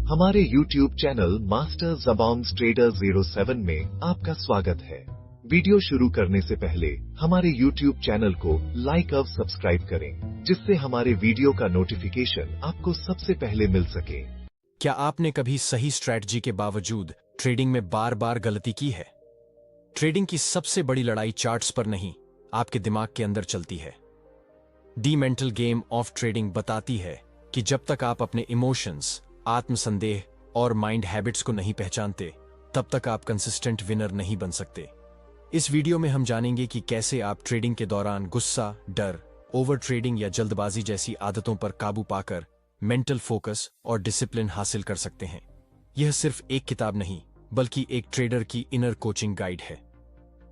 हमारे YouTube channel master जबाउंस trader 07 में आपका स्वागत है। वीडियो शुरू करने से पहले हमारे YouTube चैनल को लाइक और सब्सक्राइब करें, जिससे हमारे वीडियो का नोटिफिकेशन आपको सबसे पहले मिल सके। क्या आपने कभी सही स्ट्रैटेजी के बावजूद ट्रेडिंग में बार बार गलती की है? ट्रेडिंग की सबसे बड़ी लड़ाई चार्ट्स पर नहीं, आपके दिमाग के अंदर चलती है। दी मेंटल गेम ऑफ ट्रेडिंग बताती है कि जब तक आप अपने इमोशंस, आत्मसंदेह और माइंड हैबिट्स को नहीं पहचानते, तब तक आप कंसिस्टेंट विनर नहीं बन सकते। इस वीडियो में हम जानेंगे कि कैसे आप ट्रेडिंग के दौरान गुस्सा, डर, ओवर ट्रेडिंग या जल्दबाजी जैसी आदतों पर काबू पाकर मेंटल फोकस और डिसिप्लिन हासिल कर सकते हैं। यह सिर्फ एक किताब नहीं, बल्कि एक ट्रेडर की इनर कोचिंग गाइड है।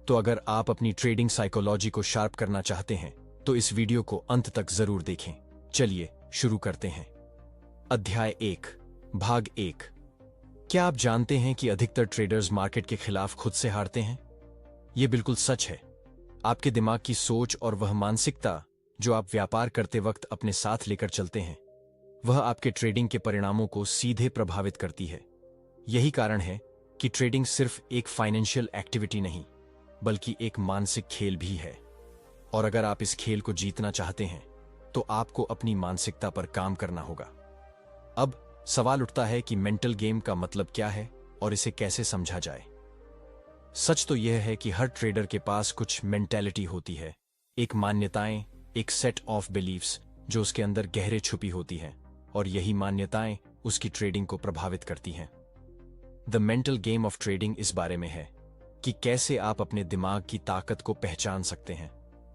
तो अगर आप अपनी ट्रेडिंग साइकोलॉजी को शार्प करना चाहते हैं, तो इस वीडियो को अंत तक जरूर देखें। चलिए शुरू करते हैं। अध्याय 1, भाग 1। क्या आप जानते हैं कि अधिकतर ट्रेडर्स मार्केट के खिलाफ खुद से हारते हैं? यह बिल्कुल सच है। आपके दिमाग की सोच और वह मानसिकता जो आप व्यापार करते वक्त अपने साथ लेकर चलते हैं, वह आपके ट्रेडिंग के परिणामों को सीधे प्रभावित करती है। यही कारण है कि ट्रेडिंग सिर्फ एक फाइनेंशियल एक्टिविटी नहीं, बल्कि एक मानसिक खेल भी है। और अगर आप इस खेल को जीतना चाहते हैं, तो आपको अपनी मानसिकता पर काम करना होगा। अब सवाल उठता है कि मेंटल गेम का मतलब क्या है और इसे कैसे समझा जाए। सच तो यह है कि हर ट्रेडर के पास कुछ मेंटालिटी होती है, एक मान्यताएं, एक सेट ऑफ बिलीव्स जो उसके अंदर गहरे छुपी होती हैं, और यही मान्यताएं उसकी ट्रेडिंग को प्रभावित करती हैं। The mental game of trading इस बारे में है कि कैसे आप अपने दिमाग की ताकत को पहचान सकते हैं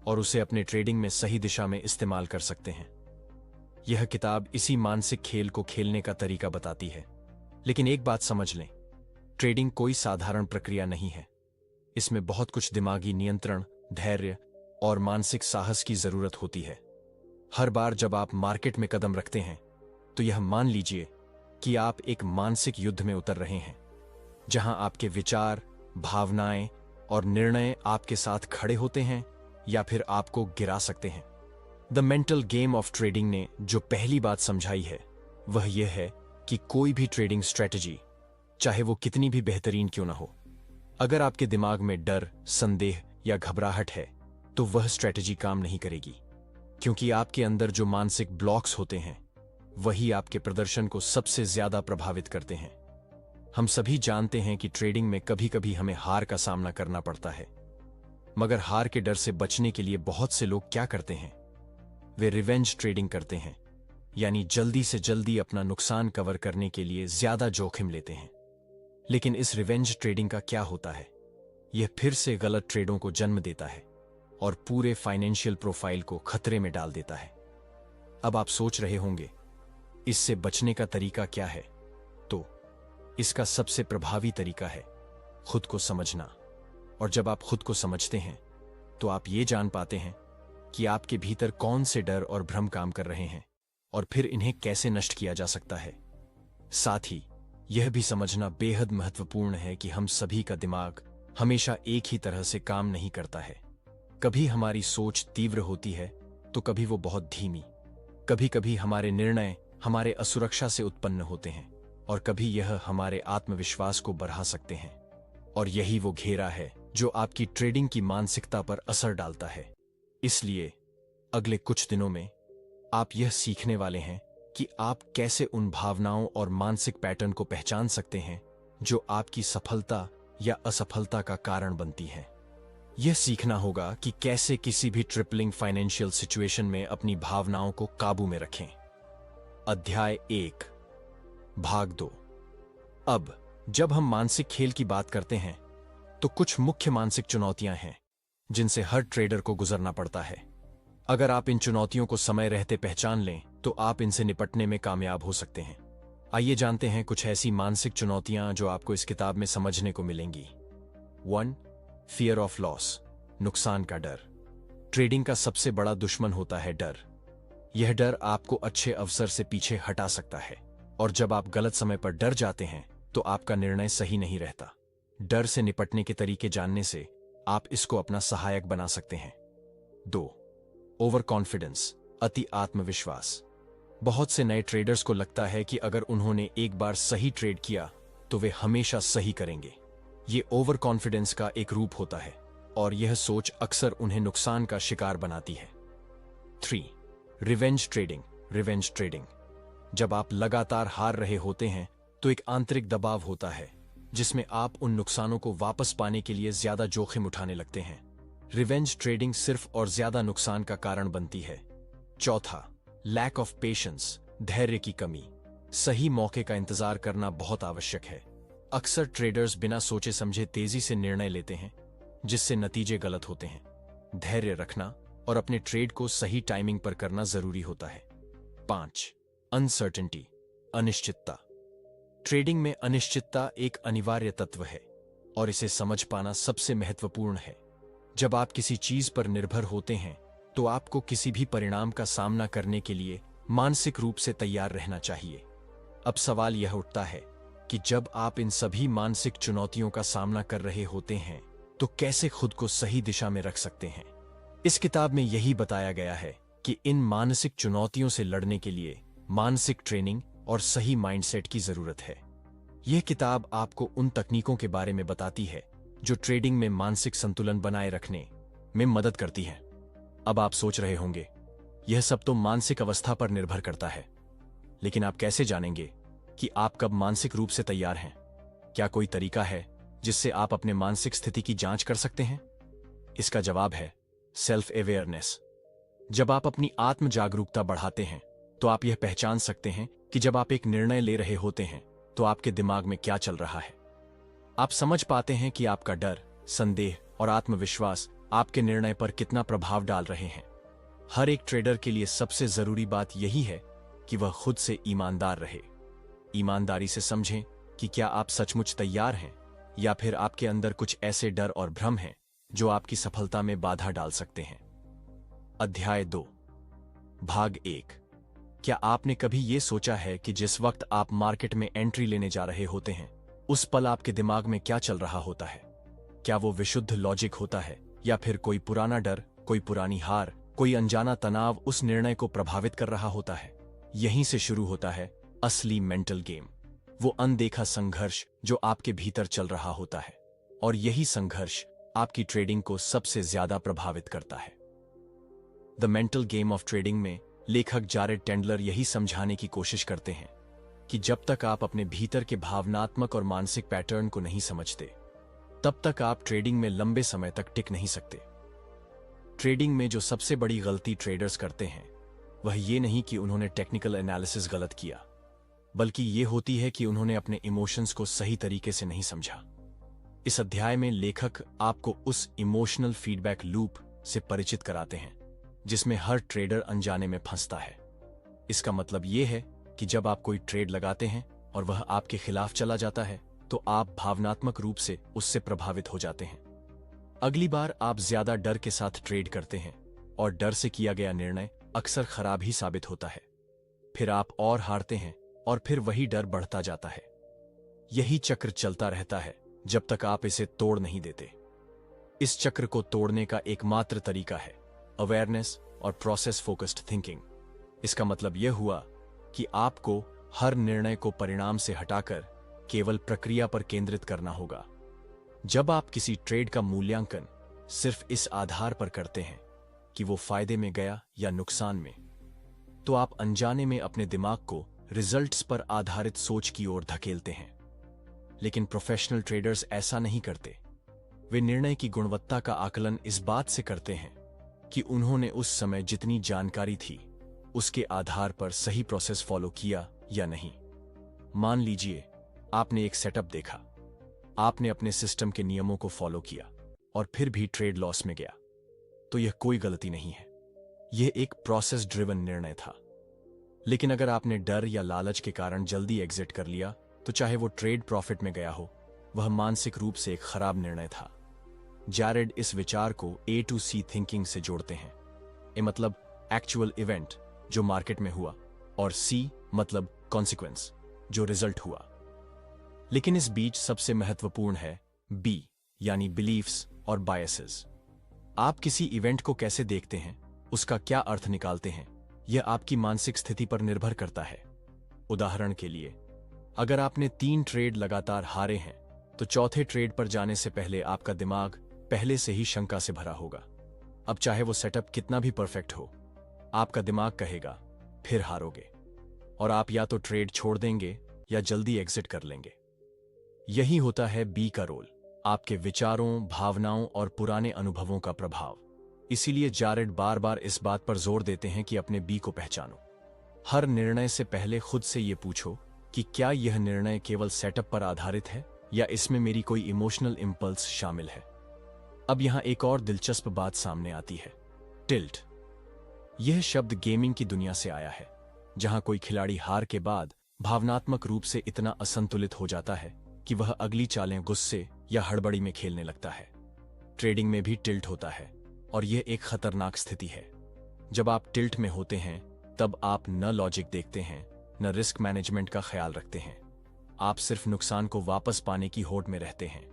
और उसे अपने ट्रेडिंग में सही दिशा में इस्तेमाल कर सकते हैं। यह किताब इसी मानसिक खेल को खेलने का तरीका बताती है। लेकिन एक बात समझ लें, ट्रेडिंग कोई साधारण प्रक्रिया नहीं है। इसमें बहुत कुछ दिमागी नियंत्रण, धैर्य और मानसिक साहस की जरूरत होती है। हर बार जब आप मार्केट में कदम रखते हैं, तो यह मान लीजिए कि आप एक मानसिक युद्ध में उतर रहे हैं, जहां आपके विचार, भावनाएं और निर्णय आपके साथ खड़े होते हैं या फिर आपको गिरा सकते हैं। The mental game of trading ने जो पहली बात समझाई है, वह यह है कि कोई भी ट्रेडिंग स्ट्रेटजी, चाहे वो कितनी भी बेहतरीन क्यों ना हो, अगर आपके दिमाग में डर, संदेह या घबराहट है, तो वह स्ट्रेटजी काम नहीं करेगी। क्योंकि आपके अंदर जो मानसिक ब्लॉक्स होते हैं, वही आपके प्रदर्शन को सबसे ज्यादा प्रभावित करते हैं। हम सभी जानते हैं कि ट्रेडिंग में कभी कभी हमें हार का सामना करना पड़ता है, मगर हार के डर से बचने के लिए बहुत से लोग क्या करते हैं? वे रिवेंज ट्रेडिंग करते हैं, यानी जल्दी से जल्दी अपना नुकसान कवर करने के लिए ज्यादा जोखिम लेते हैं। लेकिन इस रिवेंज ट्रेडिंग का क्या होता है? यह फिर से गलत ट्रेडों को जन्म देता है और पूरे फाइनेंशियल प्रोफाइल को खतरे में डाल देता है। अब आप सोच रहे होंगे, इससे बचने का तरीका क्या है? तो इसका सबसे प्रभावी तरीका है खुद को समझना। और जब आप खुद को समझते हैं, तो आप ये जान पाते हैं कि आपके भीतर कौन से डर और भ्रम काम कर रहे हैं और फिर इन्हें कैसे नष्ट किया जा सकता है। साथ ही यह भी समझना बेहद महत्वपूर्ण है कि हम सभी का दिमाग हमेशा एक ही तरह से काम नहीं करता है। कभी हमारी सोच तीव्र होती है, तो कभी वो बहुत धीमी। कभी कभी हमारे निर्णय हमारे असुरक्षा से उत्पन्न होते हैं, और कभी यह हमारे आत्मविश्वास को बढ़ा सकते हैं। और यही वो घेरा है जो आपकी ट्रेडिंग की मानसिकता पर असर डालता है। इसलिए अगले कुछ दिनों में आप यह सीखने वाले हैं कि आप कैसे उन भावनाओं और मानसिक पैटर्न को पहचान सकते हैं जो आपकी सफलता या असफलता का कारण बनती हैं। यह सीखना होगा कि कैसे किसी भी ट्रिपलिंग फाइनेंशियल सिचुएशन में अपनी भावनाओं को काबू में रखें। अध्याय 1, भाग 2। अब जब हम मानसिक खेल की बात करते हैं, तो कुछ मुख्य मानसिक चुनौतियां हैं जिनसे हर ट्रेडर को गुजरना पड़ता है। अगर आप इन चुनौतियों को समय रहते पहचान लें, तो आप इनसे निपटने में कामयाब हो सकते हैं। आइए जानते हैं कुछ ऐसी मानसिक चुनौतियां जो आपको इस किताब में समझने को मिलेंगी। 1. फियर ऑफ लॉस, नुकसान का डर। ट्रेडिंग का सबसे बड़ा दुश्मन होता है डर। यह डर आपको अच्छे अवसर से पीछे हटा सकता है, और जब आप गलत समय पर डर जाते हैं, तो आपका निर्णय सही नहीं रहता। डर से निपटने के तरीके जानने से आप इसको अपना सहायक बना सकते हैं। 2. ओवर कॉन्फिडेंस, अति आत्मविश्वास। बहुत से नए ट्रेडर्स को लगता है कि अगर उन्होंने एक बार सही ट्रेड किया तो वे हमेशा सही करेंगे। ये ओवर कॉन्फिडेंस का एक रूप होता है और यह सोच अक्सर उन्हें नुकसान का शिकार बनाती है। 3. Revenge trading. Revenge trading. जब आप लगातार हार रहे होते हैं तो एक आंतरिक दबाव होता है जिसमें आप उन नुकसानों को वापस पाने के लिए ज्यादा जोखिम उठाने लगते हैं। रिवेंज ट्रेडिंग सिर्फ और ज्यादा नुकसान का कारण बनती है। 4. Lack of patience. धैर्य की कमी। सही मौके का इंतजार करना बहुत आवश्यक है। अक्सर ट्रेडर्स बिना सोचे समझे तेजी से निर्णय लेते हैं जिससे नतीजे गलत होते हैं। धैर्य रखना और अपने ट्रेड को सही टाइमिंग पर करना जरूरी होता है। 5. अनसर्टेनिटी। अनिश्चितता। ट्रेडिंग में अनिश्चितता एक अनिवार्य तत्व है और इसे समझ पाना सबसे महत्वपूर्ण है। जब आप किसी चीज पर निर्भर होते हैं तो आपको किसी भी परिणाम का सामना करने के लिए मानसिक रूप से तैयार रहना चाहिए। अब सवाल यह उठता है कि जब आप इन सभी मानसिक चुनौतियों का सामना कर रहे होते हैं तो कैसे खुद को सही दिशा में रख सकते हैं। इस किताब में यही बताया गया है कि इन मानसिक चुनौतियों से लड़ने के लिए मानसिक ट्रेनिंग और सही माइंडसेट की जरूरत है। यह किताब आपको उन तकनीकों के बारे में बताती है जो ट्रेडिंग में मानसिक संतुलन बनाए रखने में मदद करती हैं। अब आप सोच रहे होंगे, यह सब तो मानसिक अवस्था पर निर्भर करता है, लेकिन आप कैसे जानेंगे कि आप कब मानसिक रूप से तैयार हैं? क्या कोई तरीका है जिससे आप अपने मानसिक स्थिति की जांच कर सकते हैं? इसका जवाब है सेल्फ अवेयरनेस। जब आप अपनी आत्म जागरूकता बढ़ाते हैं तो आप यह पहचान सकते हैं कि जब आप एक निर्णय ले रहे होते हैं तो आपके दिमाग में क्या चल रहा है। आप समझ पाते हैं कि आपका डर, संदेह और आत्मविश्वास आपके निर्णय पर कितना प्रभाव डाल रहे हैं। हर एक ट्रेडर के लिए सबसे जरूरी बात यही है कि वह खुद से ईमानदार रहे। ईमानदारी से समझें कि क्या आप सचमुच तैयार हैं या फिर आपके अंदर कुछ ऐसे डर और भ्रम हैं जो आपकी सफलता में बाधा डाल सकते हैं। अध्याय 2, भाग 1। क्या आपने कभी यह सोचा है कि जिस वक्त आप मार्केट में एंट्री लेने जा रहे होते हैं उस पल आपके दिमाग में क्या चल रहा होता है? क्या वो विशुद्ध लॉजिक होता है या फिर कोई पुराना डर, कोई पुरानी हार, कोई अनजाना तनाव उस निर्णय को प्रभावित कर रहा होता है? यहीं से शुरू होता है असली मेंटल गेम, वो अनदेखा संघर्ष जो आपके भीतर चल रहा होता है, और यही संघर्ष आपकी ट्रेडिंग को सबसे ज्यादा प्रभावित करता है। The mental game of trading में लेखक जारेड टेंडलर यही समझाने की कोशिश करते हैं कि जब तक आप अपने भीतर के भावनात्मक और मानसिक पैटर्न को नहीं समझते तब तक आप ट्रेडिंग में लंबे समय तक टिक नहीं सकते। ट्रेडिंग में जो सबसे बड़ी गलती ट्रेडर्स करते हैं वह ये नहीं कि उन्होंने टेक्निकल एनालिसिस गलत किया, बल्कि ये होती है कि उन्होंने अपने इमोशंस को सही तरीके से नहीं समझा। इस अध्याय में लेखक आपको उस इमोशनल फीडबैक लूप से परिचित कराते हैं जिसमें हर ट्रेडर अनजाने में फंसता है। इसका मतलब यह है कि जब आप कोई ट्रेड लगाते हैं और वह आपके खिलाफ चला जाता है तो आप भावनात्मक रूप से उससे प्रभावित हो जाते हैं। अगली बार आप ज्यादा डर के साथ ट्रेड करते हैं और डर से किया गया निर्णय अक्सर खराब ही साबित होता है। फिर आप और हारते हैं और फिर वही डर बढ़ता जाता है। यही चक्र चलता रहता है जब तक आप इसे तोड़ नहीं देते। इस चक्र को तोड़ने का एकमात्र तरीका है अवेयरनेस और प्रोसेस फोकस्ड थिंकिंग। इसका मतलब यह हुआ कि आपको हर निर्णय को परिणाम से हटाकर केवल प्रक्रिया पर केंद्रित करना होगा। जब आप किसी ट्रेड का मूल्यांकन सिर्फ इस आधार पर करते हैं कि वो फायदे में गया या नुकसान में, तो आप अनजाने में अपने दिमाग को रिजल्ट्स पर आधारित सोच की ओर धकेलते हैं। लेकिन प्रोफेशनल ट्रेडर्स ऐसा नहीं करते। वे निर्णय की गुणवत्ता का आकलन इस बात से करते हैं कि उन्होंने उस समय जितनी जानकारी थी उसके आधार पर सही प्रोसेस फॉलो किया या नहीं। मान लीजिए आपने एक सेटअप देखा, आपने अपने सिस्टम के नियमों को फॉलो किया और फिर भी ट्रेड लॉस में गया, तो यह कोई गलती नहीं है, यह एक प्रोसेस ड्रिवन निर्णय था। लेकिन अगर आपने डर या लालच के कारण जल्दी एग्जिट कर लिया तो चाहे वो ट्रेड प्रॉफिट में गया हो, वह मानसिक रूप से एक खराब निर्णय था। जारेड इस विचार को A to C थिंकिंग से जोड़ते हैं। ए मतलब एक्चुअल इवेंट जो मार्केट में हुआ, और C मतलब कॉन्सिक्वेंस जो रिजल्ट हुआ। लेकिन इस बीच सबसे महत्वपूर्ण है B यानी बिलीफ्स और बायसेस। आप किसी इवेंट को कैसे देखते हैं, उसका क्या अर्थ निकालते हैं, यह आपकी मानसिक स्थिति पर निर्भर करता है। उदाहरण के लिए, अगर आपने 3 ट्रेड लगातार हारे हैं तो चौथे ट्रेड पर जाने से पहले आपका दिमाग पहले से ही शंका से भरा होगा। अब चाहे वो सेटअप कितना भी परफेक्ट हो, आपका दिमाग कहेगा फिर हारोगे, और आप या तो ट्रेड छोड़ देंगे या जल्दी एग्जिट कर लेंगे। यही होता है बी का रोल, आपके विचारों, भावनाओं और पुराने अनुभवों का प्रभाव। इसीलिए जारेड बार बार इस बात पर जोर देते हैं कि अपने बी को पहचानो। हर निर्णय से पहले खुद से ये पूछो कि क्या यह निर्णय केवल सेटअप पर आधारित है या इसमें मेरी कोई इमोशनल इंपल्स शामिल है। अब यहां एक और दिलचस्प बात सामने आती है, टिल्ट। यह शब्द गेमिंग की दुनिया से आया है, जहां कोई खिलाड़ी हार के बाद भावनात्मक रूप से इतना असंतुलित हो जाता है कि वह अगली चालें गुस्से या हड़बड़ी में खेलने लगता है। ट्रेडिंग में भी टिल्ट होता है, और यह एक खतरनाक स्थिति है। जब आप टिल्ट में होते हैं तब आप न लॉजिक देखते हैं, न रिस्क मैनेजमेंट का ख्याल रखते हैं। आप सिर्फ नुकसान को वापस पाने की होड़ में रहते हैं।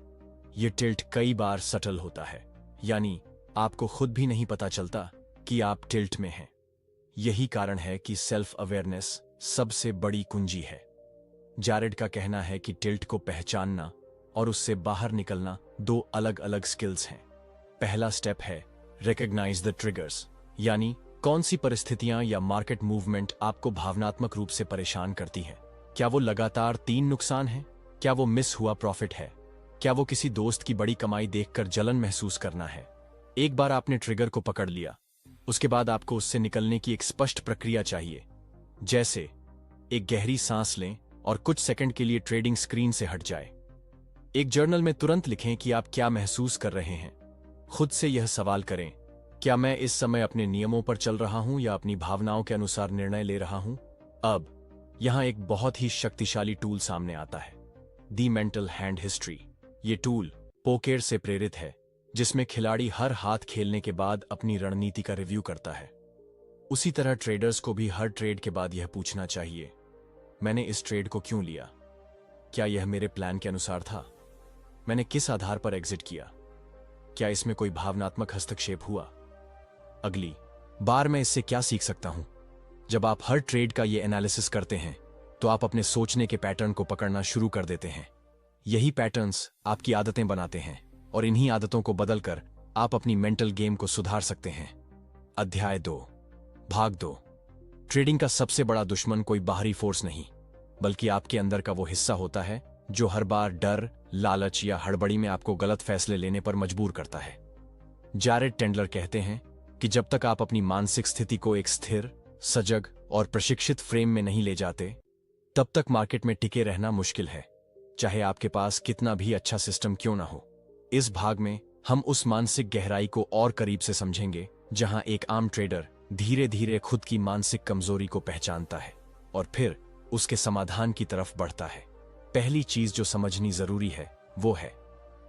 यह टिल्ट कई बार सटल होता है, यानी आपको खुद भी नहीं पता चलता कि आप टिल्ट में हैं। यही कारण है कि सेल्फ अवेयरनेस सबसे बड़ी कुंजी है। जारेड का कहना है कि टिल्ट को पहचानना और उससे बाहर निकलना 2 अलग अलग स्किल्स हैं। पहला स्टेप है रिकॉग्नाइज द ट्रिगर्स, यानी कौन सी परिस्थितियां या मार्केट मूवमेंट आपको भावनात्मक रूप से परेशान करती हैं। क्या वो लगातार 3 नुकसान हैं? क्या वो मिस हुआ प्रॉफिट है? क्या वो किसी दोस्त की बड़ी कमाई देखकर जलन महसूस करना है? एक बार आपने ट्रिगर को पकड़ लिया, उसके बाद आपको उससे निकलने की एक स्पष्ट प्रक्रिया चाहिए। जैसे एक गहरी सांस लें और कुछ सेकंड के लिए ट्रेडिंग स्क्रीन से हट जाए। एक जर्नल में तुरंत लिखें कि आप क्या महसूस कर रहे हैं। खुद से यह सवाल करें, क्या मैं इस समय अपने नियमों पर चल रहा हूं या अपनी भावनाओं के अनुसार निर्णय ले रहा हूं? अब यहां एक बहुत ही शक्तिशाली टूल सामने आता है, दी मेंटल हैंड हिस्ट्री। ये टूल पोकर से प्रेरित है, जिसमें खिलाड़ी हर हाथ खेलने के बाद अपनी रणनीति का रिव्यू करता है। उसी तरह ट्रेडर्स को भी हर ट्रेड के बाद यह पूछना चाहिए, मैंने इस ट्रेड को क्यों लिया? क्या यह मेरे प्लान के अनुसार था? मैंने किस आधार पर एग्जिट किया? क्या इसमें कोई भावनात्मक हस्तक्षेप हुआ? अगली बार मैं इससे क्या सीख सकता हूं? जब आप हर ट्रेड का ये एनालिसिस करते हैं तो आप अपने सोचने के पैटर्न को पकड़ना शुरू कर देते हैं। यही पैटर्न्स आपकी आदतें बनाते हैं, और इन्हीं आदतों को बदलकर आप अपनी मेंटल गेम को सुधार सकते हैं। अध्याय 2, भाग 2। ट्रेडिंग का सबसे बड़ा दुश्मन कोई बाहरी फोर्स नहीं, बल्कि आपके अंदर का वो हिस्सा होता है जो हर बार डर, लालच या हड़बड़ी में आपको गलत फैसले लेने पर मजबूर करता है। जारेड टेंडलर कहते हैं कि जब तक आप अपनी मानसिक स्थिति को एक स्थिर, सजग और प्रशिक्षित फ्रेम में नहीं ले जाते, तब तक मार्केट में टिके रहना मुश्किल है, चाहे आपके पास कितना भी अच्छा सिस्टम क्यों ना हो। इस भाग में हम उस मानसिक गहराई को और करीब से समझेंगे जहां एक आम ट्रेडर धीरे धीरे खुद की मानसिक कमजोरी को पहचानता है और फिर उसके समाधान की तरफ बढ़ता है। पहली चीज जो समझनी जरूरी है वो है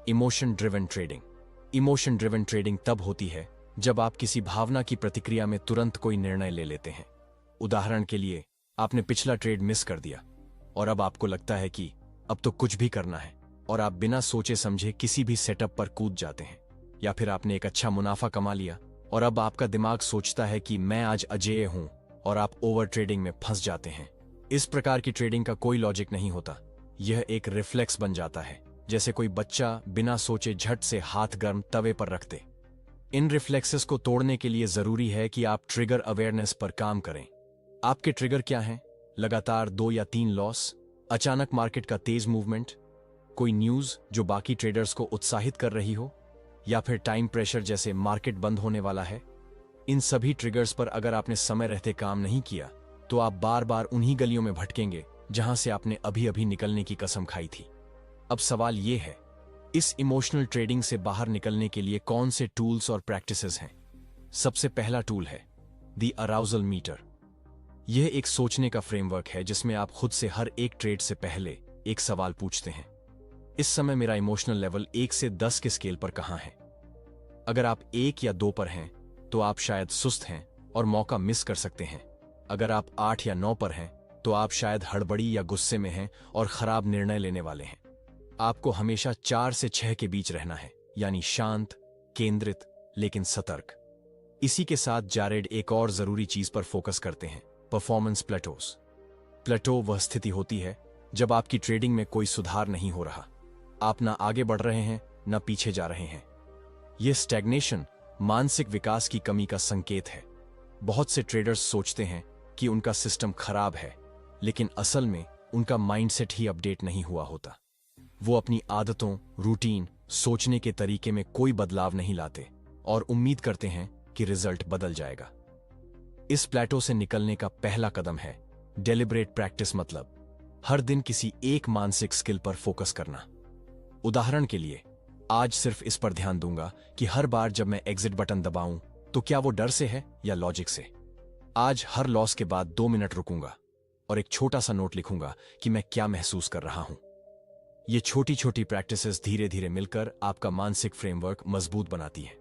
emotion driven trading. Emotion driven trading तब होती है जब आप किसी भावना की प्रतिक्रिया में तुरंत कोई निर्णय ले लेते हैं। उदाहरण के लिए, आपने पिछला ट्रेड मिस कर दिया और अब आपको लगता है कि अब तो कुछ भी करना है, और आप बिना सोचे समझे किसी भी सेटअप पर कूद जाते हैं। या फिर आपने एक अच्छा मुनाफा कमा लिया और अब आपका दिमाग सोचता है कि मैं आज अजेय हूं, और आप ओवर ट्रेडिंग में फंस जाते हैं। इस प्रकार की ट्रेडिंग का कोई लॉजिक नहीं होता। यह एक रिफ्लेक्स बन जाता है, जैसे कोई बच्चा बिना सोचे झट से हाथ गर्म तवे पर रख दे। इन रिफ्लेक्सेस को तोड़ने के लिए जरूरी है कि आप ट्रिगर अवेयरनेस पर काम करें। आपके ट्रिगर क्या हैं? लगातार 2 या 3 लॉस, अचानक मार्केट का तेज मूवमेंट, कोई न्यूज जो बाकी ट्रेडर्स को उत्साहित कर रही हो, या फिर टाइम प्रेशर जैसे मार्केट बंद होने वाला है। इन सभी ट्रिगर्स पर अगर आपने समय रहते काम नहीं किया तो आप बार बार उन्हीं गलियों में भटकेंगे जहां से आपने अभी अभी निकलने की कसम खाई थी। अब सवाल यह है, इस इमोशनल ट्रेडिंग से बाहर निकलने के लिए कौन से टूल्स और प्रैक्टिसेस हैं? सबसे पहला टूल है द अराउजल मीटर। यह एक सोचने का फ्रेमवर्क है जिसमें आप खुद से हर एक ट्रेड से पहले एक सवाल पूछते हैं, इस समय मेरा इमोशनल लेवल 1 से 10 के स्केल पर कहां है? अगर आप 1 या 2 पर हैं तो आप शायद सुस्त हैं और मौका मिस कर सकते हैं। अगर आप 8 या 9 पर हैं तो आप शायद हड़बड़ी या गुस्से में हैं और खराब निर्णय लेने वाले हैं। आपको हमेशा 4 से 6 के बीच रहना है, यानी शांत, केंद्रित लेकिन सतर्क। इसी के साथ जारेड एक और जरूरी चीज पर फोकस करते हैं, परफॉर्मेंस प्लेटोस। प्लेटो वह स्थिति होती है जब आपकी ट्रेडिंग में कोई सुधार नहीं हो रहा, आप ना आगे बढ़ रहे हैं ना पीछे जा रहे हैं। यह स्टैग्नेशन मानसिक विकास की कमी का संकेत है। बहुत से ट्रेडर्स सोचते हैं कि उनका सिस्टम खराब है, लेकिन असल में उनका माइंडसेट ही अपडेट नहीं हुआ होता। वो अपनी आदतों, रूटीन, सोचने के तरीके में कोई बदलाव नहीं लाते और उम्मीद करते हैं कि रिजल्ट बदल जाएगा। इस प्लेटो से निकलने का पहला कदम है डेलिब्रेट प्रैक्टिस, मतलब हर दिन किसी एक मानसिक स्किल पर फोकस करना। उदाहरण के लिए, आज सिर्फ इस पर ध्यान दूंगा कि हर बार जब मैं एग्जिट बटन दबाऊं तो क्या वो डर से है या लॉजिक से। आज हर लॉस के बाद 2 मिनट रुकूंगा और एक छोटा सा नोट लिखूंगा कि मैं क्या महसूस कर रहा हूं। ये छोटी छोटी प्रैक्टिसेस धीरे धीरे मिलकर आपका मानसिक फ्रेमवर्क मजबूत बनाती है।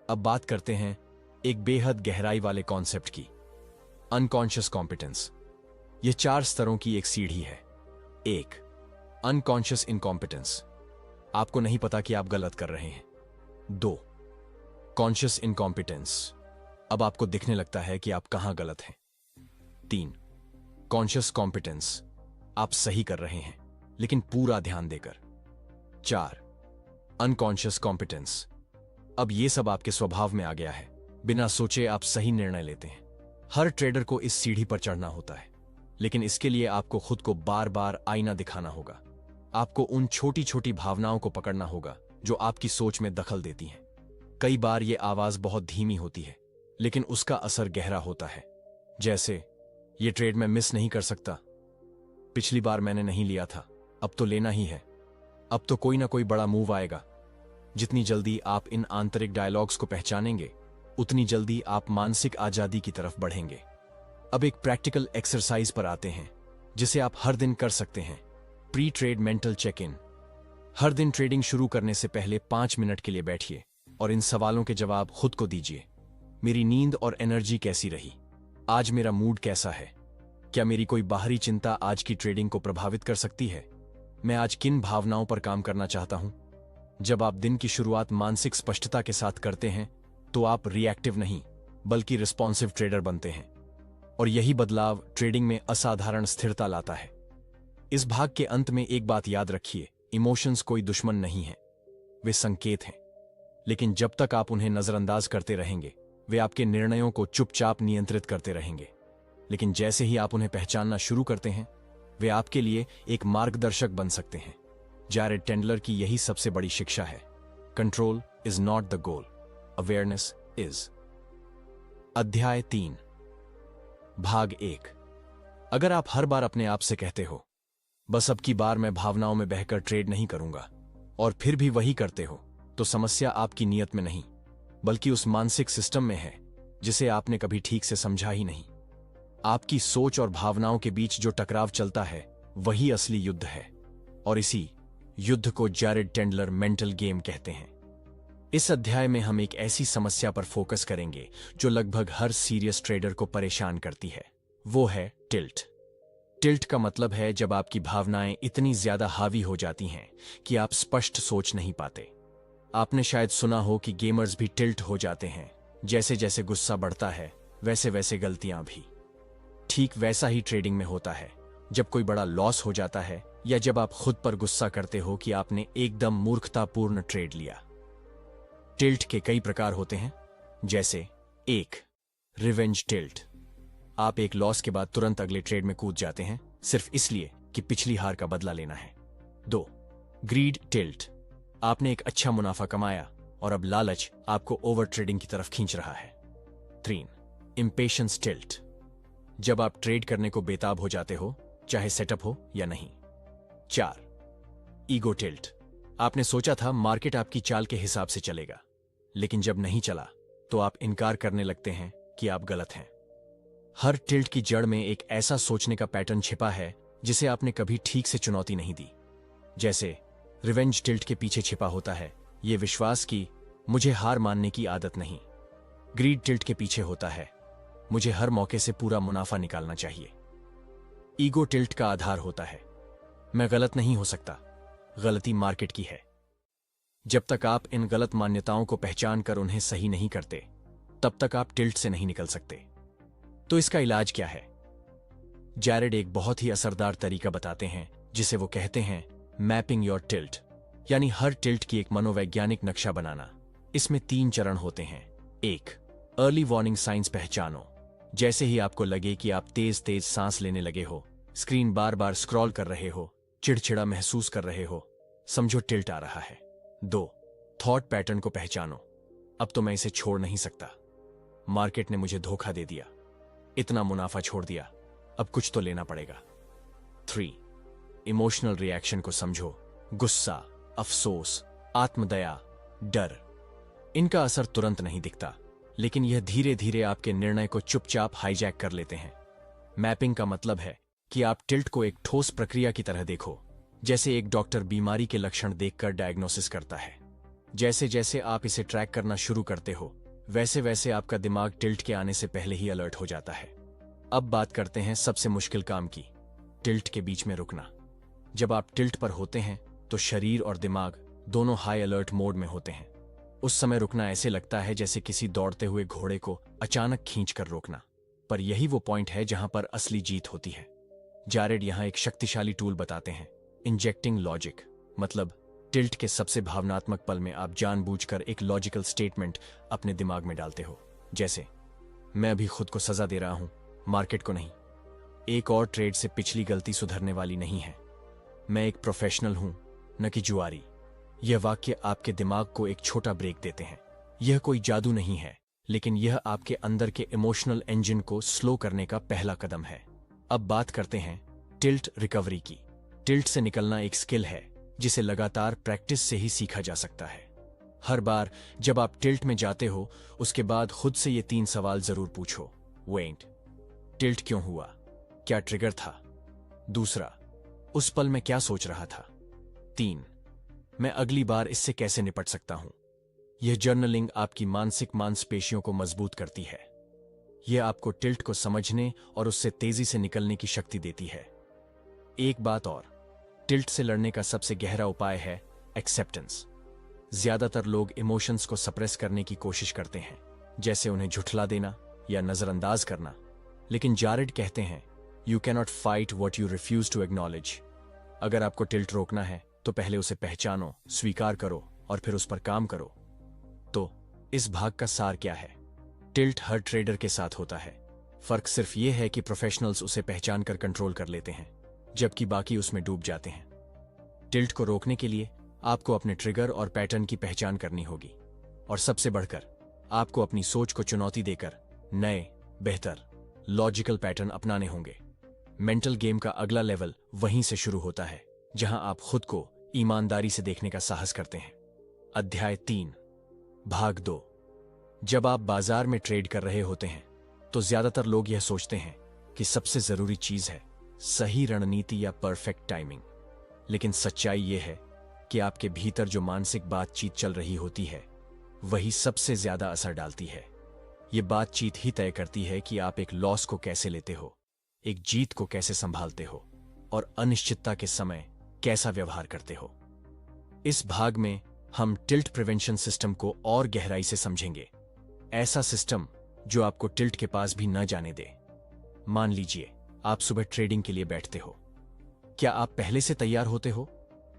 अब बात करते हैं एक बेहद गहराई वाले कॉन्सेप्ट की, अनकॉन्शियस कॉम्पिटेंस। यह 4 स्तरों की एक सीढ़ी है। 1, अनकॉन्शियस इनकॉम्पिटेंस, आपको नहीं पता कि आप गलत कर रहे हैं। 2, कॉन्शियस इनकॉम्पिटेंस, अब आपको दिखने लगता है कि आप कहां गलत हैं। 3, कॉन्शियस कॉम्पिटेंस, आप सही कर रहे हैं लेकिन पूरा ध्यान देकर। 4, अनकॉन्शियस कॉम्पिटेंस, अब यह सब आपके स्वभाव में आ गया है, बिना सोचे आप सही निर्णय लेते हैं। हर ट्रेडर को इस सीढ़ी पर चढ़ना होता है, लेकिन इसके लिए आपको खुद को बार बार आईना दिखाना होगा। आपको उन छोटी छोटी भावनाओं को पकड़ना होगा जो आपकी सोच में दखल देती हैं। कई बार यह आवाज बहुत धीमी होती है, लेकिन उसका असर गहरा होता है। जैसे, यह ट्रेड मैं मिस नहीं कर सकता, पिछली बार मैंने नहीं लिया था, अब तो लेना ही है, अब तो कोई ना कोई बड़ा मूव आएगा। जितनी जल्दी आप इन आंतरिक डायलॉग्स को पहचानेंगे, उतनी जल्दी आप मानसिक आजादी की तरफ बढ़ेंगे। अब एक प्रैक्टिकल एक्सरसाइज पर आते हैं जिसे आप हर दिन कर सकते हैं, pre trade mental check in. हर दिन ट्रेडिंग शुरू करने से पहले 5 मिनट के लिए बैठिए और इन सवालों के जवाब खुद को दीजिए। मेरी नींद और एनर्जी कैसी रही? आज मेरा मूड कैसा है? क्या मेरी कोई बाहरी चिंता आज की ट्रेडिंग को प्रभावित कर सकती है? मैं आज किन भावनाओं पर काम करना चाहता हूं? जब आप दिन की शुरुआत मानसिक स्पष्टता के साथ करते हैं तो आप रिएक्टिव नहीं बल्कि रिस्पॉन्सिव ट्रेडर बनते हैं, और यही बदलाव ट्रेडिंग में असाधारण स्थिरता लाता है। इस भाग के अंत में एक बात याद रखिए, इमोशंस कोई दुश्मन नहीं है, वे संकेत हैं, लेकिन जब तक आप उन्हें नजरअंदाज करते रहेंगे वे आपके निर्णयों को चुपचाप नियंत्रित करते रहेंगे। लेकिन जैसे ही आप उन्हें पहचानना शुरू करते हैं, वे आपके लिए एक मार्गदर्शक बन सकते हैं। जारेड टेंडलर की यही सबसे बड़ी शिक्षा है, control is not the goal, awareness is. अध्याय 3, भाग 1। अगर आप हर बार अपने आप से कहते हो, बस अब की बार मैं भावनाओं में बहकर ट्रेड नहीं करूंगा, और फिर भी वही करते हो, तो समस्या आपकी नीयत में नहीं बल्कि उस मानसिक सिस्टम में है जिसे आपने कभी ठीक से समझा ही नहीं। आपकी सोच और भावनाओं के बीच जो टकराव चलता है वही असली युद्ध है, और इसी युद्ध को जारेड टेंडलर मेंटल गेम कहते हैं। इस अध्याय में हम एक ऐसी समस्या पर फोकस करेंगे जो लगभग हर सीरियस ट्रेडर को परेशान करती है, वो है टिल्ट। टिल्ट का मतलब है जब आपकी भावनाएं इतनी ज्यादा हावी हो जाती हैं कि आप स्पष्ट सोच नहीं पाते। आपने शायद सुना हो कि गेमर्स भी टिल्ट हो जाते हैं, जैसे जैसे गुस्सा बढ़ता है वैसे वैसे गलतियां भी। ठीक वैसा ही ट्रेडिंग में होता है, जब कोई बड़ा लॉस हो जाता है या जब आप खुद पर गुस्सा करते हो कि आपने एकदम मूर्खतापूर्ण ट्रेड लिया। टिल्ट के कई प्रकार होते हैं, जैसे 1, रिवेंज टिल्ट। आप एक लॉस के बाद तुरंत अगले ट्रेड में कूद जाते हैं सिर्फ इसलिए कि पिछली हार का बदला लेना है। 2, ग्रीड टिल्ट। आपने एक अच्छा मुनाफा कमाया और अब लालच आपको ओवर ट्रेडिंग की तरफ खींच रहा है। 3, इंपेशेंस टिल्ट। जब आप ट्रेड करने को बेताब हो जाते हो, चाहे सेटअप हो या नहीं। 4, ईगो टिल्ट। आपने सोचा था मार्केट आपकी चाल के हिसाब से चलेगा, लेकिन जब नहीं चला तो आप इनकार करने लगते हैं कि आप गलत हैं। हर टिल्ट की जड़ में एक ऐसा सोचने का पैटर्न छिपा है जिसे आपने कभी ठीक से चुनौती नहीं दी। जैसे रिवेंज टिल्ट के पीछे छिपा होता है यह विश्वास कि मुझे हार मानने की आदत नहीं। ग्रीड टिल्ट के पीछे होता है मुझे हर मौके से पूरा मुनाफा निकालना चाहिए। ईगो टिल्ट का आधार होता है मैं गलत नहीं हो सकता, गलती मार्केट की है। जब तक आप इन गलत मान्यताओं को पहचान कर उन्हें सही नहीं करते, तब तक आप टिल्ट से नहीं निकल सकते। तो इसका इलाज क्या है? जैरेड एक बहुत ही असरदार तरीका बताते हैं जिसे वो कहते हैं मैपिंग योर टिल्ट, यानी हर टिल्ट की एक मनोवैज्ञानिक नक्शा बनाना। इसमें 3 चरण होते हैं। 1, अर्ली वार्निंग साइंस पहचानो। जैसे ही आपको लगे कि आप तेज तेज सांस लेने लगे हो, स्क्रीन बार बार स्क्रॉल कर रहे हो, चिड़चिड़ा महसूस कर रहे हो, समझो टिल्ट आ रहा है। 2, थॉट पैटर्न को पहचानो। अब तो मैं इसे छोड़ नहीं सकता, मार्केट ने मुझे धोखा दे दिया, इतना मुनाफा छोड़ दिया, अब कुछ तो लेना पड़ेगा। 3, इमोशनल रिएक्शन को समझो। गुस्सा, अफसोस, आत्मदया, डर। इनका असर तुरंत नहीं दिखता, लेकिन यह धीरे धीरे आपके निर्णय को चुपचाप हाईजैक कर लेते हैं। मैपिंग का मतलब है कि आप टिल्ट को एक ठोस प्रक्रिया की तरह देखो, जैसे एक डॉक्टर बीमारी के लक्षण देखकर डायग्नोसिस करता है। जैसे जैसे आप इसे ट्रैक करना शुरू करते हो, वैसे वैसे आपका दिमाग टिल्ट के आने से पहले ही अलर्ट हो जाता है। अब बात करते हैं सबसे मुश्किल काम की, टिल्ट के बीच में रुकना। जब आप टिल्ट पर होते हैं तो शरीर और दिमाग दोनों हाई अलर्ट मोड में होते हैं। उस समय रुकना ऐसे लगता है जैसे किसी दौड़ते हुए घोड़े को अचानक खींचकर रोकना। पर यही वो पॉइंट है जहां पर असली जीत होती है। जैरेड यहां एक शक्तिशाली टूल बताते हैं, इंजेक्टिंग लॉजिक। मतलब टिल्ट के सबसे भावनात्मक पल में आप जानबूझकर एक लॉजिकल स्टेटमेंट अपने दिमाग में डालते हो, जैसे मैं अभी खुद को सजा दे रहा हूं, मार्केट को नहीं। एक और ट्रेड से पिछली गलती सुधरने वाली नहीं है। मैं एक प्रोफेशनल हूं, न कि जुआरी। यह वाक्य आपके दिमाग को एक छोटा ब्रेक देते हैं। यह कोई जादू नहीं है, लेकिन यह आपके अंदर के इमोशनल इंजन को स्लो करने का पहला कदम है। अब बात करते हैं टिल्ट रिकवरी की। टिल्ट से निकलना एक स्किल है जिसे लगातार प्रैक्टिस से ही सीखा जा सकता है। हर बार जब आप टिल्ट में जाते हो, उसके बाद खुद से ये 3 सवाल जरूर पूछो। वेट, टिल्ट क्यों हुआ? क्या ट्रिगर था? दूसरा, उस पल में क्या सोच रहा था? 3, मैं अगली बार इससे कैसे निपट सकता हूं? यह जर्नलिंग आपकी मानसिक मांसपेशियों को मजबूत करती है। यह आपको टिल्ट को समझने और उससे तेजी से निकलने की शक्ति देती है। एक बात और, टिल्ट से लड़ने का सबसे गहरा उपाय है एक्सेप्टेंस। ज्यादातर लोग इमोशंस को सप्रेस करने की कोशिश करते हैं, जैसे उन्हें झुठला देना या नजरअंदाज करना। लेकिन जैरेड कहते हैं, you cannot fight what you refuse to acknowledge. अगर आपको टिल्ट रोकना है तो पहले उसे पहचानो, स्वीकार करो और फिर उस पर काम करो। तो इस भाग का सार क्या है? टिल्ट हर ट्रेडर के साथ होता है। फर्क सिर्फ यह है कि प्रोफेशनल्स उसे पहचान कर कंट्रोल कर लेते हैं, जबकि बाकी उसमें डूब जाते हैं। टिल्ट को रोकने के लिए आपको अपने ट्रिगर और पैटर्न की पहचान करनी होगी, और सबसे बढ़कर आपको अपनी सोच को चुनौती देकर नए, बेहतर, लॉजिकल पैटर्न अपनाने होंगे। मेंटल गेम का अगला लेवल वहीं से शुरू होता है जहां आप खुद को ईमानदारी से देखने का साहस करते हैं। अध्याय 3, भाग 2। जब आप बाजार में ट्रेड कर रहे होते हैं तो ज्यादातर लोग यह सोचते हैं कि सबसे जरूरी चीज है सही रणनीति या परफेक्ट टाइमिंग। लेकिन सच्चाई यह है कि आपके भीतर जो मानसिक बातचीत चल रही होती है, वही सबसे ज्यादा असर डालती है। यह बातचीत ही तय करती है कि आप एक लॉस को कैसे लेते हो, एक जीत को कैसे संभालते हो और अनिश्चितता के समय कैसा व्यवहार करते हो। इस भाग में हम टिल्ट प्रिवेंशन सिस्टम को और गहराई से समझेंगे। ऐसा सिस्टम जो आपको टिल्ट के पास भी न जाने दे। मान लीजिए आप सुबह ट्रेडिंग के लिए बैठते हो। क्या आप पहले से तैयार होते हो?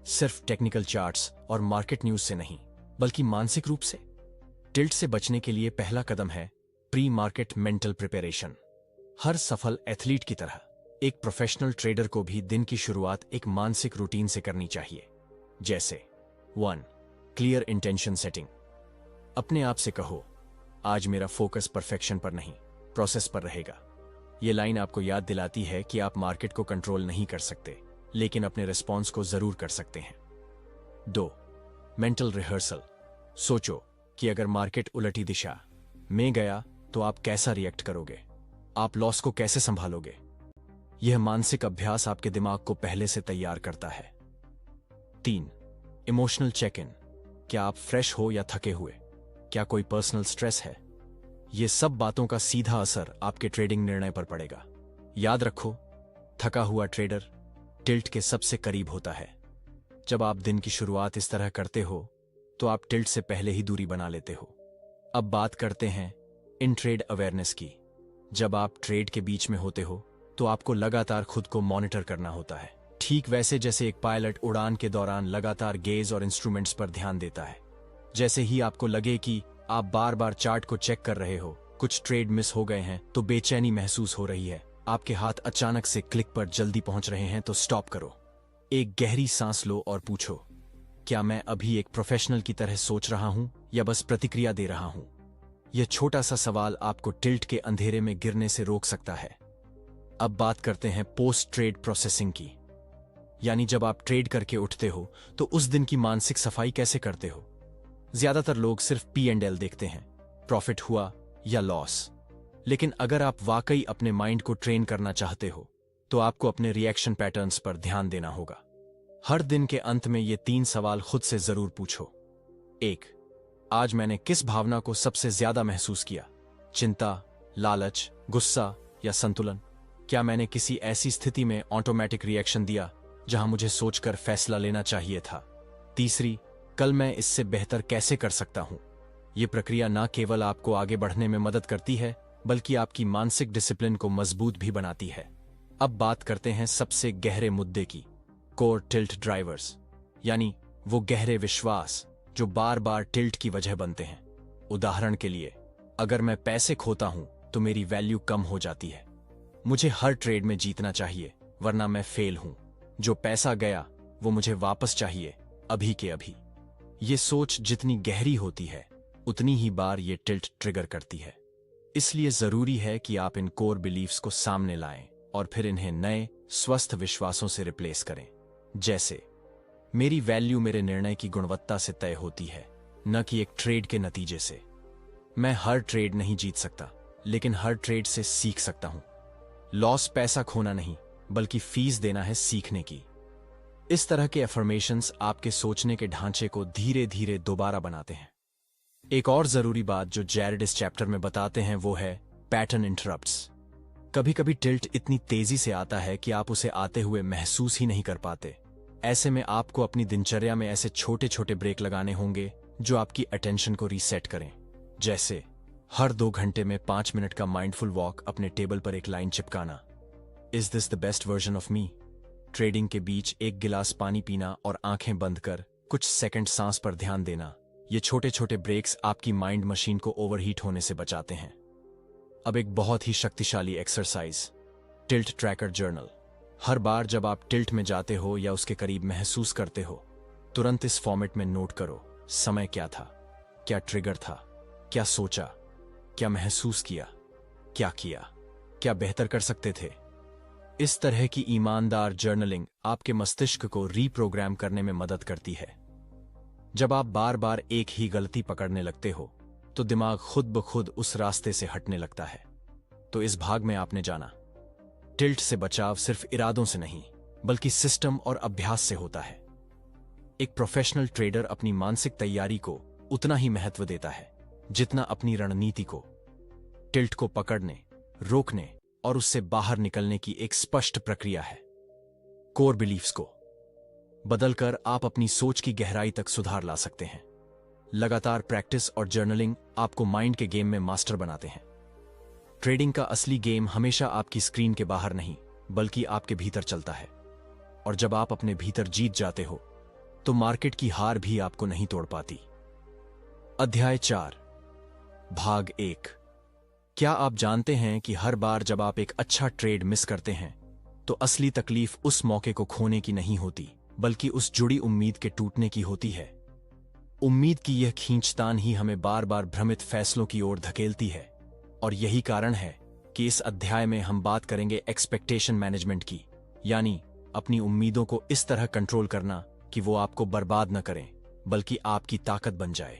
सिर्फ टेक्निकल चार्ट्स और मार्केट न्यूज से नहीं, बल्कि मानसिक रूप से। टिल्ट से बचने के लिए पहला कदम है प्री मार्केट मेंटल प्रिपरेशन। हर सफल एथलीट की तरह एक प्रोफेशनल ट्रेडर को भी दिन की शुरुआत एक मानसिक रूटीन से करनी चाहिए। जैसे 1, क्लियर इंटेंशन सेटिंग। अपने आप से कहो, आज मेरा फोकस परफेक्शन पर नहीं, प्रोसेस पर रहेगा। यह लाइन आपको याद दिलाती है कि आप मार्केट को कंट्रोल नहीं कर सकते, लेकिन अपने रिस्पॉन्स को जरूर कर सकते हैं। 2, मेंटल रिहर्सल। सोचो कि अगर मार्केट उलटी दिशा में गया तो आप कैसा रिएक्ट करोगे, आप लॉस को कैसे संभालोगे। यह मानसिक अभ्यास आपके दिमाग को पहले से तैयार करता है। 3, इमोशनल चेक इन। क्या आप फ्रेश हो या थके हुए? क्या कोई पर्सनल स्ट्रेस है? यह सब बातों का सीधा असर आपके ट्रेडिंग निर्णय पर पड़ेगा। याद रखो, थका हुआ ट्रेडर टिल्ट के सबसे करीब होता है। जब आप दिन की शुरुआत इस तरह करते हो तो आप टिल्ट से पहले ही दूरी बना लेते हो। अब बात करते हैं इन ट्रेड अवेयरनेस की। जब आप ट्रेड के बीच में होते हो तो आपको लगातार खुद को मॉनिटर करना होता है, ठीक वैसे जैसे एक पायलट उड़ान के दौरान लगातार गेज और इंस्ट्रूमेंट्स पर ध्यान देता है। जैसे ही आपको लगे कि आप बार बार चार्ट को चेक कर रहे हो, कुछ ट्रेड मिस हो गए हैं तो बेचैनी महसूस हो रही है, आपके हाथ अचानक से क्लिक पर जल्दी पहुंच रहे हैं, तो स्टॉप करो, एक गहरी सांस लो और पूछो, क्या मैं अभी एक प्रोफेशनल की तरह सोच रहा हूं या बस प्रतिक्रिया दे रहा हूं? यह छोटा सा सवाल आपको टिल्ट के अंधेरे में गिरने से रोक सकता है। अब बात करते हैं पोस्ट ट्रेड प्रोसेसिंग की, यानी जब आप ट्रेड करके उठते हो तो उस दिन की मानसिक सफाई कैसे करते हो। ज्यादातर लोग सिर्फ P&L देखते हैं, प्रॉफिट हुआ या लॉस, लेकिन अगर आप वाकई अपने माइंड को ट्रेन करना चाहते हो तो आपको अपने रिएक्शन पैटर्न्स पर ध्यान देना होगा। हर दिन के अंत में ये 3 सवाल खुद से जरूर पूछो। 1. आज मैंने किस भावना को सबसे ज्यादा महसूस किया? चिंता, लालच, गुस्सा या संतुलन? क्या मैंने किसी ऐसी स्थिति में ऑटोमेटिक रिएक्शन दिया जहां मुझे सोचकर फैसला लेना चाहिए था? 3. कल मैं इससे बेहतर कैसे कर सकता हूं? यह प्रक्रिया न केवल आपको आगे बढ़ने में मदद करती है बल्कि आपकी मानसिक डिसिप्लिन को मजबूत भी बनाती है। अब बात करते हैं सबसे गहरे मुद्दे की, कोर टिल्ट ड्राइवर्स, यानी वो गहरे विश्वास जो बार बार टिल्ट की वजह बनते हैं। उदाहरण के लिए, अगर मैं पैसे खोता हूं तो मेरी वैल्यू कम हो जाती है, मुझे हर ट्रेड में जीतना चाहिए वरना मैं फेल हूं, जो पैसा गया वो मुझे वापस चाहिए अभी के अभी। ये सोच जितनी गहरी होती है उतनी ही बार ये टिल्ट ट्रिगर करती है। इसलिए जरूरी है कि आप इन कोर बिलीफ्स को सामने लाएं और फिर इन्हें नए स्वस्थ विश्वासों से रिप्लेस करें, जैसे मेरी वैल्यू मेरे निर्णय की गुणवत्ता से तय होती है, न कि एक ट्रेड के नतीजे से। मैं हर ट्रेड नहीं जीत सकता, लेकिन हर ट्रेड से सीख सकता हूं। लॉस पैसा खोना नहीं बल्कि फीस देना है सीखने की। इस तरह के अफर्मेशंस आपके सोचने के ढांचे को धीरे धीरे दोबारा बनाते हैं। एक और जरूरी बात जो जैरेड इस चैप्टर में बताते हैं वो है पैटर्न इंटरप्ट्स। कभी कभी टिल्ट इतनी तेजी से आता है कि आप उसे आते हुए महसूस ही नहीं कर पाते। ऐसे में आपको अपनी दिनचर्या में ऐसे छोटे छोटे ब्रेक लगाने होंगे जो आपकी अटेंशन को रीसेट करें, जैसे हर 2 घंटे में 5 मिनट का माइंडफुल वॉक, अपने टेबल पर एक लाइन चिपकाना, is this the best version of me? Trading के बीच 1 गिलास पानी पीना और आंखें बंद कर कुछ सेकंड सांस पर ध्यान देना। ये छोटे छोटे ब्रेक्स आपकी माइंड मशीन को ओवरहीट होने से बचाते हैं। अब एक बहुत ही शक्तिशाली एक्सरसाइज, टिल्ट ट्रैकर जर्नल। हर बार जब आप टिल्ट में जाते हो या उसके करीब महसूस करते हो, तुरंत इस फॉर्मेट में नोट करो, समय क्या था, क्या ट्रिगर था, क्या सोचा, क्या महसूस किया, क्या किया, क्या बेहतर कर सकते थे। इस तरह की ईमानदार जर्नलिंग आपके मस्तिष्क को रीप्रोग्राम करने में मदद करती है। जब आप बार बार एक ही गलती पकड़ने लगते हो तो दिमाग खुद ब खुद उस रास्ते से हटने लगता है। तो इस भाग में आपने जाना, टिल्ट से बचाव सिर्फ इरादों से नहीं बल्कि सिस्टम और अभ्यास से होता है। एक प्रोफेशनल ट्रेडर अपनी मानसिक तैयारी को उतना ही महत्व देता है जितना अपनी रणनीति को। टिल्ट को पकड़ने, रोकने और उससे बाहर निकलने की एक स्पष्ट प्रक्रिया है। कोर बिलीफ्स को बदलकर आप अपनी सोच की गहराई तक सुधार ला सकते हैं। लगातार प्रैक्टिस और जर्नलिंग आपको माइंड के गेम में मास्टर बनाते हैं। ट्रेडिंग का असली गेम हमेशा आपकी स्क्रीन के बाहर नहीं बल्कि आपके भीतर चलता है, और जब आप अपने भीतर जीत जाते हो तो मार्केट की हार भी आपको नहीं तोड़ पाती। अध्याय 4, भाग 1। क्या आप जानते हैं कि हर बार जब आप एक अच्छा ट्रेड मिस करते हैं तो असली तकलीफ उस मौके को खोने की नहीं होती बल्कि उस जुड़ी उम्मीद के टूटने की होती है। उम्मीद की यह खींचतान ही हमें बार बार भ्रमित फैसलों की ओर धकेलती है, और यही कारण है कि इस अध्याय में हम बात करेंगे एक्सपेक्टेशन मैनेजमेंट की, यानी अपनी उम्मीदों को इस तरह कंट्रोल करना कि वो आपको बर्बाद न करें बल्कि आपकी ताकत बन जाए।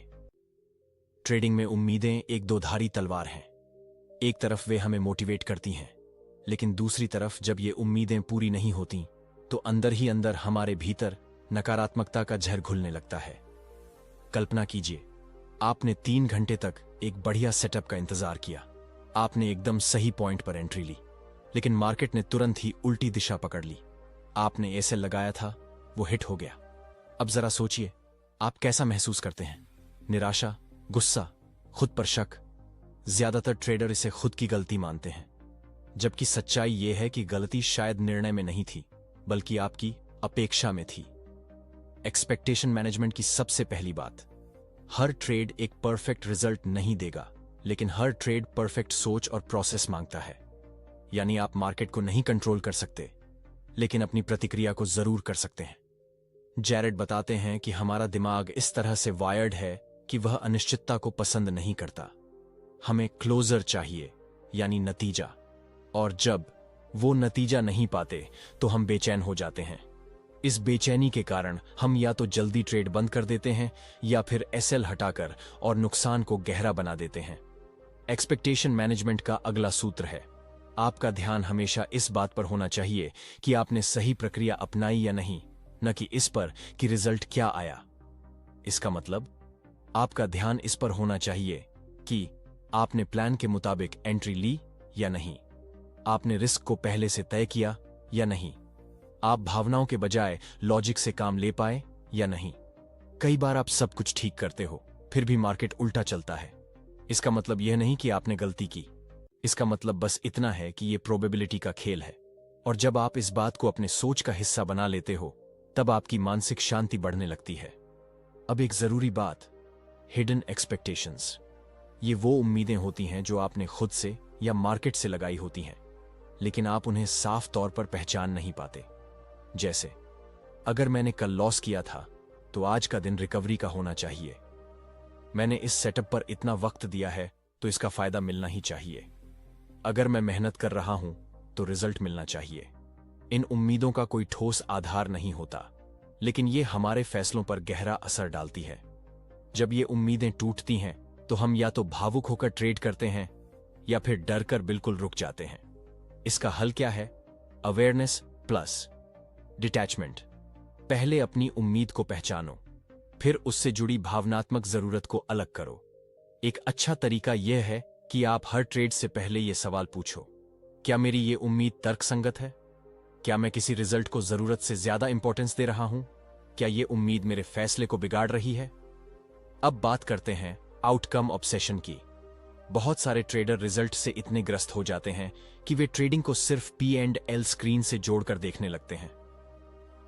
ट्रेडिंग में उम्मीदें एक दोधारी तलवार हैं। एक तरफ वे हमें मोटिवेट करती हैं, लेकिन दूसरी तरफ जब ये उम्मीदें पूरी नहीं होती तो अंदर ही अंदर हमारे भीतर नकारात्मकता का जहर घुलने लगता है। कल्पना कीजिए, आपने 3 घंटे तक एक बढ़िया सेटअप का इंतजार किया, आपने एकदम सही पॉइंट पर एंट्री ली, लेकिन मार्केट ने तुरंत ही उल्टी दिशा पकड़ ली। आपने ऐसे लगाया था, वो हिट हो गया। अब जरा सोचिए, आप कैसा महसूस करते हैं? निराशा, गुस्सा, खुद पर शक, ज्यादातर ट्रेडर इसे खुद की गलती मानते हैं, जबकि सच्चाई यह है कि गलती शायद निर्णय में नहीं थी, बल्कि आपकी अपेक्षा में थी। एक्सपेक्टेशन मैनेजमेंट की सबसे पहली बात, हर ट्रेड एक परफेक्ट रिजल्ट नहीं देगा, लेकिन हर ट्रेड परफेक्ट सोच और प्रोसेस मांगता है। यानी आप मार्केट को नहीं कंट्रोल कर सकते, लेकिन अपनी प्रतिक्रिया को जरूर कर सकते हैं। जैरेड बताते हैं कि हमारा दिमाग इस तरह से वायर्ड है कि वह अनिश्चितता को पसंद नहीं करता। हमें क्लोजर चाहिए, यानी नतीजा, और जब वो नतीजा नहीं पाते तो हम बेचैन हो जाते हैं। इस बेचैनी के कारण हम या तो जल्दी ट्रेड बंद कर देते हैं या फिर एसएल हटाकर और नुकसान को गहरा बना देते हैं। एक्सपेक्टेशन मैनेजमेंट का अगला सूत्र है, आपका ध्यान हमेशा इस बात पर होना चाहिए कि आपने सही प्रक्रिया अपनाई या नहीं, न कि इस पर कि रिजल्ट क्या आया। इसका मतलब आपका ध्यान इस पर होना चाहिए कि आपने प्लान के मुताबिक एंट्री ली या नहीं, आपने रिस्क को पहले से तय किया या नहीं, आप भावनाओं के बजाय लॉजिक से काम ले पाए या नहीं। कई बार आप सब कुछ ठीक करते हो, फिर भी मार्केट उल्टा चलता है। इसका मतलब यह नहीं कि आपने गलती की, इसका मतलब बस इतना है कि यह प्रोबेबिलिटी का खेल है। और जब आप इस बात को अपने सोच का हिस्सा बना लेते हो, तब आपकी मानसिक शांति बढ़ने लगती है। अब एक जरूरी बात, हिडन एक्सपेक्टेशंस। ये वो उम्मीदें होती हैं जो आपने खुद से या मार्केट से लगाई होती हैं, लेकिन आप उन्हें साफ तौर पर पहचान नहीं पाते। जैसे, अगर मैंने कल लॉस किया था तो आज का दिन रिकवरी का होना चाहिए। मैंने इस सेटअप पर इतना वक्त दिया है तो इसका फायदा मिलना ही चाहिए। अगर मैं मेहनत कर रहा हूं तो रिजल्ट मिलना चाहिए। इन उम्मीदों का कोई ठोस आधार नहीं होता, लेकिन ये हमारे फैसलों पर गहरा असर डालती है। जब ये उम्मीदें टूटती हैं तो हम या तो भावुक होकर ट्रेड करते हैं या फिर डर कर बिल्कुल रुक जाते हैं। इसका हल क्या है? Awareness plus detachment. पहले अपनी उम्मीद को पहचानो, फिर उससे जुड़ी भावनात्मक जरूरत को अलग करो। एक अच्छा तरीका यह है कि आप हर ट्रेड से पहले यह सवाल पूछो, क्या मेरी ये उम्मीद तर्कसंगत है? क्या मैं किसी रिजल्ट को जरूरत से ज्यादा इंपॉर्टेंस दे रहा हूं? क्या ये उम्मीद मेरे फैसले को बिगाड़ रही है? अब बात करते हैं आउटकम ऑब्सेशन की। बहुत सारे ट्रेडर रिजल्ट से इतने ग्रस्त हो जाते हैं कि वे ट्रेडिंग को सिर्फ P&L स्क्रीन से जोड़कर देखने लगते हैं।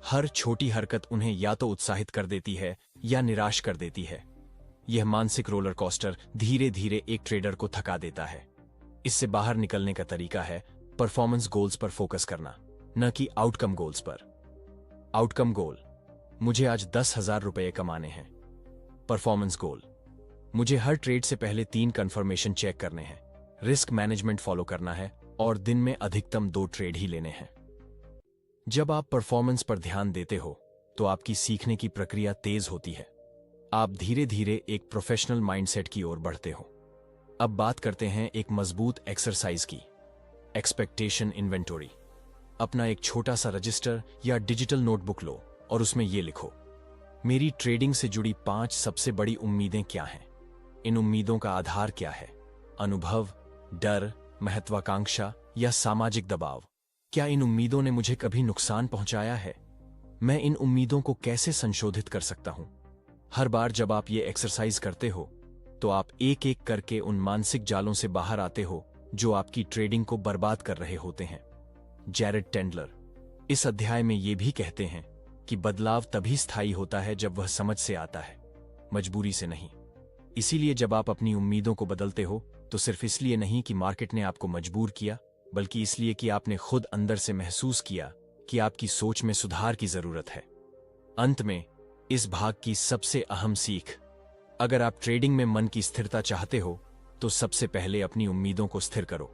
हर छोटी हरकत उन्हें या तो उत्साहित कर देती है या निराश कर देती है। यह मानसिक रोलर कोस्टर धीरे धीरे एक ट्रेडर को थका देता है। इससे बाहर निकलने का तरीका है परफॉर्मेंस गोल्स पर फोकस करना, न कि आउटकम गोल्स पर। आउटकम गोल, मुझे आज 10,000 रुपये कमाने हैं। परफॉर्मेंस गोल, मुझे हर ट्रेड से पहले 3 कंफर्मेशन चेक करने हैं, रिस्क मैनेजमेंट फॉलो करना है और दिन में अधिकतम 2 ट्रेड ही लेने हैं। जब आप परफॉर्मेंस पर ध्यान देते हो तो आपकी सीखने की प्रक्रिया तेज होती है। आप धीरे धीरे एक प्रोफेशनल माइंडसेट की ओर बढ़ते हो। अब बात करते हैं एक मजबूत एक्सरसाइज की, एक्सपेक्टेशन इन्वेंटरी। अपना एक छोटा सा रजिस्टर या डिजिटल नोटबुक लो और उसमें यह लिखो, मेरी ट्रेडिंग से जुड़ी 5 सबसे बड़ी उम्मीदें क्या हैं? इन उम्मीदों का आधार क्या है? अनुभव, डर, महत्वाकांक्षा या सामाजिक दबाव? क्या इन उम्मीदों ने मुझे कभी नुकसान पहुंचाया है? मैं इन उम्मीदों को कैसे संशोधित कर सकता हूं? हर बार जब आप ये एक्सरसाइज करते हो तो आप एक एक करके उन मानसिक जालों से बाहर आते हो जो आपकी ट्रेडिंग को बर्बाद कर रहे होते हैं। जैरेड टेंडलर इस अध्याय में ये भी कहते हैं कि बदलाव तभी स्थायी होता है जब वह समझ से आता है, मजबूरी से नहीं। इसीलिए जब आप अपनी उम्मीदों को बदलते हो तो सिर्फ इसलिए नहीं कि मार्केट ने आपको मजबूर किया, बल्कि इसलिए कि आपने खुद अंदर से महसूस किया कि आपकी सोच में सुधार की जरूरत है। अंत में इस भाग की सबसे अहम सीख, अगर आप ट्रेडिंग में मन की स्थिरता चाहते हो तो सबसे पहले अपनी उम्मीदों को स्थिर करो।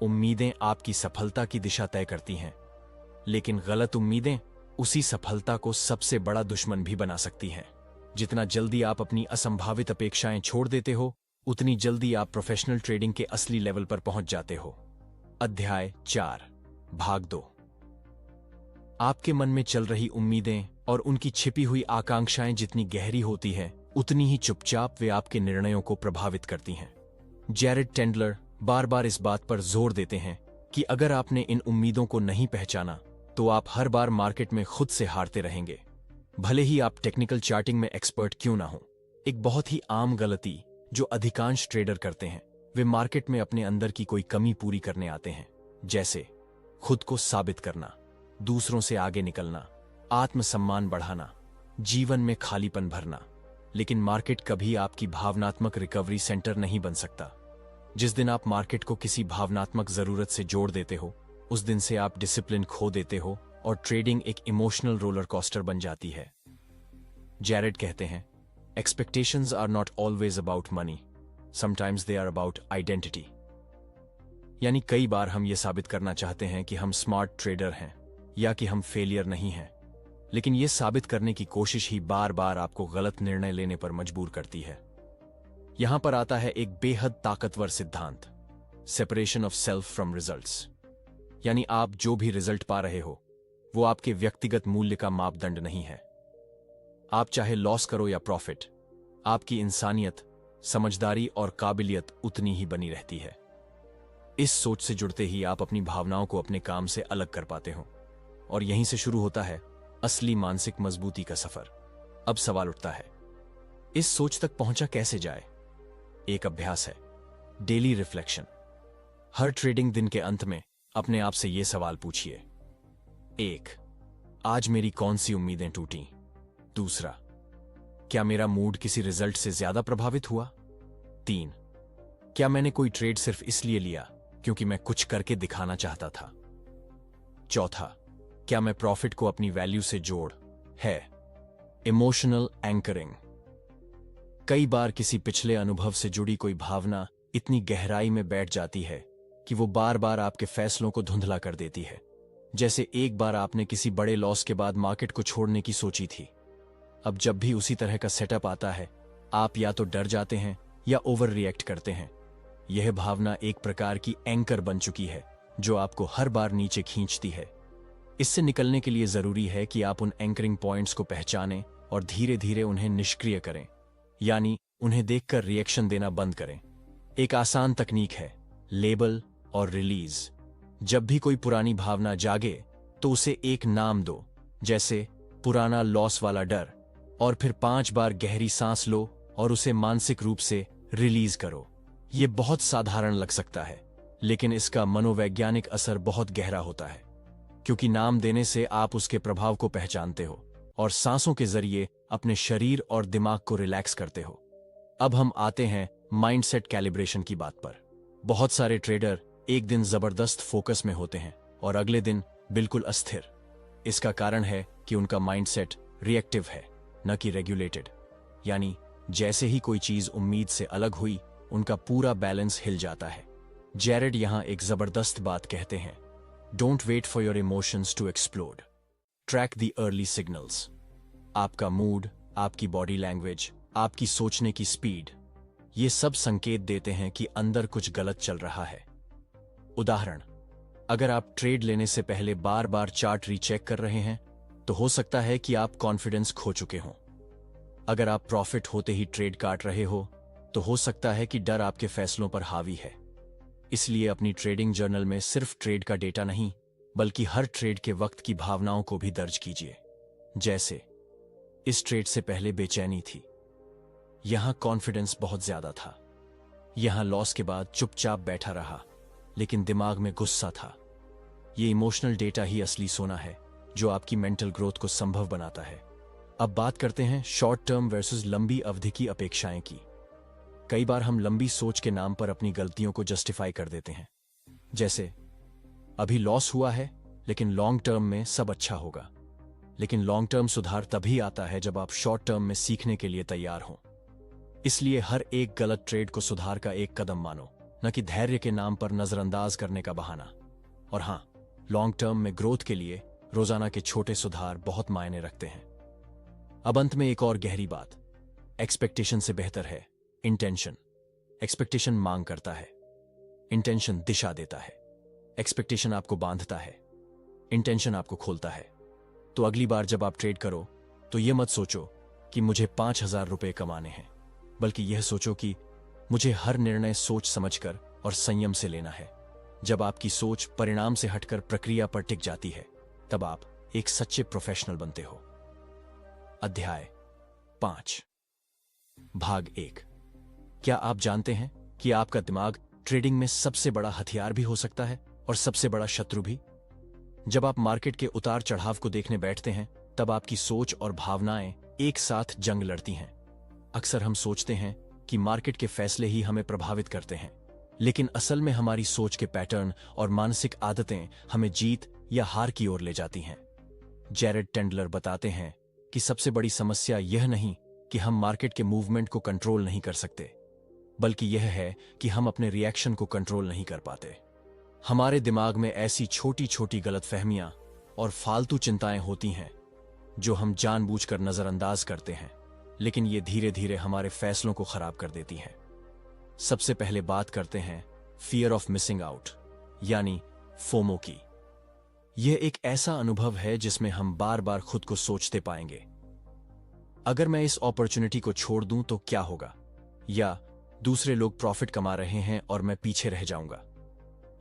उम्मीदें आपकी सफलता की दिशा तय करती हैं, लेकिन गलत उम्मीदें उसी सफलता को सबसे बड़ा दुश्मन भी बना सकती हैं। जितना जल्दी आप अपनी असंभावित अपेक्षाएं छोड़ देते हो, उतनी जल्दी आप प्रोफेशनल ट्रेडिंग के असली लेवल पर पहुंच जाते हो। अध्याय 4 भाग 2। आपके मन में चल रही उम्मीदें और उनकी छिपी हुई आकांक्षाएं जितनी गहरी होती हैं, उतनी ही चुपचाप वे आपके निर्णयों को प्रभावित करती हैं। जैरेड टेंडलर बार बार इस बात पर जोर देते हैं कि अगर आपने इन उम्मीदों को नहीं पहचाना तो आप हर बार मार्केट में खुद से हारते रहेंगे, भले ही आप टेक्निकल चार्टिंग में एक्सपर्ट क्यों ना हो। एक बहुत ही आम गलती जो अधिकांश ट्रेडर करते हैं वे मार्केट में अपने अंदर की कोई कमी पूरी करने आते हैं, जैसे खुद को साबित करना, दूसरों से आगे निकलना, आत्मसम्मान बढ़ाना, जीवन में खालीपन भरना। लेकिन मार्केट कभी आपकी भावनात्मक रिकवरी सेंटर नहीं बन सकता। जिस दिन आप मार्केट को किसी भावनात्मक जरूरत से जोड़ देते हो, उस दिन से आप डिसिप्लिन खो देते हो और ट्रेडिंग एक इमोशनल रोलर कोस्टर बन जाती है। जैरेड कहते हैं, expectations are not always about money, sometimes they are about identity. यानी कई बार हम ये साबित करना चाहते हैं कि हम स्मार्ट ट्रेडर हैं या कि हम फेलियर नहीं हैं, लेकिन यह साबित करने की कोशिश ही बार बार आपको गलत निर्णय लेने पर मजबूर करती है। यहां पर आता है एक बेहद ताकतवर सिद्धांत, separation of self from results. यानी आप जो भी रिजल्ट पा रहे हो वो आपके व्यक्तिगत मूल्य का मापदंड नहीं है। आप चाहे लॉस करो या प्रॉफिट, आपकी इंसानियत, समझदारी और काबिलियत उतनी ही बनी रहती है। इस सोच से जुड़ते ही आप अपनी भावनाओं को अपने काम से अलग कर पाते हो और यहीं से शुरू होता है असली मानसिक मजबूती का सफर। अब सवाल उठता है, इस सोच तक पहुंचा कैसे जाए? एक अभ्यास है, डेली रिफ्लेक्शन। हर ट्रेडिंग दिन के अंत में अपने आप से यह सवाल पूछिए। 1. आज मेरी कौन सी उम्मीदें टूटी? 2. क्या मेरा मूड किसी रिजल्ट से ज्यादा प्रभावित हुआ? 3. क्या मैंने कोई ट्रेड सिर्फ इसलिए लिया क्योंकि मैं कुछ करके दिखाना चाहता था? 4. क्या मैं प्रॉफिट को अपनी वैल्यू से जोड़ है? Emotional anchoring. कई बार किसी पिछले अनुभव से जुड़ी कोई भावना इतनी गहराई में बैठ जाती है कि वो बार बार आपके फैसलों को धुंधला कर देती है। जैसे एक बार आपने किसी बड़े लॉस के बाद मार्केट को छोड़ने की सोची थी। अब जब भी उसी तरह का सेटअप आता है, आप या तो डर जाते हैं या ओवर रिएक्ट करते हैं। यह भावना एक प्रकार की एंकर बन चुकी है जो आपको हर बार नीचे खींचती है। इससे निकलने के लिए जरूरी है कि आप उन एंकरिंग पॉइंट्स को पहचानें और धीरे धीरे उन्हें निष्क्रिय करें, यानी उन्हें देखकर रिएक्शन देना बंद करें। एक आसान तकनीक है, लेबल और रिलीज। जब भी कोई पुरानी भावना जागे तो उसे एक नाम दो, जैसे पुराना लॉस वाला डर, और फिर 5 बार गहरी सांस लो और उसे मानसिक रूप से रिलीज करो। यह बहुत साधारण लग सकता है, लेकिन इसका मनोवैज्ञानिक असर बहुत गहरा होता है, क्योंकि नाम देने से आप उसके प्रभाव को पहचानते हो और सांसों के जरिए अपने शरीर और दिमाग को रिलैक्स करते हो। अब हम आते हैं माइंडसेट कैलिब्रेशन की बात पर। बहुत सारे ट्रेडर एक दिन जबरदस्त फोकस में होते हैं और अगले दिन बिल्कुल अस्थिर। इसका कारण है कि उनका माइंडसेट रिएक्टिव है, न कि रेगुलेटेड। यानी जैसे ही कोई चीज उम्मीद से अलग हुई, उनका पूरा बैलेंस हिल जाता है। जैरेड यहां एक जबरदस्त बात कहते हैं, don't wait for your emotions to explode, track the early signals. आपका मूड, आपकी बॉडी लैंग्वेज, आपकी सोचने की स्पीड, ये सब संकेत देते हैं कि अंदर कुछ गलत चल रहा है। उदाहरण, अगर आप ट्रेड लेने से पहले बार बार चार्ट रीचेक कर रहे हैं, तो हो सकता है कि आप कॉन्फिडेंस खो चुके हों। अगर आप प्रॉफिट होते ही ट्रेड काट रहे हो, तो हो सकता है कि डर आपके फैसलों पर हावी है। इसलिए अपनी ट्रेडिंग जर्नल में सिर्फ ट्रेड का डेटा नहीं, बल्कि हर ट्रेड के वक्त की भावनाओं को भी दर्ज कीजिए। जैसे, इस ट्रेड से पहले बेचैनी थी, यहां कॉन्फिडेंस बहुत ज्यादा था, यहां लॉस के बाद चुपचाप बैठा रहा, लेकिन दिमाग में गुस्सा था। यह इमोशनल डेटा ही असली सोना है जो आपकी मेंटल ग्रोथ को संभव बनाता है। अब बात करते हैं शॉर्ट टर्म वर्सेस लंबी अवधि की अपेक्षाएं की। कई बार हम लंबी सोच के नाम पर अपनी गलतियों को जस्टिफाई कर देते हैं। जैसे, अभी लॉस हुआ है लेकिन लॉन्ग टर्म में सब अच्छा होगा। लेकिन लॉन्ग टर्म सुधार तभी आता है जब आप शॉर्ट टर्म में सीखने के लिए तैयार हों। इसलिए हर एक गलत ट्रेड को सुधार का एक कदम मानो, न कि धैर्य के नाम पर नजरअंदाज करने का बहाना। और हां, लॉन्ग टर्म में ग्रोथ के लिए रोजाना के छोटे सुधार बहुत मायने रखते हैं। अब अंत में एक और गहरी बात, एक्सपेक्टेशन से बेहतर है इंटेंशन। एक्सपेक्टेशन मांग करता है, इंटेंशन दिशा देता है। एक्सपेक्टेशन आपको बांधता है, इंटेंशन आपको खोलता है। तो अगली बार जब आप ट्रेड करो, तो यह मत सोचो कि मुझे 5,000 रुपए कमाने हैं, बल्कि यह सोचो कि मुझे हर निर्णय सोच समझकर और संयम से लेना है। जब आपकी सोच परिणाम से हटकर प्रक्रिया पर टिक जाती है, तब आप एक सच्चे प्रोफेशनल बनते हो। अध्याय 5, भाग 1। क्या आप जानते हैं कि आपका दिमाग ट्रेडिंग में सबसे बड़ा हथियार भी हो सकता है और सबसे बड़ा शत्रु भी? जब आप मार्केट के उतार चढ़ाव को देखने बैठते हैं, तब आपकी सोच और भावनाएं एक साथ जंग लड़ती हैं। अक्सर हम सोचते हैं कि मार्केट के फैसले ही हमें प्रभावित करते हैं, लेकिन असल में हमारी सोच के पैटर्न और मानसिक आदतें हमें जीत या हार की ओर ले जाती हैं। जैरेड टेंडलर बताते हैं कि सबसे बड़ी समस्या यह नहीं कि हम मार्केट के मूवमेंट को कंट्रोल नहीं कर सकते, बल्कि यह है कि हम अपने रिएक्शन को कंट्रोल नहीं कर पाते। हमारे दिमाग में ऐसी छोटी छोटी गलतफहमियां और फालतू चिंताएं होती हैं जो हम जानबूझकर नजरअंदाज करते हैं, लेकिन ये धीरे धीरे हमारे फैसलों को खराब कर देती हैं। सबसे पहले बात करते हैं फियर ऑफ मिसिंग आउट, यानी फोमो की। यह एक ऐसा अनुभव है जिसमें हम बार बार खुद को सोचते पाएंगे, अगर मैं इस अपॉर्चुनिटी को छोड़ दूं तो क्या होगा, या दूसरे लोग प्रॉफिट कमा रहे हैं और मैं पीछे रह जाऊंगा।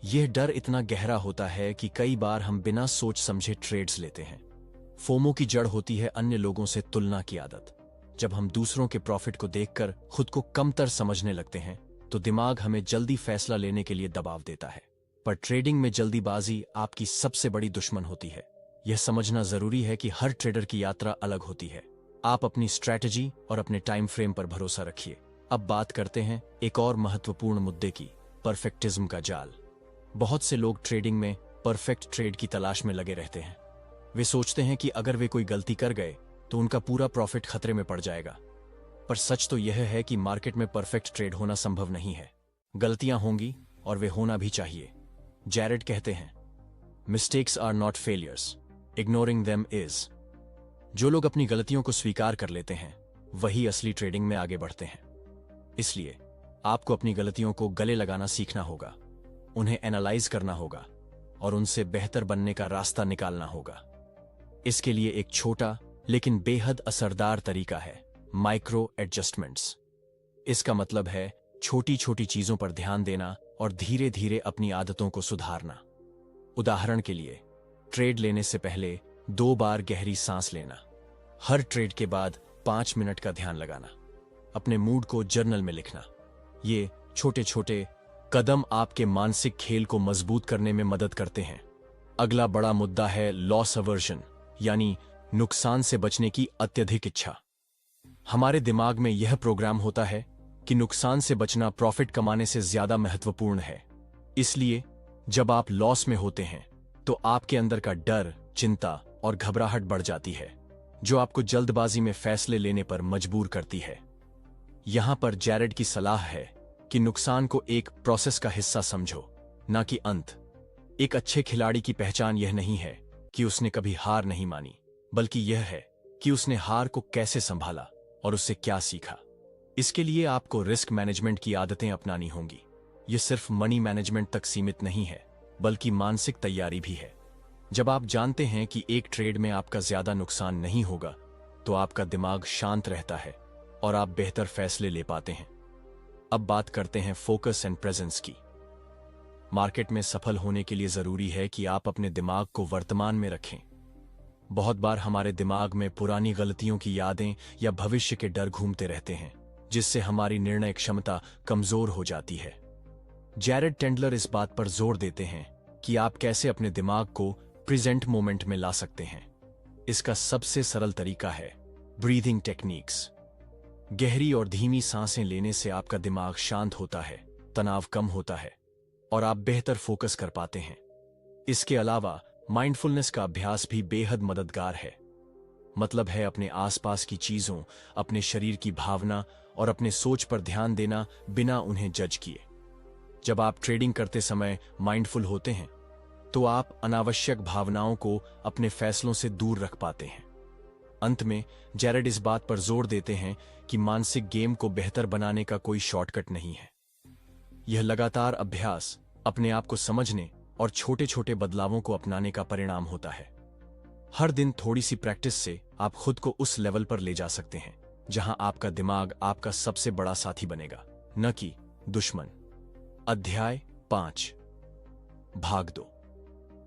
यह डर इतना गहरा होता है कि कई बार हम बिना सोच समझे ट्रेड्स लेते हैं। फोमो की जड़ होती है अन्य लोगों से तुलना की आदत। जब हम दूसरों के प्रॉफिट को देखकर खुद को कमतर समझने लगते हैं, तो दिमाग हमें जल्दी फैसला लेने के लिए दबाव देता है। पर ट्रेडिंग में जल्दीबाजी आपकी सबसे बड़ी दुश्मन होती है। यह समझना जरूरी है कि हर ट्रेडर की यात्रा अलग होती है। आप अपनी स्ट्रैटेजी और अपने टाइम फ्रेम पर भरोसा रखिए। अब बात करते हैं एक और महत्वपूर्ण मुद्दे की, परफेक्टिज्म का जाल। बहुत से लोग ट्रेडिंग में परफेक्ट ट्रेड की तलाश में लगे रहते हैं। वे सोचते हैं कि अगर वे कोई गलती कर गए तो उनका पूरा प्रॉफिट खतरे में पड़ जाएगा। पर सच तो यह है कि मार्केट में परफेक्ट ट्रेड होना संभव नहीं है। गलतियां होंगी और वे होना भी चाहिए। जैरेड कहते हैं, mistakes are not failures, ignoring them is. जो लोग अपनी गलतियों को स्वीकार कर लेते हैं, वही असली ट्रेडिंग में आगे बढ़ते हैं। इसलिए आपको अपनी गलतियों को गले लगाना सीखना होगा, उन्हें एनालाइज करना होगा और उनसे बेहतर बनने का रास्ता निकालना होगा। इसके लिए एक छोटा लेकिन बेहद असरदार तरीका है, माइक्रो एडजस्टमेंट्स। इसका मतलब है छोटी छोटी चीजों पर ध्यान देना और धीरे धीरे अपनी आदतों को सुधारना। उदाहरण के लिए, ट्रेड लेने से पहले 2 बार गहरी सांस लेना, हर ट्रेड के बाद 5 मिनट का ध्यान लगाना, अपने मूड को जर्नल में लिखना। ये छोटे छोटे कदम आपके मानसिक खेल को मजबूत करने में मदद करते हैं। अगला बड़ा मुद्दा है लॉस अवर्जन, यानी नुकसान से बचने की अत्यधिक इच्छा। हमारे दिमाग में यह प्रोग्राम होता है कि नुकसान से बचना प्रॉफिट कमाने से ज्यादा महत्वपूर्ण है। इसलिए जब आप लॉस में होते हैं तो आपके अंदर का डर, चिंता और घबराहट बढ़ जाती है, जो आपको जल्दबाजी में फैसले लेने पर मजबूर करती है। यहां पर जैरेड की सलाह है कि नुकसान को एक प्रोसेस का हिस्सा समझो, ना कि अंत। एक अच्छे खिलाड़ी की पहचान यह नहीं है कि उसने कभी हार नहीं मानी, बल्कि यह है कि उसने हार को कैसे संभाला और उससे क्या सीखा। इसके लिए आपको रिस्क मैनेजमेंट की आदतें अपनानी होंगी। यह सिर्फ मनी मैनेजमेंट तक सीमित नहीं है, बल्कि मानसिक तैयारी भी है। जब आप जानते हैं कि एक ट्रेड में आपका ज्यादा नुकसान नहीं होगा, तो आपका दिमाग शांत रहता है और आप बेहतर फैसले ले पाते हैं। अब बात करते हैं फोकस एंड प्रेजेंस की। मार्केट में सफल होने के लिए जरूरी है कि आप अपने दिमाग को वर्तमान में रखें। बहुत बार हमारे दिमाग में पुरानी गलतियों की यादें या भविष्य के डर घूमते रहते हैं, जिससे हमारी निर्णय क्षमता कमजोर हो जाती है। जैरेड टेंडलर इस बात पर जोर देते हैं कि आप कैसे अपने दिमाग को प्रेजेंट मोमेंट में ला सकते हैं। इसका सबसे सरल तरीका है ब्रीदिंग टेक्निक्स। गहरी और धीमी सांसें लेने से आपका दिमाग शांत होता है, तनाव कम होता है और आप बेहतर फोकस कर पाते हैं। इसके अलावा माइंडफुलनेस का अभ्यास भी बेहद मददगार है। मतलब है अपने आसपास की चीजों, अपने शरीर की भावना और अपने सोच पर ध्यान देना बिना उन्हें जज किए। जब आप ट्रेडिंग करते समय माइंडफुल होते हैं, तो आप अनावश्यक भावनाओं को अपने फैसलों से दूर रख पाते हैं। अंत में जैरेड इस बात पर जोर देते हैं कि मानसिक गेम को बेहतर बनाने का कोई शॉर्टकट नहीं है। यह लगातार अभ्यास, अपने आप को समझने और छोटे छोटे बदलावों को अपनाने का परिणाम होता है। हर दिन थोड़ी सी प्रैक्टिस से आप खुद को उस लेवल पर ले जा सकते हैं जहां आपका दिमाग आपका सबसे बड़ा साथी बनेगा, न कि दुश्मन। अध्याय 5, भाग 2।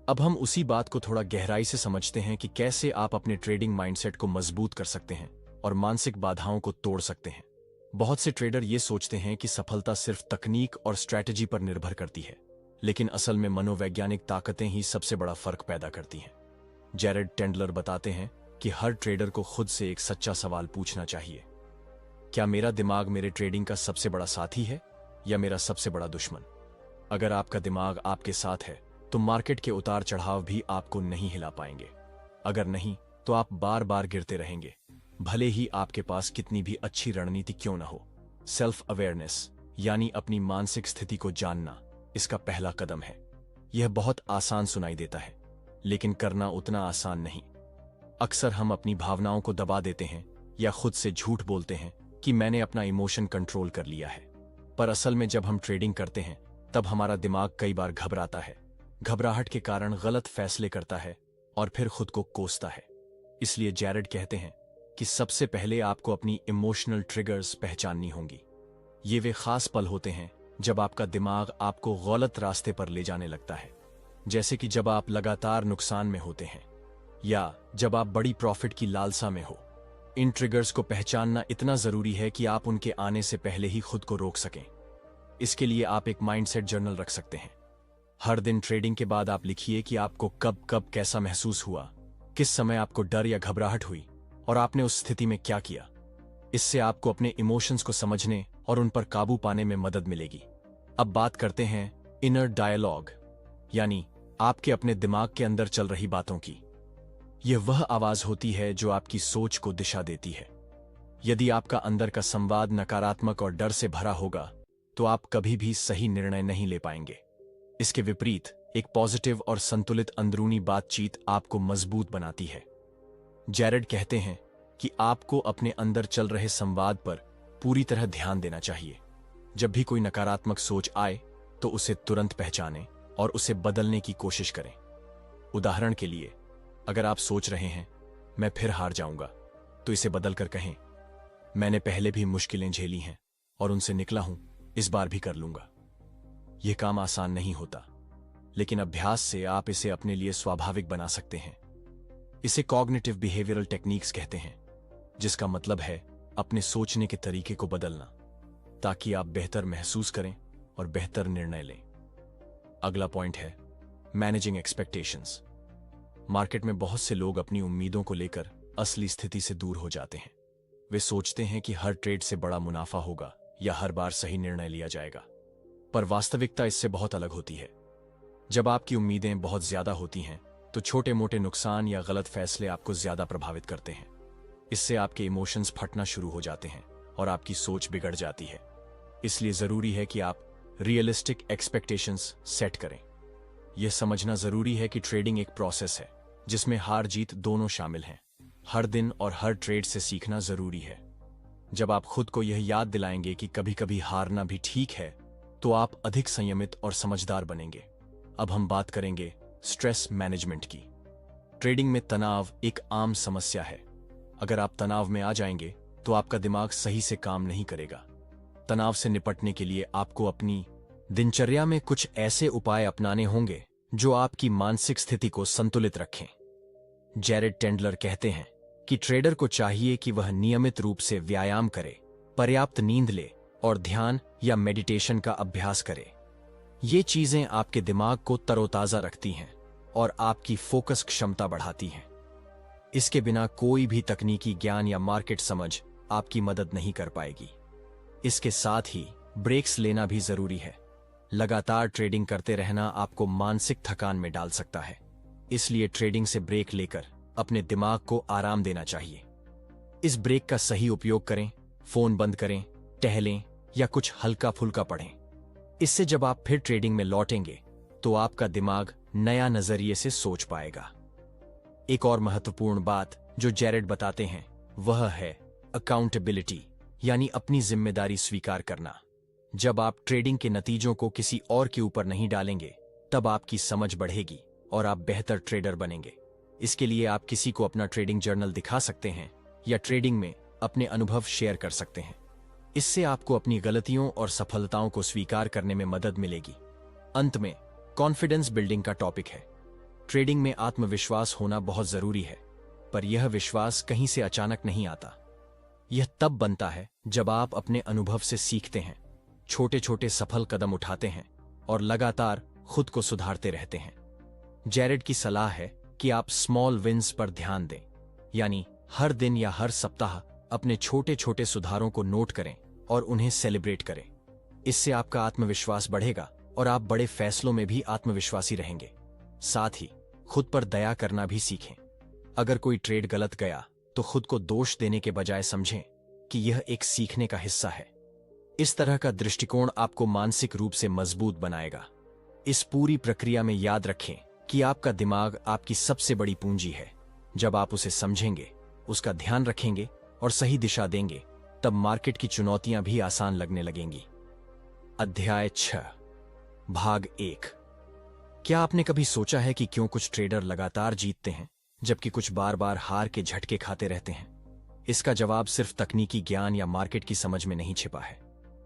अब हम उसी बात को थोड़ा गहराई से समझते हैं कि कैसे आप अपने ट्रेडिंग माइंडसेट को मजबूत कर सकते हैं और मानसिक बाधाओं को तोड़ सकते हैं। बहुत से ट्रेडर ये सोचते हैं कि सफलता सिर्फ तकनीक और स्ट्रैटेजी पर निर्भर करती है, लेकिन असल में मनोवैज्ञानिक ताकतें ही सबसे बड़ा फर्क पैदा करती हैं। जेरेड टेंडलर बताते हैं कि हर ट्रेडर को खुद से एक सच्चा सवाल पूछना चाहिए। क्या मेरा दिमाग मेरे ट्रेडिंग का सबसे बड़ा साथी है या मेरा सबसे बड़ा दुश्मन? अगर आपका दिमाग आपके साथ है तो मार्केट के उतार चढ़ाव भी आपको नहीं हिला पाएंगे। अगर नहीं तो आप बार बार गिरते रहेंगे, भले ही आपके पास कितनी भी अच्छी रणनीति क्यों न हो। सेल्फ अवेयरनेस यानी अपनी मानसिक स्थिति को जानना इसका पहला कदम है। यह बहुत आसान सुनाई देता है, लेकिन करना उतना आसान नहीं। अक्सर हम अपनी भावनाओं को दबा देते हैं या खुद से झूठ बोलते हैं कि मैंने अपना इमोशन कंट्रोल कर लिया है। पर असल में जब हम ट्रेडिंग करते हैं तब हमारा दिमाग कई बार घबराता है, घबराहट के कारण गलत फैसले करता है और फिर खुद को कोसता है। इसलिए जेरेड कहते हैं कि सबसे पहले आपको अपनी इमोशनल ट्रिगर्स पहचाननी होंगी। ये वे खास पल होते हैं जब आपका दिमाग आपको गलत रास्ते पर ले जाने लगता है, जैसे कि जब आप लगातार नुकसान में होते हैं या जब आप बड़ी प्रॉफिट की लालसा में हो। इन ट्रिगर्स को पहचानना इतना जरूरी है कि आप उनके आने से पहले ही खुद को रोक सकें। इसके लिए आप एक माइंडसेट जर्नल रख सकते हैं। हर दिन ट्रेडिंग के बाद आप लिखिए कि आपको कब कब कैसा महसूस हुआ, किस समय आपको डर या घबराहट हुई और आपने उस स्थिति में क्या किया। इससे आपको अपने इमोशंस को समझने और उन पर काबू पाने में मदद मिलेगी। अब बात करते हैं इनर डायलॉग, यानी आपके अपने दिमाग के अंदर चल रही बातों की। यह वह आवाज होती है जो आपकी सोच को दिशा देती है। यदि आपका अंदर का संवाद नकारात्मक और डर से भरा होगा तो आप कभी भी सही निर्णय नहीं ले पाएंगे। इसके विपरीत एक पॉजिटिव और संतुलित अंदरूनी बातचीत आपको मजबूत बनाती है। जेरेड कहते हैं कि आपको अपने अंदर चल रहे संवाद पर पूरी तरह ध्यान देना चाहिए। जब भी कोई नकारात्मक सोच आए तो उसे तुरंत पहचानें और उसे बदलने की कोशिश करें। उदाहरण के लिए, अगर आप सोच रहे हैं मैं फिर हार जाऊंगा, तो इसे बदलकर कहें मैंने पहले भी मुश्किलें झेली हैं और उनसे निकला हूं, इस बार भी कर लूंगा। यह काम आसान नहीं होता, लेकिन अभ्यास से आप इसे अपने लिए स्वाभाविक बना सकते हैं। इसे कॉग्निटिव बिहेवियरल टेक्निक्स कहते हैं, जिसका मतलब है अपने सोचने के तरीके को बदलना, ताकि आप बेहतर महसूस करें और बेहतर निर्णय लें। अगला पॉइंट है मैनेजिंग एक्सपेक्टेशंस। मार्केट में बहुत से लोग अपनी उम्मीदों को लेकर असली स्थिति से दूर हो जाते हैं। वे सोचते हैं कि हर ट्रेड से बड़ा मुनाफा होगा या हर बार सही निर्णय लिया जाएगा, पर वास्तविकता इससे बहुत अलग होती है। जब आपकी उम्मीदें बहुत ज्यादा होती हैं तो छोटे मोटे नुकसान या गलत फैसले आपको ज्यादा प्रभावित करते हैं। इससे आपके इमोशंस फटना शुरू हो जाते हैं और आपकी सोच बिगड़ जाती है। इसलिए जरूरी है कि आप रियलिस्टिक एक्सपेक्टेशंस सेट करें। यह समझना जरूरी है कि ट्रेडिंग एक प्रोसेस है जिसमें हार जीत दोनों शामिल हैं। हर दिन और हर ट्रेड से सीखना जरूरी है। जब आप खुद को यह याद दिलाएंगे कि कभी कभी हारना भी ठीक है, तो आप अधिक संयमित और समझदार बनेंगे। अब हम बात करेंगे स्ट्रेस मैनेजमेंट की। ट्रेडिंग में तनाव एक आम समस्या है। अगर आप तनाव में आ जाएंगे तो आपका दिमाग सही से काम नहीं करेगा। तनाव से निपटने के लिए आपको अपनी दिनचर्या में कुछ ऐसे उपाय अपनाने होंगे जो आपकी मानसिक स्थिति को संतुलित रखें। जेरेड टेंडलर कहते हैं कि ट्रेडर को चाहिए कि वह नियमित रूप से व्यायाम करे, पर्याप्त नींद ले और ध्यान या मेडिटेशन का अभ्यास करे। ये चीजें आपके दिमाग को तरोताजा रखती हैं और आपकी फोकस क्षमता बढ़ाती हैं। इसके बिना कोई भी तकनीकी ज्ञान या मार्केट समझ आपकी मदद नहीं कर पाएगी। इसके साथ ही ब्रेक्स लेना भी जरूरी है। लगातार ट्रेडिंग करते रहना आपको मानसिक थकान में डाल सकता है। इसलिए ट्रेडिंग से ब्रेक लेकर अपने दिमाग को आराम देना चाहिए। इस ब्रेक का सही उपयोग करें, फोन बंद करें, टहलें या कुछ हल्का फुल्का पढ़ें। इससे जब आप फिर ट्रेडिंग में लौटेंगे तो आपका दिमाग नया नजरिए से सोच पाएगा। एक और महत्वपूर्ण बात जो जेरेड बताते हैं वह है अकाउंटेबिलिटी, यानी अपनी जिम्मेदारी स्वीकार करना। जब आप ट्रेडिंग के नतीजों को किसी और के ऊपर नहीं डालेंगे, तब आपकी समझ बढ़ेगी और आप बेहतर ट्रेडर बनेंगे। इसके लिए आप किसी को अपना ट्रेडिंग जर्नल दिखा सकते हैं या ट्रेडिंग में अपने अनुभव शेयर कर सकते हैं। इससे आपको अपनी गलतियों और सफलताओं को स्वीकार करने में मदद मिलेगी। अंत में कॉन्फिडेंस बिल्डिंग का टॉपिक है। ट्रेडिंग में आत्मविश्वास होना बहुत जरूरी है, पर यह विश्वास कहीं से अचानक नहीं आता। यह तब बनता है जब आप अपने अनुभव से सीखते हैं, छोटे छोटे सफल कदम उठाते हैं और लगातार खुद को सुधारते रहते हैं। जैरेड की सलाह है कि आप स्मॉल विन्स पर ध्यान दें, यानी हर दिन या हर सप्ताह अपने छोटे छोटे सुधारों को नोट करें और उन्हें सेलिब्रेट करें। इससे आपका आत्मविश्वास बढ़ेगा और आप बड़े फैसलों में भी आत्मविश्वासी रहेंगे। साथ ही खुद पर दया करना भी सीखें। अगर कोई ट्रेड गलत गया तो खुद को दोष देने के बजाय समझें कि यह एक सीखने का हिस्सा है। इस तरह का दृष्टिकोण आपको मानसिक रूप से मजबूत बनाएगा। इस पूरी प्रक्रिया में याद रखें कि आपका दिमाग आपकी सबसे बड़ी पूंजी है। जब आप उसे समझेंगे, उसका ध्यान रखेंगे और सही दिशा देंगे, तब मार्केट की चुनौतियां भी आसान लगने लगेंगी। अध्याय 6, भाग 1। क्या आपने कभी सोचा है कि क्यों कुछ ट्रेडर लगातार जीतते हैं जबकि कुछ बार बार हार के झटके खाते रहते हैं? इसका जवाब सिर्फ तकनीकी ज्ञान या मार्केट की समझ में नहीं छिपा है।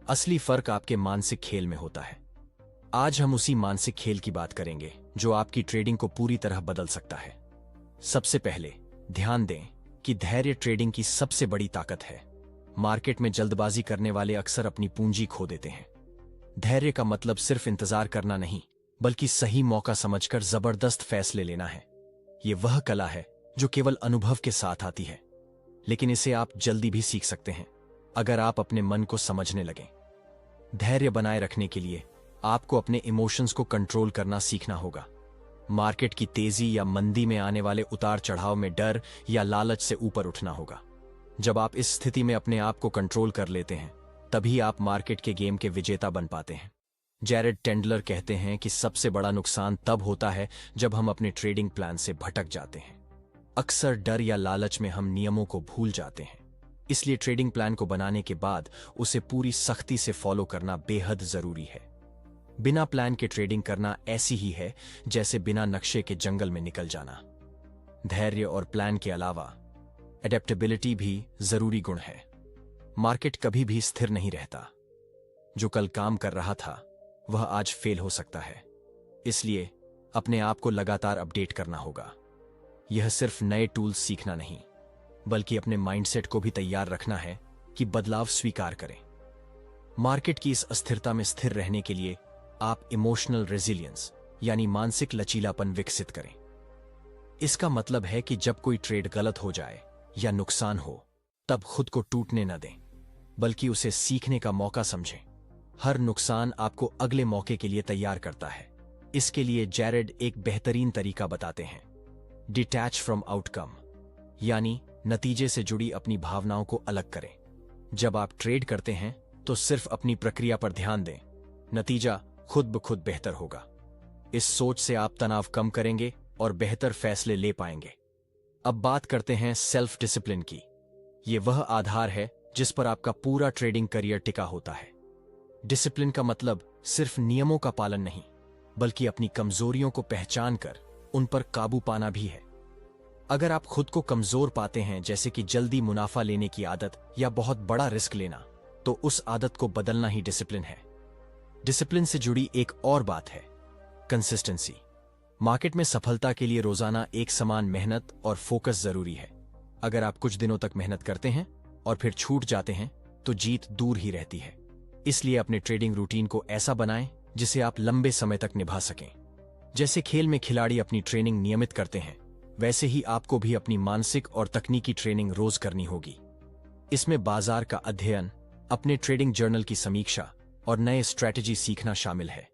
असली फर्क आपके मानसिक खेल में होता है। आज हम उसी मानसिक खेल की बात करेंगे जो आपकी ट्रेडिंग को पूरी तरह बदल सकता है। सबसे पहले ध्यान दें कि धैर्य ट्रेडिंग की सबसे बड़ी ताकत है। मार्केट में जल्दबाजी करने वाले अक्सर अपनी पूंजी खो देते हैं। धैर्य का मतलब सिर्फ इंतजार करना नहीं, बल्कि सही मौका समझकर जबरदस्त फैसले लेना है। यह वह कला है जो केवल अनुभव के साथ आती है, लेकिन इसे आप जल्दी भी सीख सकते हैं अगर आप अपने मन को समझने लगें। धैर्य बनाए रखने के लिए आपको अपने इमोशंस को कंट्रोल करना सीखना होगा। मार्केट की तेजी या मंदी में आने वाले उतार चढ़ाव में डर या लालच से ऊपर उठना होगा। जब आप इस स्थिति में अपने आप को कंट्रोल कर लेते हैं, तभी आप मार्केट के गेम के विजेता बन पाते हैं। जैरेड टेंडलर कहते हैं कि सबसे बड़ा नुकसान तब होता है जब हम अपने ट्रेडिंग प्लान से भटक जाते हैं। अक्सर डर या लालच में हम नियमों को भूल जाते हैं। इसलिए ट्रेडिंग प्लान को बनाने के बाद उसे पूरी सख्ती से फॉलो करना बेहद जरूरी है। बिना प्लान के ट्रेडिंग करना ऐसी ही है जैसे बिना नक्शे के जंगल में निकल जाना। धैर्य और प्लान के अलावा एडेप्टेबिलिटी भी जरूरी गुण है। मार्केट कभी भी स्थिर नहीं रहता। जो कल काम कर रहा था वह आज फेल हो सकता है। इसलिए अपने आप को लगातार अपडेट करना होगा। यह सिर्फ नए टूल्स सीखना नहीं, बल्कि अपने माइंडसेट को भी तैयार रखना है कि बदलाव स्वीकार करें। मार्केट की इस अस्थिरता में स्थिर रहने के लिए आप इमोशनल रेजिलियंस यानी मानसिक लचीलापन विकसित करें। इसका मतलब है कि जब कोई ट्रेड गलत हो जाए या नुकसान हो, तब खुद को टूटने न दें, बल्कि उसे सीखने का मौका समझें। हर नुकसान आपको अगले मौके के लिए तैयार करता है। इसके लिए जैरेड एक बेहतरीन तरीका बताते हैं, डिटैच फ्रॉम आउटकम, यानी नतीजे से जुड़ी अपनी भावनाओं को अलग करें। जब आप ट्रेड करते हैं तो सिर्फ अपनी प्रक्रिया पर ध्यान दें, नतीजा खुद ब खुद बेहतर होगा। इस सोच से आप तनाव कम करेंगे और बेहतर फैसले ले पाएंगे। अब बात करते हैं सेल्फ डिसिप्लिन की। यह वह आधार है जिस पर आपका पूरा ट्रेडिंग करियर टिका होता है। डिसिप्लिन का मतलब सिर्फ नियमों का पालन नहीं, बल्कि अपनी कमजोरियों को पहचान कर उन पर काबू पाना भी है। अगर आप खुद को कमजोर पाते हैं, जैसे कि जल्दी मुनाफा लेने की आदत या बहुत बड़ा रिस्क लेना, तो उस आदत को बदलना ही डिसिप्लिन है। डिसिप्लिन से जुड़ी एक और बात है कंसिस्टेंसी। मार्केट में सफलता के लिए रोजाना एक समान मेहनत और फोकस जरूरी है। अगर आप कुछ दिनों तक मेहनत करते हैं और फिर छूट जाते हैं, तो जीत दूर ही रहती है। इसलिए अपने ट्रेडिंग रूटीन को ऐसा बनाएं जिसे आप लंबे समय तक निभा सकें। जैसे खेल में खिलाड़ी अपनी ट्रेनिंग नियमित करते हैं, वैसे ही आपको भी अपनी मानसिक और तकनीकी ट्रेनिंग रोज करनी होगी। इसमें बाजार का अध्ययन, अपने ट्रेडिंग जर्नल की समीक्षा और नए स्ट्रैटेजी सीखना शामिल है।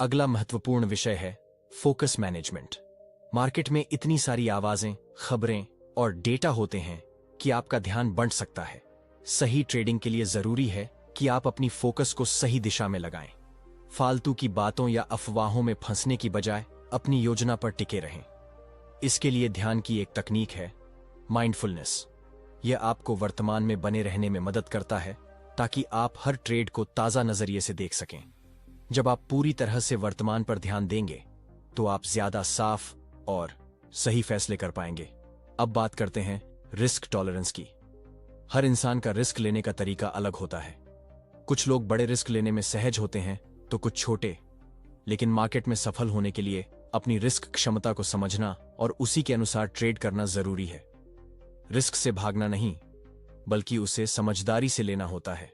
अगला महत्वपूर्ण विषय है फोकस मैनेजमेंट। मार्केट में इतनी सारी आवाजें, खबरें और डेटा होते हैं कि आपका ध्यान बंट सकता है। सही ट्रेडिंग के लिए जरूरी है कि आप अपनी फोकस को सही दिशा में लगाएं। फालतू की बातों या अफवाहों में फंसने की बजाय अपनी योजना पर टिके रहें। इसके लिए ध्यान की एक तकनीक है माइंडफुलनेस। यह आपको वर्तमान में बने रहने में मदद करता है ताकि आप हर ट्रेड को ताजा नजरिए से देख सकें। जब आप पूरी तरह से वर्तमान पर ध्यान देंगे तो आप ज्यादा साफ और सही फैसले कर पाएंगे। अब बात करते हैं रिस्क टॉलरेंस की। हर इंसान का रिस्क लेने का तरीका अलग होता है। कुछ लोग बड़े रिस्क लेने में सहज होते हैं तो कुछ छोटे। लेकिन मार्केट में सफल होने के लिए अपनी रिस्क क्षमता को समझना और उसी के अनुसार ट्रेड करना जरूरी है। रिस्क से भागना नहीं, बल्कि उसे समझदारी से लेना होता है।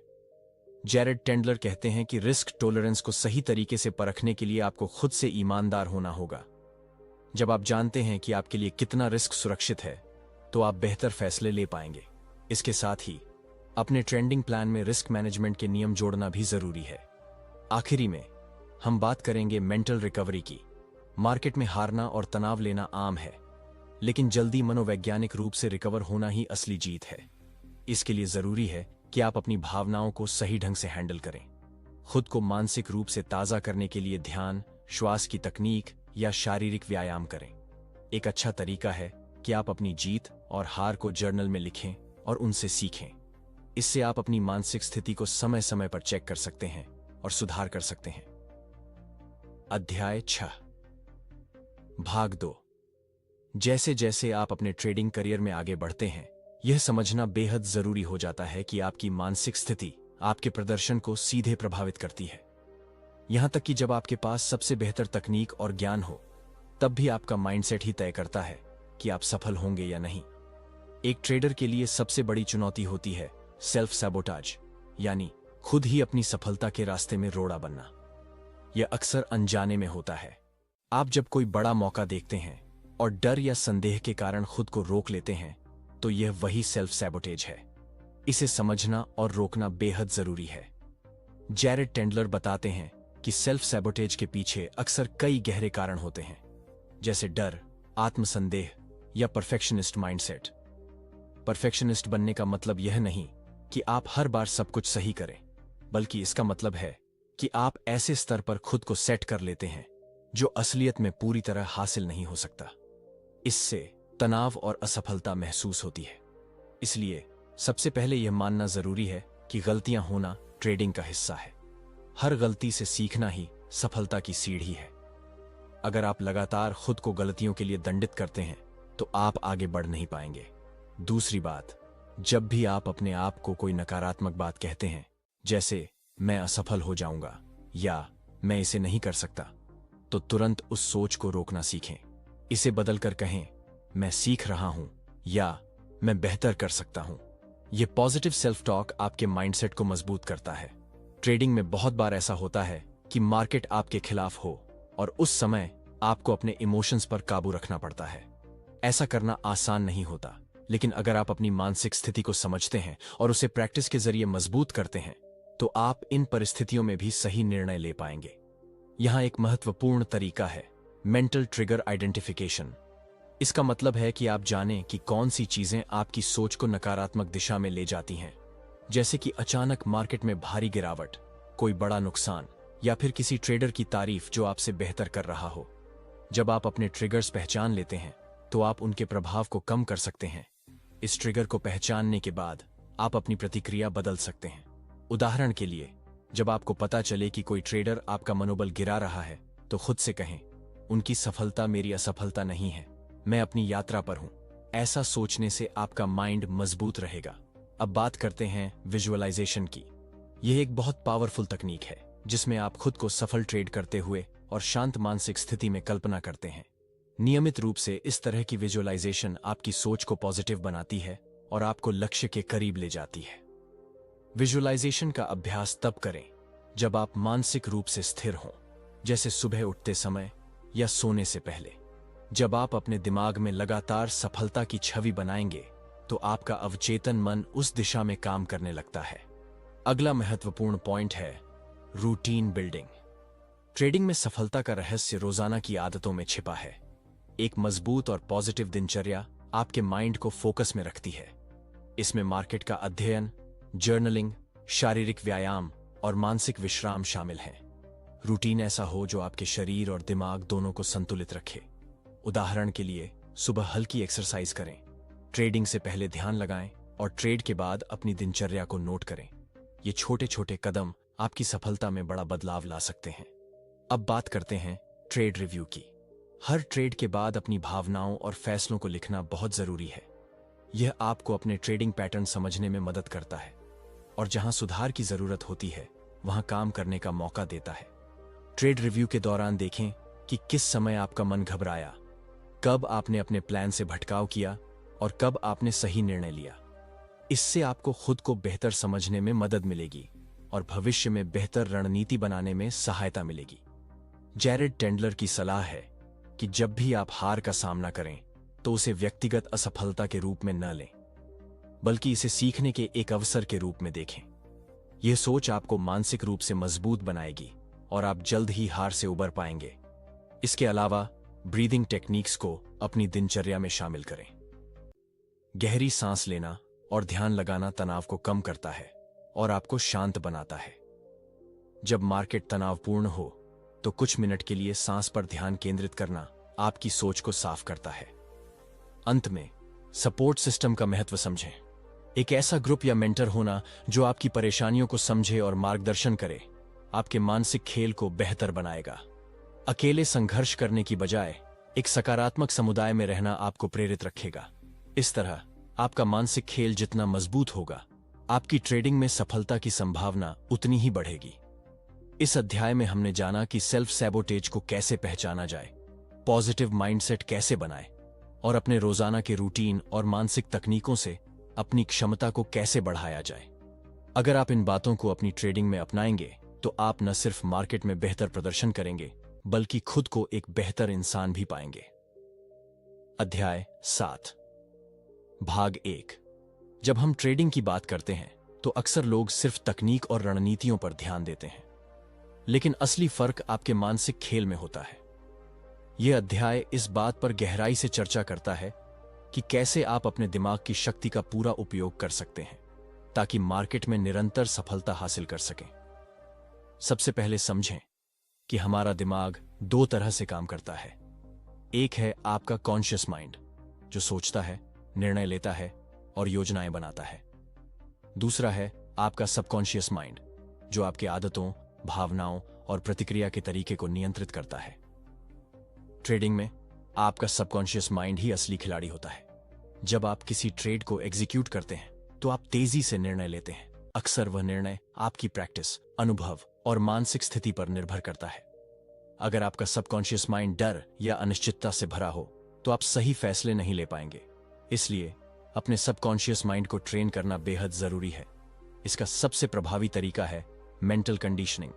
जैरेड टेंडलर कहते हैं कि रिस्क टॉलरेंस को सही तरीके से परखने के लिए आपको खुद से ईमानदार होना होगा। जब आप जानते हैं कि आपके लिए कितना रिस्क सुरक्षित है, तो आप बेहतर फैसले ले पाएंगे। इसके साथ ही अपने ट्रेडिंग प्लान में रिस्क मैनेजमेंट के नियम जोड़ना भी जरूरी है। आखिरी में हम बात करेंगे मेंटल रिकवरी की। मार्केट में हारना और तनाव लेना आम है, लेकिन जल्दी मनोवैज्ञानिक रूप से रिकवर होना ही असली जीत है। इसके लिए जरूरी है कि आप अपनी भावनाओं को सही ढंग से हैंडल करें। खुद को मानसिक रूप से ताज़ा करने के लिए ध्यान, श्वास की तकनीक या शारीरिक व्यायाम करें। एक अच्छा तरीका है कि आप अपनी जीत और हार को जर्नल में लिखें और उनसे सीखें। इससे आप अपनी मानसिक स्थिति को समय समय पर चेक कर सकते हैं और सुधार कर सकते हैं। अध्याय 6, भाग 2। जैसे जैसे आप अपने ट्रेडिंग करियर में आगे बढ़ते हैं, यह समझना बेहद जरूरी हो जाता है कि आपकी मानसिक स्थिति आपके प्रदर्शन को सीधे प्रभावित करती है। यहां तक कि जब आपके पास सबसे बेहतर तकनीक और ज्ञान हो, तब भी आपका माइंडसेट ही तय करता है कि आप सफल होंगे या नहीं। एक ट्रेडर के लिए सबसे बड़ी चुनौती होती है सेल्फ सैबोटाज, यानी खुद ही अपनी सफलता के रास्ते में रोड़ा बनना। यह अक्सर अनजाने में होता है। आप जब कोई बड़ा मौका देखते हैं और डर या संदेह के कारण खुद को रोक लेते हैं, तो यह वही सेल्फ सैबोटेज है। इसे समझना और रोकना बेहद जरूरी है। जैरेड टेंडलर बताते हैं कि सेल्फ सैबोटेज के पीछे अक्सर कई गहरे कारण होते हैं, जैसे डर, आत्मसंदेह या परफेक्शनिस्ट माइंडसेट। परफेक्शनिस्ट बनने का मतलब यह नहीं कि आप हर बार सब कुछ सही करें, बल्कि इसका मतलब है कि आप ऐसे स्तर पर खुद को सेट कर लेते हैं जो असलियत में पूरी तरह हासिल नहीं हो सकता। इससे तनाव और असफलता महसूस होती है। इसलिए सबसे पहले यह मानना जरूरी है कि गलतियां होना ट्रेडिंग का हिस्सा है। हर गलती से सीखना ही सफलता की सीढ़ी है। अगर आप लगातार खुद को गलतियों के लिए दंडित करते हैं, तो आप आगे बढ़ नहीं पाएंगे। दूसरी बात, जब भी आप अपने आप को कोई नकारात्मक बात कहते हैं, जैसे मैं असफल हो जाऊंगा या मैं इसे नहीं कर सकता, तो तुरंत उस सोच को रोकना सीखें। इसे बदलकर कहें, मैं सीख रहा हूं या मैं बेहतर कर सकता हूं। यह पॉजिटिव सेल्फ टॉक आपके माइंडसेट को मजबूत करता है। ट्रेडिंग में बहुत बार ऐसा होता है कि मार्केट आपके खिलाफ हो और उस समय आपको अपने इमोशंस पर काबू रखना पड़ता है। ऐसा करना आसान नहीं होता, लेकिन अगर आप अपनी मानसिक स्थिति को समझते हैं और उसे प्रैक्टिस के जरिए मजबूत करते हैं, तो आप इन परिस्थितियों में भी सही निर्णय ले पाएंगे। यहां एक महत्वपूर्ण तरीका है मेंटल ट्रिगर आइडेंटिफिकेशन। इसका मतलब है कि आप जानें कि कौन सी चीजें आपकी सोच को नकारात्मक दिशा में ले जाती हैं, जैसे कि अचानक मार्केट में भारी गिरावट, कोई बड़ा नुकसान या फिर किसी ट्रेडर की तारीफ जो आपसे बेहतर कर रहा हो। जब आप अपने ट्रिगर्स पहचान लेते हैं, तो आप उनके प्रभाव को कम कर सकते हैं। इस ट्रिगर को पहचानने के बाद आप अपनी प्रतिक्रिया बदल सकते हैं। उदाहरण के लिए, जब आपको पता चले कि कोई ट्रेडर आपका मनोबल गिरा रहा है, तो खुद से कहें, उनकी सफलता मेरी असफलता नहीं है, मैं अपनी यात्रा पर हूं। ऐसा सोचने से आपका माइंड मजबूत रहेगा। अब बात करते हैं विजुअलाइजेशन की। यह एक बहुत पावरफुल तकनीक है जिसमें आप खुद को सफल ट्रेड करते हुए और शांत मानसिक स्थिति में कल्पना करते हैं। नियमित रूप से इस तरह की विजुअलाइजेशन आपकी सोच को पॉजिटिव बनाती है और आपको लक्ष्य के करीब ले जाती है। विजुअलाइजेशन का अभ्यास तब करें जब आप मानसिक रूप से स्थिर हों, जैसे सुबह उठते समय या सोने से पहले। जब आप अपने दिमाग में लगातार सफलता की छवि बनाएंगे, तो आपका अवचेतन मन उस दिशा में काम करने लगता है। अगला महत्वपूर्ण पॉइंट है रूटीन बिल्डिंग। ट्रेडिंग में सफलता का रहस्य रोजाना की आदतों में छिपा है। एक मजबूत और पॉजिटिव दिनचर्या आपके माइंड को फोकस में रखती है। इसमें मार्केट का अध्ययन, जर्नलिंग, शारीरिक व्यायाम और मानसिक विश्राम शामिल हैं। रूटीन ऐसा हो जो आपके शरीर और दिमाग दोनों को संतुलित रखे। उदाहरण के लिए, सुबह हल्की एक्सरसाइज करें, ट्रेडिंग से पहले ध्यान लगाएं और ट्रेड के बाद अपनी दिनचर्या को नोट करें। ये छोटे छोटे कदम आपकी सफलता में बड़ा बदलाव ला सकते हैं। अब बात करते हैं ट्रेड रिव्यू की। हर ट्रेड के बाद अपनी भावनाओं और फैसलों को लिखना बहुत जरूरी है। यह आपको अपने ट्रेडिंग पैटर्न समझने में मदद करता है और जहां सुधार की जरूरत होती है, वहां काम करने का मौका देता है। ट्रेड रिव्यू के दौरान देखें कि किस समय आपका मन घबराया, कब आपने अपने प्लान से भटकाव किया और कब आपने सही निर्णय लिया। इससे आपको खुद को बेहतर समझने में मदद मिलेगी और भविष्य में बेहतर रणनीति बनाने में सहायता मिलेगी। जैरेड टेंडलर की सलाह है कि जब भी आप हार का सामना करें तो उसे व्यक्तिगत असफलता के रूप में न लें, बल्कि इसे सीखने के एक अवसर के रूप में देखें। यह सोच आपको मानसिक रूप से मजबूत बनाएगी और आप जल्द ही हार से उबर पाएंगे। इसके अलावा ब्रीदिंग टेक्निक्स को अपनी दिनचर्या में शामिल करें। गहरी सांस लेना और ध्यान लगाना तनाव को कम करता है और आपको शांत बनाता है। जब मार्केट तनावपूर्ण हो तो कुछ मिनट के लिए सांस पर ध्यान केंद्रित करना आपकी सोच को साफ करता है। अंत में सपोर्ट सिस्टम का महत्व समझें। एक ऐसा ग्रुप या मेंटर होना जो आपकी परेशानियों को समझे और मार्गदर्शन करे, आपके मानसिक खेल को बेहतर बनाएगा। अकेले संघर्ष करने की बजाय एक सकारात्मक समुदाय में रहना आपको प्रेरित रखेगा। इस तरह आपका मानसिक खेल जितना मजबूत होगा, आपकी ट्रेडिंग में सफलता की संभावना उतनी ही बढ़ेगी। इस अध्याय में हमने जाना कि सेल्फ सैबोटेज को कैसे पहचाना जाए, पॉजिटिव माइंडसेट कैसे बनाएं और अपने रोजाना के रूटीन और मानसिक तकनीकों से अपनी क्षमता को कैसे बढ़ाया जाए। अगर आप इन बातों को अपनी ट्रेडिंग में अपनाएंगे तो आप न सिर्फ मार्केट में बेहतर प्रदर्शन करेंगे, बल्कि खुद को एक बेहतर इंसान भी पाएंगे। अध्याय 7, भाग 1। जब हम ट्रेडिंग की बात करते हैं तो अक्सर लोग सिर्फ तकनीक और रणनीतियों पर ध्यान देते हैं, लेकिन असली फर्क आपके मानसिक खेल में होता है। यह अध्याय इस बात पर गहराई से चर्चा करता है कि कैसे आप अपने दिमाग की शक्ति का पूरा उपयोग कर सकते हैं ताकि मार्केट में निरंतर सफलता हासिल कर सकें। सबसे पहले समझें कि हमारा दिमाग 2 तरह से काम करता है। एक है आपका कॉन्शियस माइंड, जो सोचता है, निर्णय लेता है और योजनाएं बनाता है। दूसरा है आपका सबकॉन्शियस माइंड, जो आपकी आदतों, भावनाओं और प्रतिक्रिया के तरीके को नियंत्रित करता है। ट्रेडिंग में आपका सबकॉन्शियस माइंड ही असली खिलाड़ी होता है। जब आप किसी ट्रेड को एग्जीक्यूट करते हैं तो आप तेजी से निर्णय लेते हैं। अक्सर वह निर्णय आपकी प्रैक्टिस, अनुभव और मानसिक स्थिति पर निर्भर करता है। अगर आपका सबकॉन्शियस माइंड डर या अनिश्चितता से भरा हो तो आप सही फैसले नहीं ले पाएंगे। इसलिए अपने सबकॉन्शियस माइंड को ट्रेन करना बेहद जरूरी है। इसका सबसे प्रभावी तरीका है मेंटल कंडीशनिंग।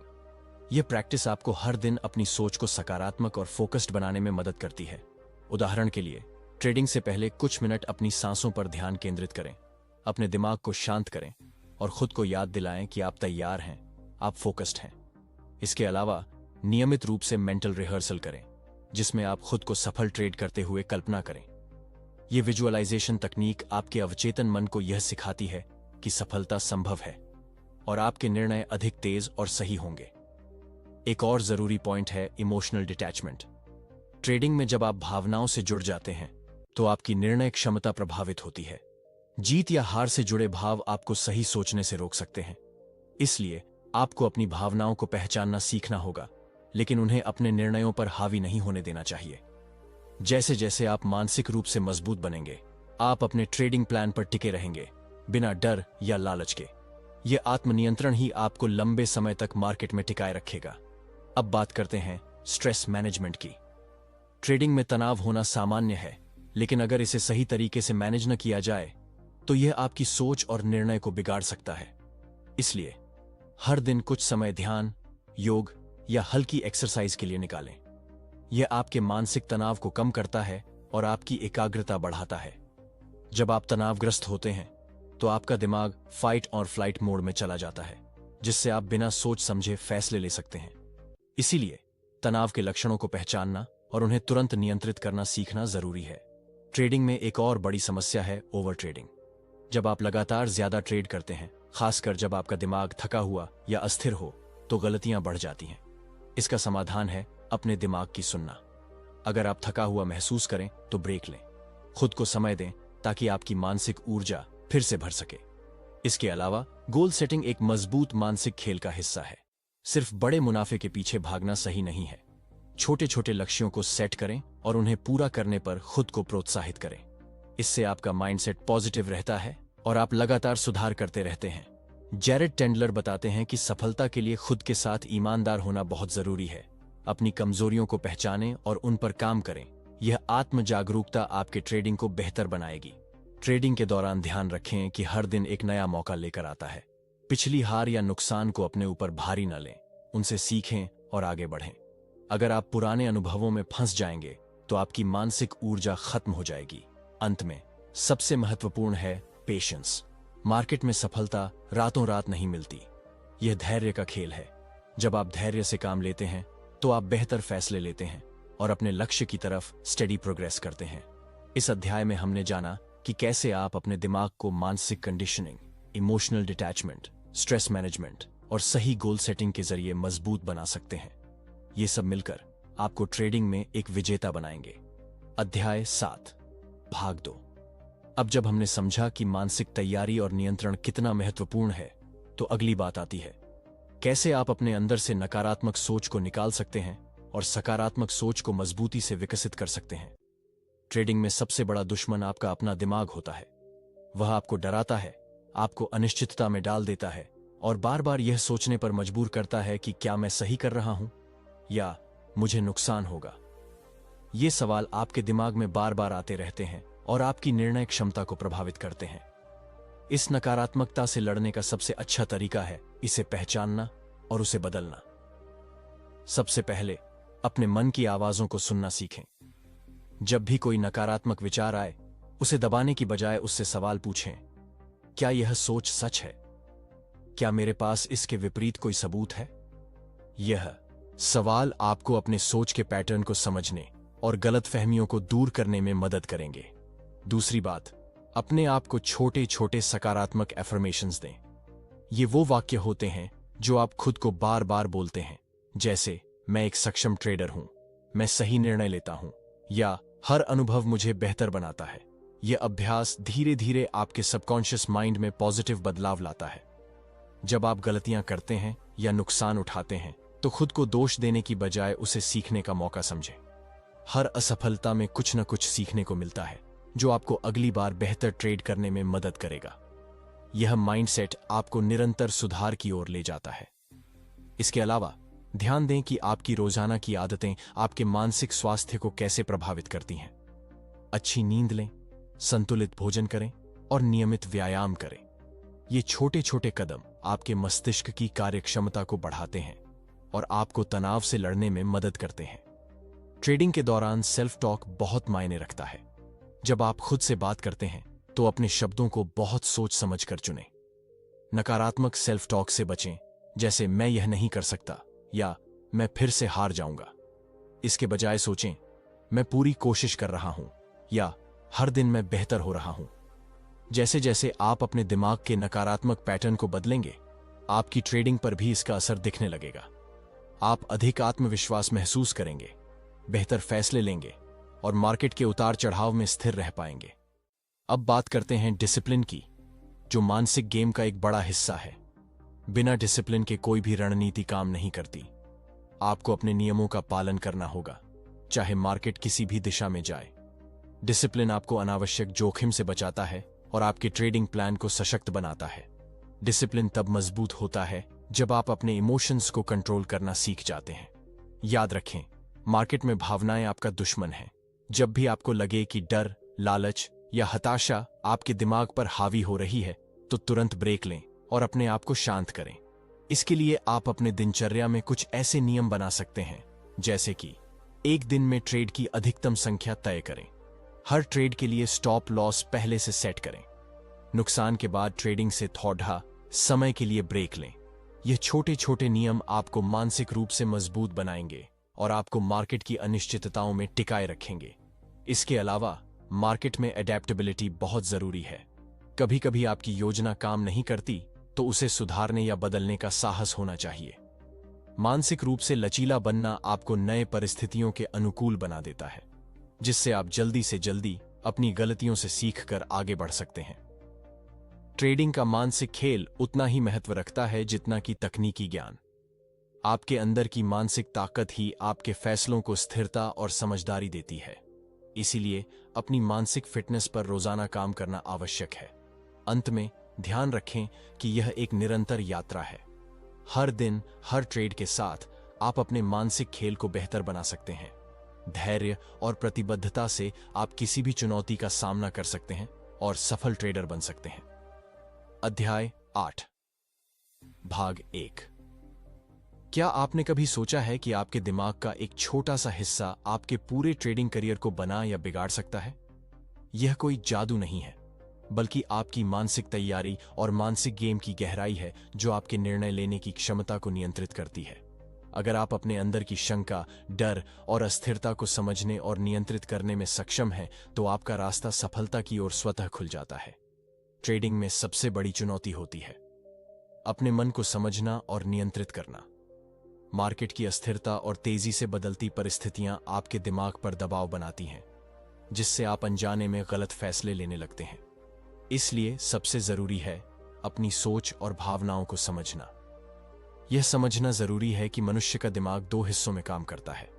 यह प्रैक्टिस आपको हर दिन अपनी सोच को सकारात्मक और फोकस्ड बनाने में मदद करती है। उदाहरण के लिए, ट्रेडिंग से पहले कुछ मिनट अपनी सांसों पर ध्यान केंद्रित करें, अपने दिमाग को शांत करें और खुद को याद दिलाएं कि आप तैयार हैं, आप फोकस्ड हैं। इसके अलावा नियमित रूप से मेंटल रिहर्सल करें, जिसमें आप खुद को सफल ट्रेड करते हुए कल्पना करें। यह विजुअलाइजेशन तकनीक आपके अवचेतन मन को यह सिखाती है कि सफलता संभव है और आपके निर्णय अधिक तेज और सही होंगे। एक और जरूरी पॉइंट है इमोशनल डिटैचमेंट। ट्रेडिंग में जब आप भावनाओं से जुड़ जाते हैं तो आपकी निर्णय क्षमता प्रभावित होती है। जीत या हार से जुड़े भाव आपको सही सोचने से रोक सकते हैं। इसलिए आपको अपनी भावनाओं को पहचानना सीखना होगा, लेकिन उन्हें अपने निर्णयों पर हावी नहीं होने देना चाहिए। जैसे जैसे आप मानसिक रूप से मजबूत बनेंगे, आप अपने ट्रेडिंग प्लान पर टिके रहेंगे, बिना डर या लालच के। यह आत्मनियंत्रण ही आपको लंबे समय तक मार्केट में टिकाए रखेगा। अब बात करते हैं स्ट्रेस मैनेजमेंट की। ट्रेडिंग में तनाव होना सामान्य है, लेकिन अगर इसे सही तरीके से मैनेज न किया जाए तो यह आपकी सोच और निर्णय को बिगाड़ सकता है। इसलिए हर दिन कुछ समय ध्यान, योग या हल्की एक्सरसाइज के लिए निकालें। यह आपके मानसिक तनाव को कम करता है और आपकी एकाग्रता बढ़ाता है। जब आप तनावग्रस्त होते हैं तो आपका दिमाग फाइट और फ्लाइट मोड में चला जाता है, जिससे आप बिना सोच समझे फैसले ले सकते हैं। इसीलिए तनाव के लक्षणों को पहचानना और उन्हें तुरंत नियंत्रित करना सीखना जरूरी है। ट्रेडिंग में एक और बड़ी समस्या है ओवर ट्रेडिंग। जब आप लगातार ज्यादा ट्रेड करते हैं, खासकर जब आपका दिमाग थका हुआ या अस्थिर हो, तो गलतियां बढ़ जाती हैं। इसका समाधान है अपने दिमाग की सुनना। अगर आप थका हुआ महसूस करें तो ब्रेक लें, खुद को समय दें ताकि आपकी मानसिक ऊर्जा फिर से भर सके। इसके अलावा गोल सेटिंग एक मजबूत मानसिक खेल का हिस्सा है। सिर्फ बड़े मुनाफे के पीछे भागना सही नहीं है। छोटे छोटे लक्ष्यों को सेट करें और उन्हें पूरा करने पर खुद को प्रोत्साहित करें। इससे आपका माइंडसेट पॉजिटिव रहता है और आप लगातार सुधार करते रहते हैं। जैरेड टेंडलर बताते हैं कि सफलता के लिए खुद के साथ ईमानदार होना बहुत जरूरी है। अपनी कमजोरियों को पहचानें और उन पर काम करें। यह आत्म जागरूकता आपके ट्रेडिंग को बेहतर बनाएगी। ट्रेडिंग के दौरान ध्यान रखें कि हर दिन एक नया मौका लेकर आता है। पिछली हार या नुकसान को अपने ऊपर भारी न लें, उनसे सीखें और आगे बढ़ें। अगर आप पुराने अनुभवों में फंस जाएंगे तो आपकी मानसिक ऊर्जा खत्म हो जाएगी। अंत में सबसे महत्वपूर्ण है पेशेंस। मार्केट में सफलता रातों रात नहीं मिलती, यह धैर्य का खेल है। जब आप धैर्य से काम लेते हैं तो आप बेहतर फैसले लेते हैं और अपने लक्ष्य की तरफ स्टेडी प्रोग्रेस करते हैं। इस अध्याय में हमने जाना कि कैसे आप अपने दिमाग को मानसिक conditioning, emotional detachment, stress management और सही गोल सेटिंग के जरिए मजबूत बना सकते हैं। ये सब मिलकर आपको ट्रेडिंग में एक विजेता बनाएंगे। अध्याय 7, भाग 2। अब जब हमने समझा कि मानसिक तैयारी और नियंत्रण कितना महत्वपूर्ण है, तो अगली बात आती है, कैसे आप अपने अंदर से नकारात्मक सोच को निकाल सकते हैं और सकारात्मक सोच को मजबूती से विकसित कर सकते हैं। ट्रेडिंग में सबसे बड़ा दुश्मन आपका अपना दिमाग होता है। वह आपको डराता है, आपको अनिश्चितता में डाल देता है और बार बार यह सोचने पर मजबूर करता है कि क्या मैं सही कर रहा हूं या मुझे नुकसान होगा। ये सवाल आपके दिमाग में बार बार आते रहते हैं और आपकी निर्णय क्षमता को प्रभावित करते हैं। इस नकारात्मकता से लड़ने का सबसे अच्छा तरीका है इसे पहचानना और उसे बदलना। सबसे पहले अपने मन की आवाजों को सुनना सीखें। जब भी कोई नकारात्मक विचार आए, उसे दबाने की बजाय उससे सवाल पूछें, क्या यह सोच सच है? क्या मेरे पास इसके विपरीत कोई सबूत है? यह सवाल आपको अपने सोच के पैटर्न को समझने और गलतफहमियों को दूर करने में मदद करेंगे। दूसरी बात, अपने आप को छोटे छोटे सकारात्मक एफर्मेशंस दें। ये वो वाक्य होते हैं जो आप खुद को बार बार बोलते हैं, जैसे मैं एक सक्षम ट्रेडर हूं, मैं सही निर्णय लेता हूं, या हर अनुभव मुझे बेहतर बनाता है। यह अभ्यास धीरे धीरे आपके सबकॉन्शियस माइंड में पॉजिटिव बदलाव लाता है। जब आप गलतियां करते हैं या नुकसान उठाते हैं तो खुद को दोष देने की बजाय उसे सीखने का मौका समझें। हर असफलता में कुछ न कुछ सीखने को मिलता है जो आपको अगली बार बेहतर ट्रेड करने में मदद करेगा। यह माइंडसेट आपको निरंतर सुधार की ओर ले जाता है। इसके अलावा ध्यान दें कि आपकी रोजाना की आदतें आपके मानसिक स्वास्थ्य को कैसे प्रभावित करती हैं। अच्छी नींद लें, संतुलित भोजन करें और नियमित व्यायाम करें। ये छोटे छोटे कदम आपके मस्तिष्क की कार्यक्षमता को बढ़ाते हैं और आपको तनाव से लड़ने में मदद करते हैं। ट्रेडिंग के दौरान सेल्फ टॉक बहुत मायने रखता है। जब आप खुद से बात करते हैं तो अपने शब्दों को बहुत सोच समझ कर चुनें। नकारात्मक सेल्फ टॉक से बचें, जैसे मैं यह नहीं कर सकता या मैं फिर से हार जाऊंगा। इसके बजाय सोचें, मैं पूरी कोशिश कर रहा हूं या हर दिन मैं बेहतर हो रहा हूं। जैसे जैसे आप अपने दिमाग के नकारात्मक पैटर्न को बदलेंगे, आपकी ट्रेडिंग पर भी इसका असर दिखने लगेगा। आप अधिक आत्मविश्वास महसूस करेंगे, बेहतर फैसले लेंगे और मार्केट के उतार चढ़ाव में स्थिर रह पाएंगे। अब बात करते हैं डिसिप्लिन की, जो मानसिक गेम का एक बड़ा हिस्सा है। बिना डिसिप्लिन के कोई भी रणनीति काम नहीं करती। आपको अपने नियमों का पालन करना होगा, चाहे मार्केट किसी भी दिशा में जाए। डिसिप्लिन आपको अनावश्यक जोखिम से बचाता है और आपके ट्रेडिंग प्लान को सशक्त बनाता है। डिसिप्लिन तब मजबूत होता है जब आप अपने इमोशंस को कंट्रोल करना सीख जाते हैं। याद रखें, मार्केट में भावनाएं आपका दुश्मन है। जब भी आपको लगे कि डर, लालच या हताशा आपके दिमाग पर हावी हो रही है, तो तुरंत ब्रेक लें और अपने आप को शांत करें। इसके लिए आप अपने दिनचर्या में कुछ ऐसे नियम बना सकते हैं, जैसे कि एक दिन में ट्रेड की अधिकतम संख्या तय करें। हर ट्रेड के लिए स्टॉप लॉस पहले से सेट करें। नुकसान के बाद ट्रेडिंग से थोड़ा समय के लिए ब्रेक लें। यह छोटे छोटे नियम आपको मानसिक रूप से मजबूत बनाएंगे और आपको मार्केट की अनिश्चितताओं में टिकाए रखेंगे। इसके अलावा मार्केट में एडेप्टेबिलिटी बहुत जरूरी है। कभी कभी आपकी योजना काम नहीं करती, तो उसे सुधारने या बदलने का साहस होना चाहिए। मानसिक रूप से लचीला बनना आपको नए परिस्थितियों के अनुकूल बना देता है, जिससे आप जल्दी से जल्दी अपनी गलतियों से सीखकर आगे बढ़ सकते हैं। ट्रेडिंग का मानसिक खेल उतना ही महत्व रखता है जितना कि तकनीकी ज्ञान। आपके अंदर की मानसिक ताकत ही आपके फैसलों को स्थिरता और समझदारी देती है। इसीलिए अपनी मानसिक फिटनेस पर रोजाना काम करना आवश्यक है। अंत में ध्यान रखें कि यह एक निरंतर यात्रा है। हर दिन, हर ट्रेड के साथ आप अपने मानसिक खेल को बेहतर बना सकते हैं। धैर्य और प्रतिबद्धता से आप किसी भी चुनौती का सामना कर सकते हैं और सफल ट्रेडर बन सकते हैं। अध्याय 8, भाग 1। क्या आपने कभी सोचा है कि आपके दिमाग का एक छोटा सा हिस्सा आपके पूरे ट्रेडिंग करियर को बना या बिगाड़ सकता है? यह कोई जादू नहीं है, बल्कि आपकी मानसिक तैयारी और मानसिक गेम की गहराई है जो आपके निर्णय लेने की क्षमता को नियंत्रित करती है। अगर आप अपने अंदर की शंका, डर और अस्थिरता को समझने और नियंत्रित करने में सक्षम हैं, तो आपका रास्ता सफलता की ओर स्वतः खुल जाता है। ट्रेडिंग में सबसे बड़ी चुनौती होती है अपने मन को समझना और नियंत्रित करना। मार्केट की अस्थिरता और तेजी से बदलती परिस्थितियां आपके दिमाग पर दबाव बनाती हैं, जिससे आप अनजाने में गलत फैसले लेने लगते हैं। इसलिए सबसे जरूरी है अपनी सोच और भावनाओं को समझना। यह समझना जरूरी है कि मनुष्य का दिमाग दो हिस्सों में काम करता है।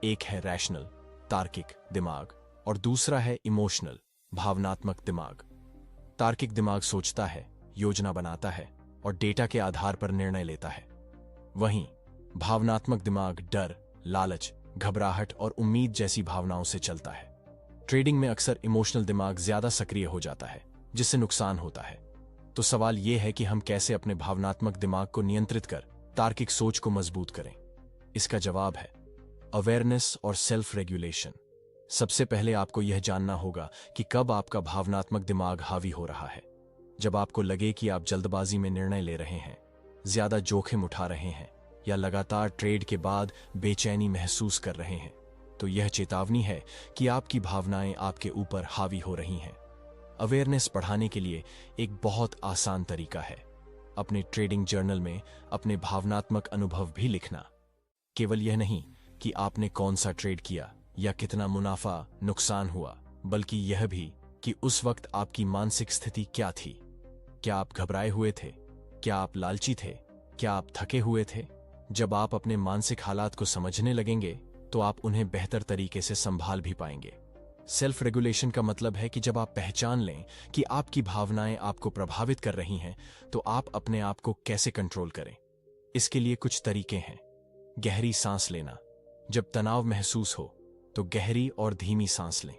एक है रैशनल, तार्किक दिमाग, और दूसरा है इमोशनल, भावनात्मक दिमाग। तार्किक दिमाग सोचता है, योजना बनाता है और डेटा के आधार पर निर्णय लेता है। वहीं भावनात्मक दिमाग डर, लालच, घबराहट और उम्मीद जैसी भावनाओं से चलता है। ट्रेडिंग में अक्सर इमोशनल दिमाग ज्यादा सक्रिय हो जाता है, जिससे नुकसान होता है। तो सवाल यह है कि हम कैसे अपने भावनात्मक दिमाग को नियंत्रित कर तार्किक सोच को मजबूत करें। इसका जवाब है अवेयरनेस और सेल्फ रेगुलेशन। सबसे पहले आपको यह जानना होगा कि कब आपका भावनात्मक दिमाग हावी हो रहा है। जब आपको लगे कि आप जल्दबाजी में निर्णय ले रहे हैं, ज्यादा जोखिम उठा रहे हैं या लगातार ट्रेड के बाद बेचैनी महसूस कर रहे हैं, तो यह चेतावनी है कि आपकी भावनाएं आपके ऊपर हावी हो रही हैं। अवेयरनेस बढ़ाने के लिए एक बहुत आसान तरीका है अपने ट्रेडिंग जर्नल में अपने भावनात्मक अनुभव भी लिखना। केवल यह नहीं कि आपने कौन सा ट्रेड किया या कितना मुनाफा नुकसान हुआ, बल्कि यह भी कि उस वक्त आपकी मानसिक स्थिति क्या थी। क्या आप घबराए हुए थे? क्या आप लालची थे? क्या आप थके हुए थे? जब आप अपने मानसिक हालात को समझने लगेंगे, तो आप उन्हें बेहतर तरीके से संभाल भी पाएंगे। सेल्फ रेगुलेशन का मतलब है कि जब आप पहचान लें कि आपकी भावनाएं आपको प्रभावित कर रही हैं, तो आप अपने आप को कैसे कंट्रोल करें। इसके लिए कुछ तरीके हैं। गहरी सांस लेना। जब तनाव महसूस हो तो गहरी और धीमी सांस लें।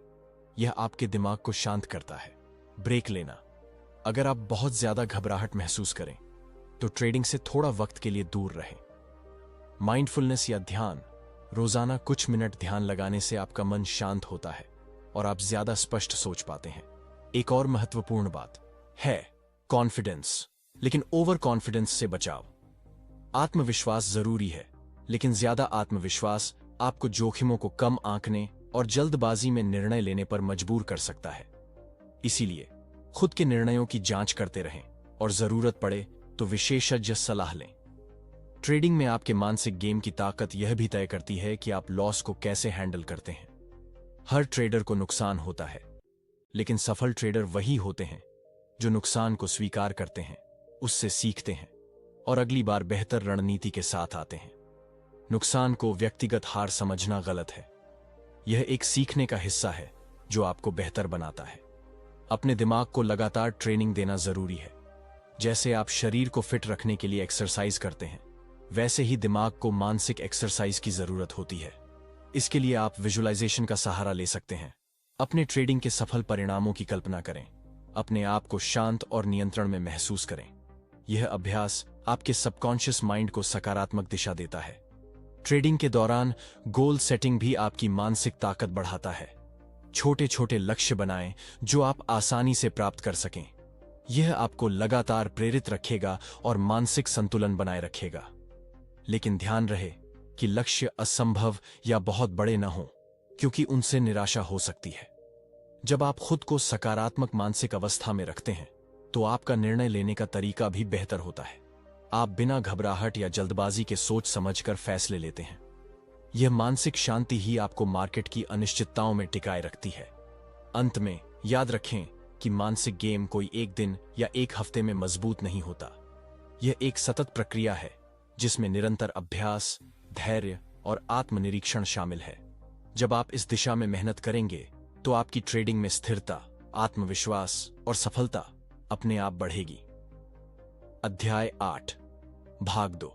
यह आपके दिमाग को शांत करता है। ब्रेक लेना। अगर आप बहुत ज्यादा घबराहट महसूस करें तो ट्रेडिंग से थोड़ा वक्त के लिए दूर रहें। माइंडफुलनेस या ध्यान। रोजाना कुछ मिनट ध्यान लगाने से आपका मन शांत होता है और आप ज्यादा स्पष्ट सोच पाते हैं। एक और महत्वपूर्ण बात है कॉन्फिडेंस, लेकिन ओवर कॉन्फिडेंस से बचाव। आत्मविश्वास जरूरी है, लेकिन ज्यादा आत्मविश्वास आपको जोखिमों को कम आंकने और जल्दबाजी में निर्णय लेने पर मजबूर कर सकता है। इसीलिए खुद के निर्णयों की जांच करते रहें और जरूरत पड़े तो विशेषज्ञ सलाह लें। ट्रेडिंग में आपके मानसिक गेम की ताकत यह भी तय करती है कि आप लॉस को कैसे हैंडल करते हैं। हर ट्रेडर को नुकसान होता है, लेकिन सफल ट्रेडर वही होते हैं जो नुकसान को स्वीकार करते हैं, उससे सीखते हैं और अगली बार बेहतर रणनीति के साथ आते हैं। नुकसान को व्यक्तिगत हार समझना गलत है। यह एक सीखने का हिस्सा है जो आपको बेहतर बनाता है। अपने दिमाग को लगातार ट्रेनिंग देना जरूरी है। जैसे आप शरीर को फिट रखने के लिए एक्सरसाइज करते हैं, वैसे ही दिमाग को मानसिक एक्सरसाइज की जरूरत होती है। इसके लिए आप विजुअलाइजेशन का सहारा ले सकते हैं। अपने ट्रेडिंग के सफल परिणामों की कल्पना करें। अपने आप को शांत और नियंत्रण में महसूस करें। यह अभ्यास आपके सबकॉन्शियस माइंड को सकारात्मक दिशा देता है। ट्रेडिंग के दौरान गोल सेटिंग भी आपकी मानसिक ताकत बढ़ाता है। छोटे छोटे लक्ष्य बनाएं जो आप आसानी से प्राप्त कर सकें। यह आपको लगातार प्रेरित रखेगा और मानसिक संतुलन बनाए रखेगा। लेकिन ध्यान रहे कि लक्ष्य असंभव या बहुत बड़े न हों, क्योंकि उनसे निराशा हो सकती है। जब आप खुद को सकारात्मक मानसिक अवस्था में रखते हैं, तो आपका निर्णय लेने का तरीका भी बेहतर होता है। आप बिना घबराहट या जल्दबाजी के सोच समझकर फैसले लेते हैं। यह मानसिक शांति ही आपको मार्केट की अनिश्चितताओं में टिकाए रखती है। अंत में याद रखें कि मानसिक गेम कोई एक दिन या एक हफ्ते में मजबूत नहीं होता। यह एक सतत प्रक्रिया है जिसमें निरंतर अभ्यास, धैर्य और आत्मनिरीक्षण शामिल है। जब आप इस दिशा में मेहनत करेंगे, तो आपकी ट्रेडिंग में स्थिरता, आत्मविश्वास और सफलता अपने आप बढ़ेगी। अध्याय 8, भाग 2।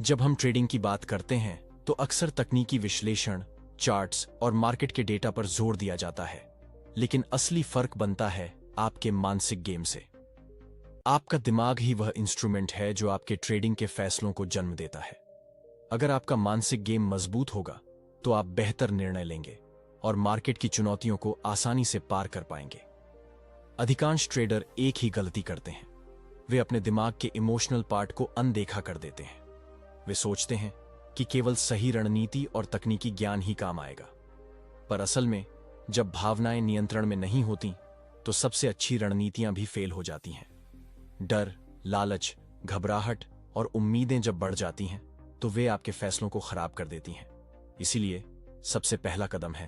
जब हम ट्रेडिंग की बात करते हैं, तो अक्सर तकनीकी विश्लेषण, चार्ट्स और मार्केट के डेटा पर जोर दिया जाता है। लेकिन असली फर्क बनता है आपके मानसिक गेम से। आपका दिमाग ही वह इंस्ट्रूमेंट है जो आपके ट्रेडिंग के फैसलों को जन्म देता है। अगर आपका मानसिक गेम मजबूत होगा तो आप बेहतर निर्णय लेंगे और मार्केट की चुनौतियों को आसानी से पार कर पाएंगे। अधिकांश ट्रेडर एक ही गलती करते हैं, वे अपने दिमाग के इमोशनल पार्ट को अनदेखा कर देते हैं। वे सोचते हैं कि केवल सही रणनीति और तकनीकी ज्ञान ही काम आएगा, पर असल में जब भावनाएं नियंत्रण में नहीं होती तो सबसे अच्छी रणनीतियां भी फेल हो जाती हैं। डर, लालच, घबराहट और उम्मीदें जब बढ़ जाती हैं तो वे आपके फैसलों को खराब कर देती हैं। इसीलिए सबसे पहला कदम है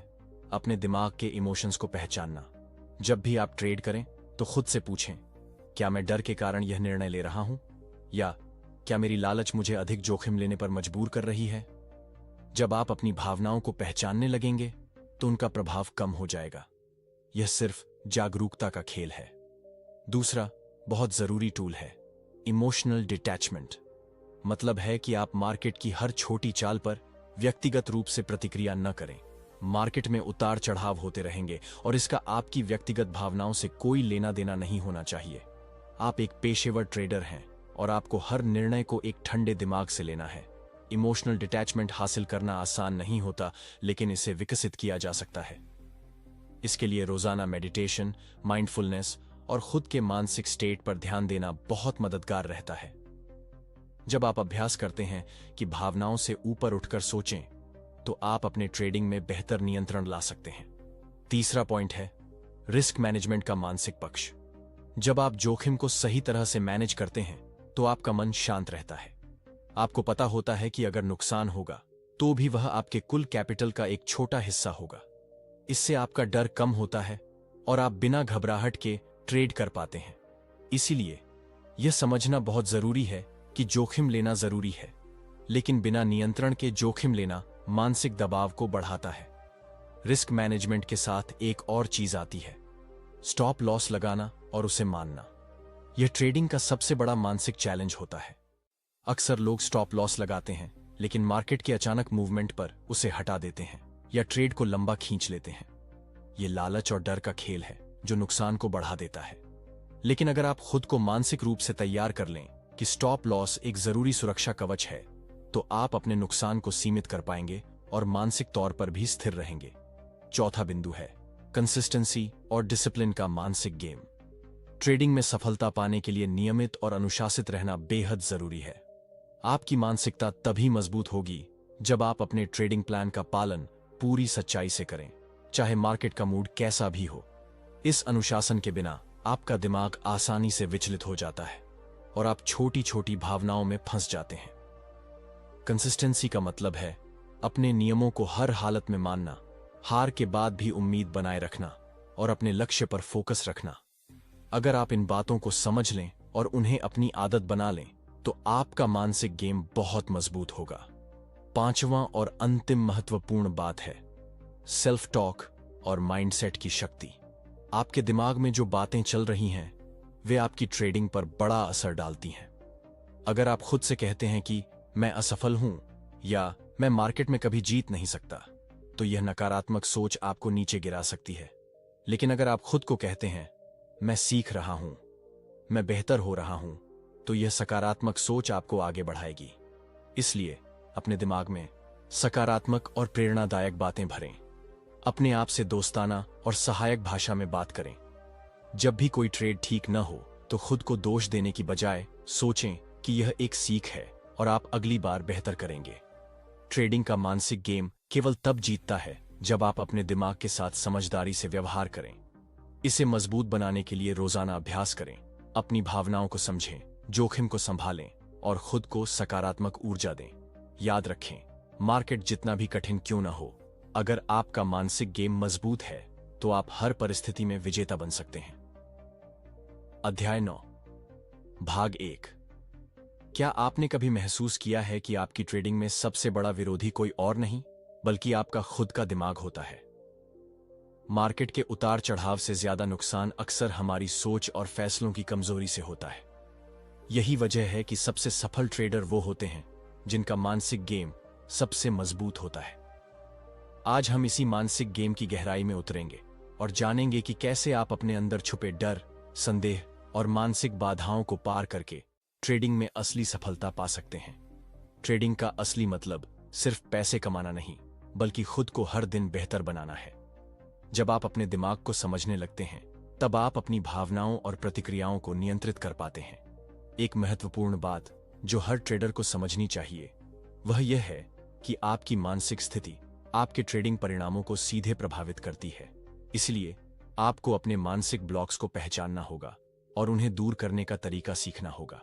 अपने दिमाग के इमोशंस को पहचानना। जब भी आप ट्रेड करें तो खुद से पूछें, क्या मैं डर के कारण यह निर्णय ले रहा हूं, या क्या मेरी लालच मुझे अधिक जोखिम लेने पर मजबूर कर रही है। जब आप अपनी भावनाओं को पहचानने लगेंगे तो उनका प्रभाव कम हो जाएगा। यह सिर्फ जागरूकता का खेल है। दूसरा बहुत जरूरी टूल है इमोशनल डिटैचमेंट। मतलब है कि आप मार्केट की हर छोटी चाल पर व्यक्तिगत रूप से प्रतिक्रिया न करें। मार्केट में उतार चढ़ाव होते रहेंगे और इसका आपकी व्यक्तिगत भावनाओं से कोई लेना देना नहीं होना चाहिए। आप एक पेशेवर ट्रेडर हैं और आपको हर निर्णय को एक ठंडे दिमाग से लेना है। इमोशनल डिटैचमेंट हासिल करना आसान नहीं होता, लेकिन इसे विकसित किया जा सकता है। इसके लिए रोजाना मेडिटेशन, माइंडफुलनेस और खुद के मानसिक स्टेट पर ध्यान देना बहुत मददगार रहता है। जब आप अभ्यास करते हैं कि भावनाओं से ऊपर उठकर सोचें, तो आप अपने ट्रेडिंग में बेहतर नियंत्रण ला सकते हैं। तीसरा पॉइंट है रिस्क मैनेजमेंट का मानसिक पक्ष। जब आप जोखिम को सही तरह से मैनेज करते हैं तो आपका मन शांत रहता है। आपको पता होता है कि अगर नुकसान होगा तो भी वह आपके कुल कैपिटल का एक छोटा हिस्सा होगा। इससे आपका डर कम होता है और आप बिना घबराहट के ट्रेड कर पाते हैं। इसीलिए यह समझना बहुत जरूरी है कि जोखिम लेना जरूरी है, लेकिन बिना नियंत्रण के जोखिम लेना मानसिक दबाव को बढ़ाता है। रिस्क मैनेजमेंट के साथ एक और चीज आती है स्टॉप लॉस लगाना और उसे मानना। यह ट्रेडिंग का सबसे बड़ा मानसिक चैलेंज होता है। अक्सर लोग स्टॉप लॉस लगाते हैं, लेकिन मार्केट के अचानक मूवमेंट पर उसे हटा देते हैं या ट्रेड को लंबा खींच लेते हैं। यह लालच और डर का खेल है जो नुकसान को बढ़ा देता है। लेकिन अगर आप खुद को मानसिक रूप से तैयार कर लें कि स्टॉप लॉस एक जरूरी सुरक्षा कवच है, तो आप अपने नुकसान को सीमित कर पाएंगे और मानसिक तौर पर भी स्थिर रहेंगे। चौथा बिंदु है कंसिस्टेंसी और डिसिप्लिन का मानसिक गेम। ट्रेडिंग में सफलता पाने के लिए नियमित और अनुशासित रहना बेहद जरूरी है। आपकी मानसिकता तभी मजबूत होगी जब आप अपने ट्रेडिंग प्लान का पालन पूरी सच्चाई से करें, चाहे मार्केट का मूड कैसा भी हो। इस अनुशासन के बिना आपका दिमाग आसानी से विचलित हो जाता है और आप छोटी छोटी भावनाओं में फंस जाते हैं। कंसिस्टेंसी का मतलब है अपने नियमों को हर हालत में मानना, हार के बाद भी उम्मीद बनाए रखना और अपने लक्ष्य पर फोकस रखना। अगर आप इन बातों को समझ लें और उन्हें अपनी आदत बना लें तो आपका मानसिक गेम बहुत मजबूत होगा। पांचवां और अंतिम महत्वपूर्ण बात है सेल्फ टॉक और माइंडसेट की शक्ति। आपके दिमाग में जो बातें चल रही हैं वे आपकी ट्रेडिंग पर बड़ा असर डालती हैं। अगर आप खुद से कहते हैं कि मैं असफल हूं या मैं मार्केट में कभी जीत नहीं सकता, तो यह नकारात्मक सोच आपको नीचे गिरा सकती है। लेकिन अगर आप खुद को कहते हैं मैं सीख रहा हूं, मैं बेहतर हो रहा हूं, तो यह सकारात्मक सोच आपको आगे बढ़ाएगी। इसलिए अपने दिमाग में सकारात्मक और प्रेरणादायक बातें भरें। अपने आप से दोस्ताना और सहायक भाषा में बात करें। जब भी कोई ट्रेड ठीक न हो तो खुद को दोष देने की बजाय सोचें कि यह एक सीख है और आप अगली बार बेहतर करेंगे। ट्रेडिंग का मानसिक गेम केवल तब जीतता है जब आप अपने दिमाग के साथ समझदारी से व्यवहार करें। इसे मजबूत बनाने के लिए रोजाना अभ्यास करें, अपनी भावनाओं को समझें, जोखिम को संभालें और खुद को सकारात्मक ऊर्जा दें। याद रखें, मार्केट जितना भी कठिन क्यों न हो, अगर आपका मानसिक गेम मजबूत है तो आप हर परिस्थिति में विजेता बन सकते हैं। अध्याय 9 भाग 1। क्या आपने कभी महसूस किया है कि आपकी ट्रेडिंग में सबसे बड़ा विरोधी कोई और नहीं बल्कि आपका खुद का दिमाग होता है? मार्केट के उतार चढ़ाव से ज्यादा नुकसान अक्सर हमारी सोच और फैसलों की कमजोरी से होता है। यही वजह है कि सबसे सफल ट्रेडर वो होते हैं जिनका मानसिक गेम सबसे मजबूत होता है। आज हम इसी मानसिक गेम की गहराई में उतरेंगे और जानेंगे कि कैसे आप अपने अंदर छुपे डर, संदेह और मानसिक बाधाओं को पार करके ट्रेडिंग में असली सफलता पा सकते हैं। ट्रेडिंग का असली मतलब सिर्फ पैसे कमाना नहीं, बल्कि खुद को हर दिन बेहतर बनाना है। जब आप अपने दिमाग को समझने लगते हैं, तब आप अपनी भावनाओं और प्रतिक्रियाओं को नियंत्रित कर पाते हैं। एक महत्वपूर्ण बात जो हर ट्रेडर को समझनी चाहिए, वह यह है कि आपकी मानसिक स्थिति आपके ट्रेडिंग परिणामों को सीधे प्रभावित करती है। इसलिए आपको अपने मानसिक ब्लॉक्स को पहचानना होगा और उन्हें दूर करने का तरीका सीखना होगा।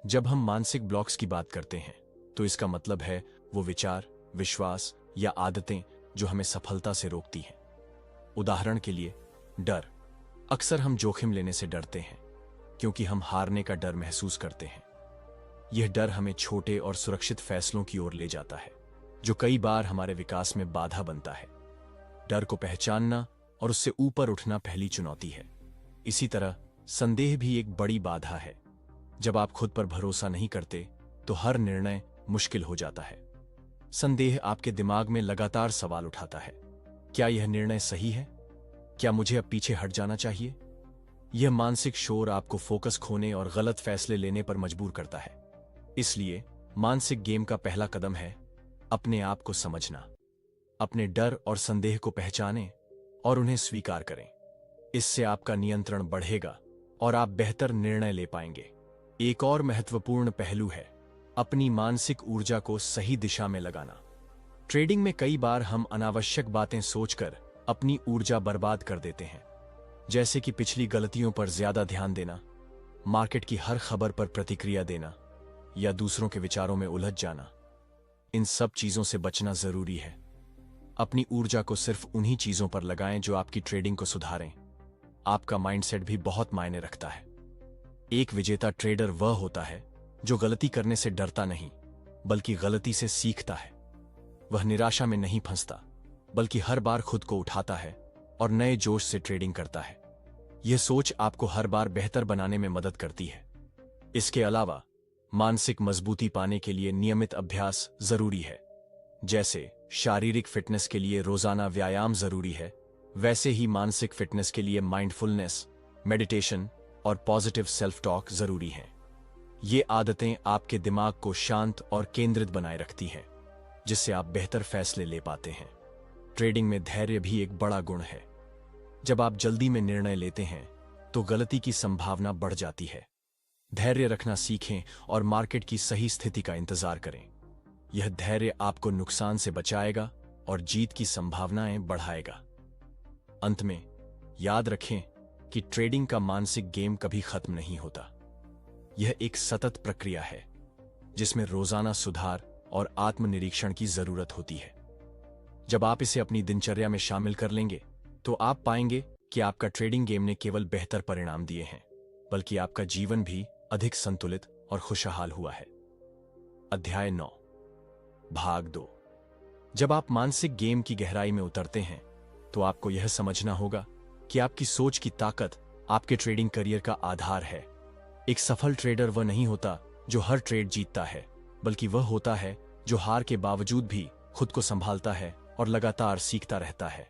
जब हम मानसिक ब्लॉक्स की बात करते हैं, तो इसका मतलब है वो विचार, विश्वास या आदतें जो हमें सफलता से रोकती हैं। उदाहरण के लिए, डर। अक्सर हम जोखिम लेने से डरते हैं क्योंकि हम हारने का डर महसूस करते हैं। यह डर हमें छोटे और सुरक्षित फैसलों की ओर ले जाता है, जो कई बार हमारे विकास में बाधा बनता है। डर को पहचानना और उससे ऊपर उठना पहली चुनौती है। इसी तरह संदेह भी एक बड़ी बाधा है। जब आप खुद पर भरोसा नहीं करते, तो हर निर्णय मुश्किल हो जाता है। संदेह आपके दिमाग में लगातार सवाल उठाता है। क्या यह निर्णय सही है? क्या मुझे अब पीछे हट जाना चाहिए? यह मानसिक शोर आपको फोकस खोने और गलत फैसले लेने पर मजबूर करता है। इसलिए मानसिक गेम का पहला कदम है अपने आप को समझना। अपने डर और संदेह को पहचानें और उन्हें स्वीकार करें। इससे आपका नियंत्रण बढ़ेगा और आप बेहतर निर्णय ले पाएंगे। एक और महत्वपूर्ण पहलू है अपनी मानसिक ऊर्जा को सही दिशा में लगाना। ट्रेडिंग में कई बार हम अनावश्यक बातें सोचकर अपनी ऊर्जा बर्बाद कर देते हैं, जैसे कि पिछली गलतियों पर ज्यादा ध्यान देना, मार्केट की हर खबर पर प्रतिक्रिया देना या दूसरों के विचारों में उलझ जाना। इन सब चीजों से बचना जरूरी है। अपनी ऊर्जा को सिर्फ उन्हीं चीजों पर लगाएं जो आपकी ट्रेडिंग को सुधारें। आपका माइंडसेट भी बहुत मायने रखता है। एक विजेता ट्रेडर वह होता है जो गलती करने से डरता नहीं, बल्कि गलती से सीखता है। वह निराशा में नहीं फंसता, बल्कि हर बार खुद को उठाता है और नए जोश से ट्रेडिंग करता है। यह सोच आपको हर बार बेहतर बनाने में मदद करती है। इसके अलावा मानसिक मजबूती पाने के लिए नियमित अभ्यास जरूरी है। जैसे शारीरिक फिटनेस के लिए रोजाना व्यायाम जरूरी है, वैसे ही मानसिक फिटनेस के लिए माइंडफुलनेस, मेडिटेशन और पॉजिटिव सेल्फ टॉक जरूरी हैं। ये आदतें आपके दिमाग को शांत और केंद्रित बनाए रखती हैं, जिससे आप बेहतर फैसले ले पाते हैं। ट्रेडिंग में धैर्य भी एक बड़ा गुण है। जब आप जल्दी में निर्णय लेते हैं, तो गलती की संभावना बढ़ जाती है। धैर्य रखना सीखें और मार्केट की सही स्थिति का इंतजार करें। यह धैर्य आपको नुकसान से बचाएगा और जीत की संभावनाएं बढ़ाएगा। अंत में याद रखें कि ट्रेडिंग का मानसिक गेम कभी खत्म नहीं होता। यह एक सतत प्रक्रिया है जिसमें रोजाना सुधार और आत्मनिरीक्षण की जरूरत होती है। जब आप इसे अपनी दिनचर्या में शामिल कर लेंगे, तो आप पाएंगे कि आपका ट्रेडिंग गेम ने केवल बेहतर परिणाम दिए हैं, बल्कि आपका जीवन भी अधिक संतुलित और खुशहाल हुआ है। अध्याय 9, भाग 2। जब आप मानसिक गेम की गहराई में उतरते हैं, तो आपको यह समझना होगा कि आपकी सोच की ताकत आपके ट्रेडिंग करियर का आधार है। एक सफल ट्रेडर वह नहीं होता जो हर ट्रेड जीतता है, बल्कि वह होता है जो हार के बावजूद भी खुद को संभालता है और लगातार सीखता रहता है।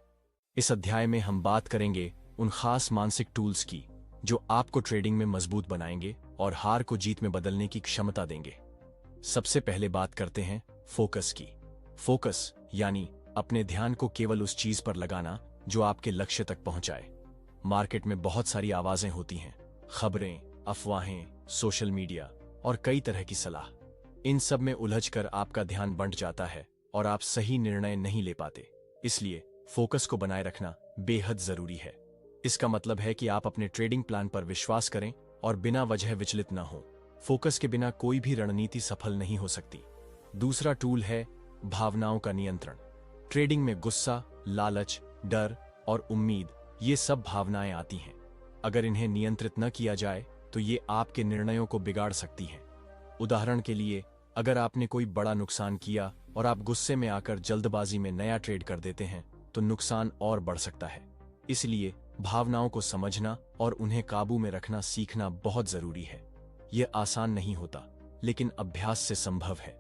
इस अध्याय में हम बात करेंगे उन खास मानसिक टूल्स की जो आपको ट्रेडिंग में मजबूत बनाएंगे और हार को जीत में बदलने की क्षमता देंगे। सबसे पहले बात करते हैं फोकस की। फोकस यानी अपने ध्यान को केवल उस चीज पर लगाना जो आपके लक्ष्य तक पहुंचाए। मार्केट में बहुत सारी आवाजें होती हैं, खबरें, अफवाहें, सोशल मीडिया और कई तरह की सलाह। इन सब में उलझकर आपका ध्यान बंट जाता है और आप सही निर्णय नहीं ले पाते। इसलिए फोकस को बनाए रखना बेहद जरूरी है। इसका मतलब है कि आप अपने ट्रेडिंग प्लान पर विश्वास करें और बिना वजह विचलित न हो। फोकस के बिना कोई भी रणनीति सफल नहीं हो सकती। दूसरा टूल है भावनाओं का नियंत्रण। ट्रेडिंग में गुस्सा, लालच, डर और उम्मीद, ये सब भावनाएं आती हैं। अगर इन्हें नियंत्रित न किया जाए तो ये आपके निर्णयों को बिगाड़ सकती हैं। उदाहरण के लिए, अगर आपने कोई बड़ा नुकसान किया और आप गुस्से में आकर जल्दबाजी में नया ट्रेड कर देते हैं, तो नुकसान और बढ़ सकता है। इसलिए भावनाओं को समझना और उन्हें काबू में रखना सीखना बहुत जरूरी है। यह आसान नहीं होता, लेकिन अभ्यास से संभव है।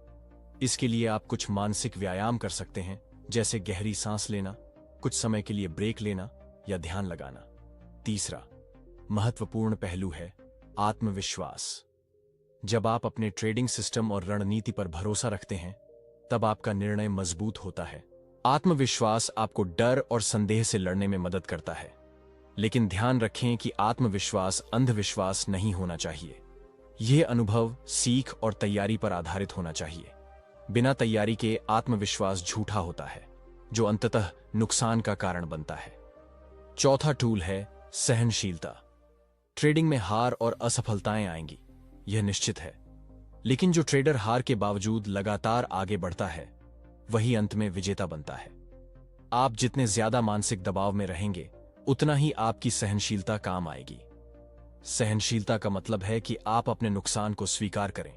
इसके लिए आप कुछ मानसिक व्यायाम कर सकते हैं, जैसे गहरी सांस लेना, कुछ समय के लिए ब्रेक लेना या ध्यान लगाना। तीसरा महत्वपूर्ण पहलू है आत्मविश्वास। जब आप अपने ट्रेडिंग सिस्टम और रणनीति पर भरोसा रखते हैं, तब आपका निर्णय मजबूत होता है। आत्मविश्वास आपको डर और संदेह से लड़ने में मदद करता है, लेकिन ध्यान रखें कि आत्मविश्वास अंधविश्वास नहीं होना चाहिए। यह अनुभव, सीख और तैयारी पर आधारित होना चाहिए। बिना तैयारी के आत्मविश्वास झूठा होता है, जो अंततः नुकसान का कारण बनता है। चौथा टूल है सहनशीलता। ट्रेडिंग में हार और असफलताएं आएंगी, यह निश्चित है, लेकिन जो ट्रेडर हार के बावजूद लगातार आगे बढ़ता है, वही अंत में विजेता बनता है। आप जितने ज्यादा मानसिक दबाव में रहेंगे, उतना ही आपकी सहनशीलता काम आएगी। सहनशीलता का मतलब है कि आप अपने नुकसान को स्वीकार करें,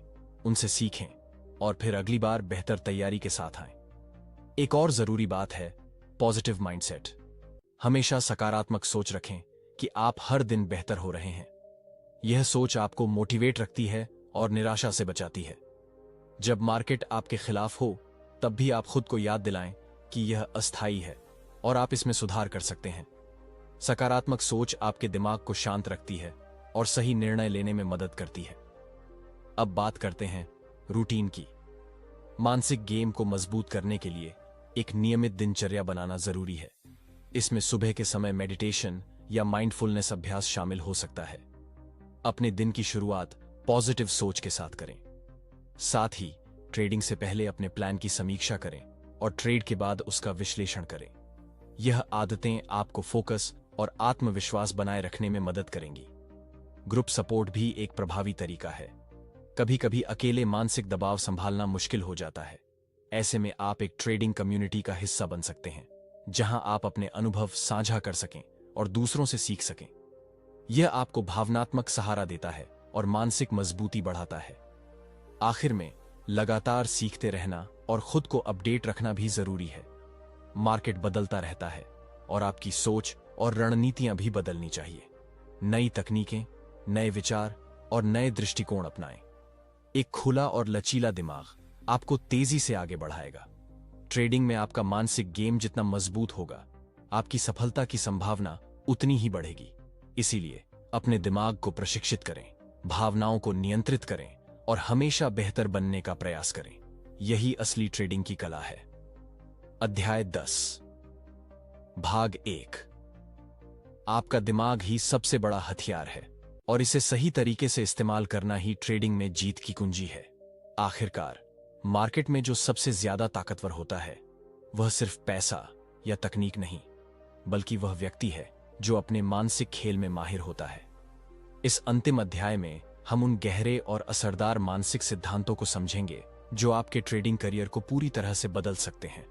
उनसे सीखें और फिर अगली बार बेहतर तैयारी के साथ आएं। एक और जरूरी बात है पॉजिटिव माइंडसेट। हमेशा सकारात्मक सोच रखें कि आप हर दिन बेहतर हो रहे हैं। यह सोच आपको मोटिवेट रखती है और निराशा से बचाती है। जब मार्केट आपके खिलाफ हो, तब भी आप खुद को याद दिलाएं कि यह अस्थायी है और आप इसमें सुधार कर सकते हैं। सकारात्मक सोच आपके दिमाग को शांत रखती है और सही निर्णय लेने में मदद करती है। अब बात करते हैं रूटीन की। मानसिक गेम को मजबूत करने के लिए एक नियमित दिनचर्या बनाना जरूरी है। इसमें सुबह के समय मेडिटेशन या माइंडफुलनेस अभ्यास शामिल हो सकता है। अपने दिन की शुरुआत पॉजिटिव सोच के साथ करें। साथ ही ट्रेडिंग से पहले अपने प्लान की समीक्षा करें और ट्रेड के बाद उसका विश्लेषण करें। यह आदतें आपको फोकस और आत्मविश्वास बनाए रखने में मदद करेंगी। ग्रुप सपोर्ट भी एक प्रभावी तरीका है। कभी कभी अकेले मानसिक दबाव संभालना मुश्किल हो जाता है। ऐसे में आप एक ट्रेडिंग कम्युनिटी का हिस्सा बन सकते हैं, जहां आप अपने अनुभव साझा कर सकें और दूसरों से सीख सकें। यह आपको भावनात्मक सहारा देता है और मानसिक मजबूती बढ़ाता है। आखिर में लगातार सीखते रहना और खुद को अपडेट रखना भी जरूरी है। मार्केट बदलता रहता है और आपकी सोच और रणनीतियां भी बदलनी चाहिए। नई तकनीकें, नए विचार और नए दृष्टिकोण अपनाएं। एक खुला और लचीला दिमाग आपको तेजी से आगे बढ़ाएगा। ट्रेडिंग में आपका मानसिक गेम जितना मजबूत होगा, आपकी सफलता की संभावना उतनी ही बढ़ेगी। इसीलिए अपने दिमाग को प्रशिक्षित करें, भावनाओं को नियंत्रित करें और हमेशा बेहतर बनने का प्रयास करें। यही असली ट्रेडिंग की कला है। अध्याय 10, भाग 1। आपका दिमाग ही सबसे बड़ा हथियार है और इसे सही तरीके से इस्तेमाल करना ही ट्रेडिंग में जीत की कुंजी है। आखिरकार मार्केट में जो सबसे ज्यादा ताकतवर होता है, वह सिर्फ पैसा या तकनीक नहीं, बल्कि वह व्यक्ति है जो अपने मानसिक खेल में माहिर होता है। इस अंतिम अध्याय में हम उन गहरे और असरदार मानसिक सिद्धांतों को समझेंगे जो आपके ट्रेडिंग करियर को पूरी तरह से बदल सकते हैं।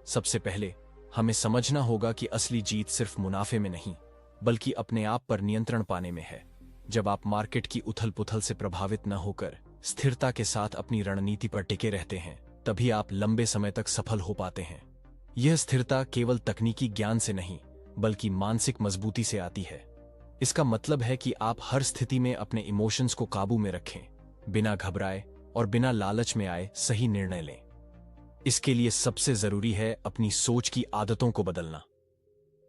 सबसे पहले हमें समझना होगा कि असली जीत सिर्फ मुनाफे में नहीं, बल्कि अपने आप पर नियंत्रण पाने में है। जब आप मार्केट की उथल पुथल से प्रभावित न होकर स्थिरता के साथ अपनी रणनीति पर टिके रहते हैं, तभी आप लंबे समय तक सफल हो पाते हैं। यह स्थिरता केवल तकनीकी ज्ञान से नहीं, बल्कि मानसिक मजबूती से आती है। इसका मतलब है कि आप हर स्थिति में अपने इमोशंस को काबू में रखें, बिना घबराए और बिना लालच में आए सही निर्णय लें। इसके लिए सबसे जरूरी है अपनी सोच की आदतों को बदलना।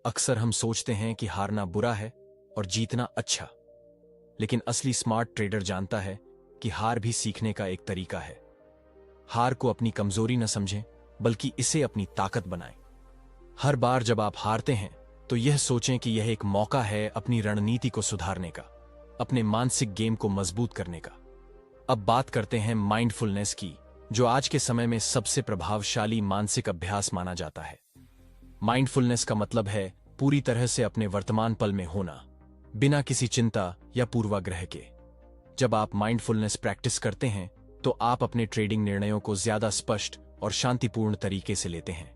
अक्सर हम सोचते हैं कि हारना बुरा है और जीतना अच्छा, लेकिन असली स्मार्ट ट्रेडर जानता है कि हार भी सीखने का एक तरीका है। हार को अपनी कमजोरी न समझें, बल्कि इसे अपनी ताकत बनाएं। हर बार जब आप हारते हैं, तो यह सोचें कि यह एक मौका है अपनी रणनीति को सुधारने का, अपने मानसिक गेम को मजबूत करने का। अब बात करते हैं माइंडफुलनेस की, जो आज के समय में सबसे प्रभावशाली मानसिक अभ्यास माना जाता है। माइंडफुलनेस का मतलब है पूरी तरह से अपने वर्तमान पल में होना, बिना किसी चिंता या पूर्वाग्रह के। जब आप माइंडफुलनेस प्रैक्टिस करते हैं, तो आप अपने ट्रेडिंग निर्णयों को ज्यादा स्पष्ट और शांतिपूर्ण तरीके से लेते हैं।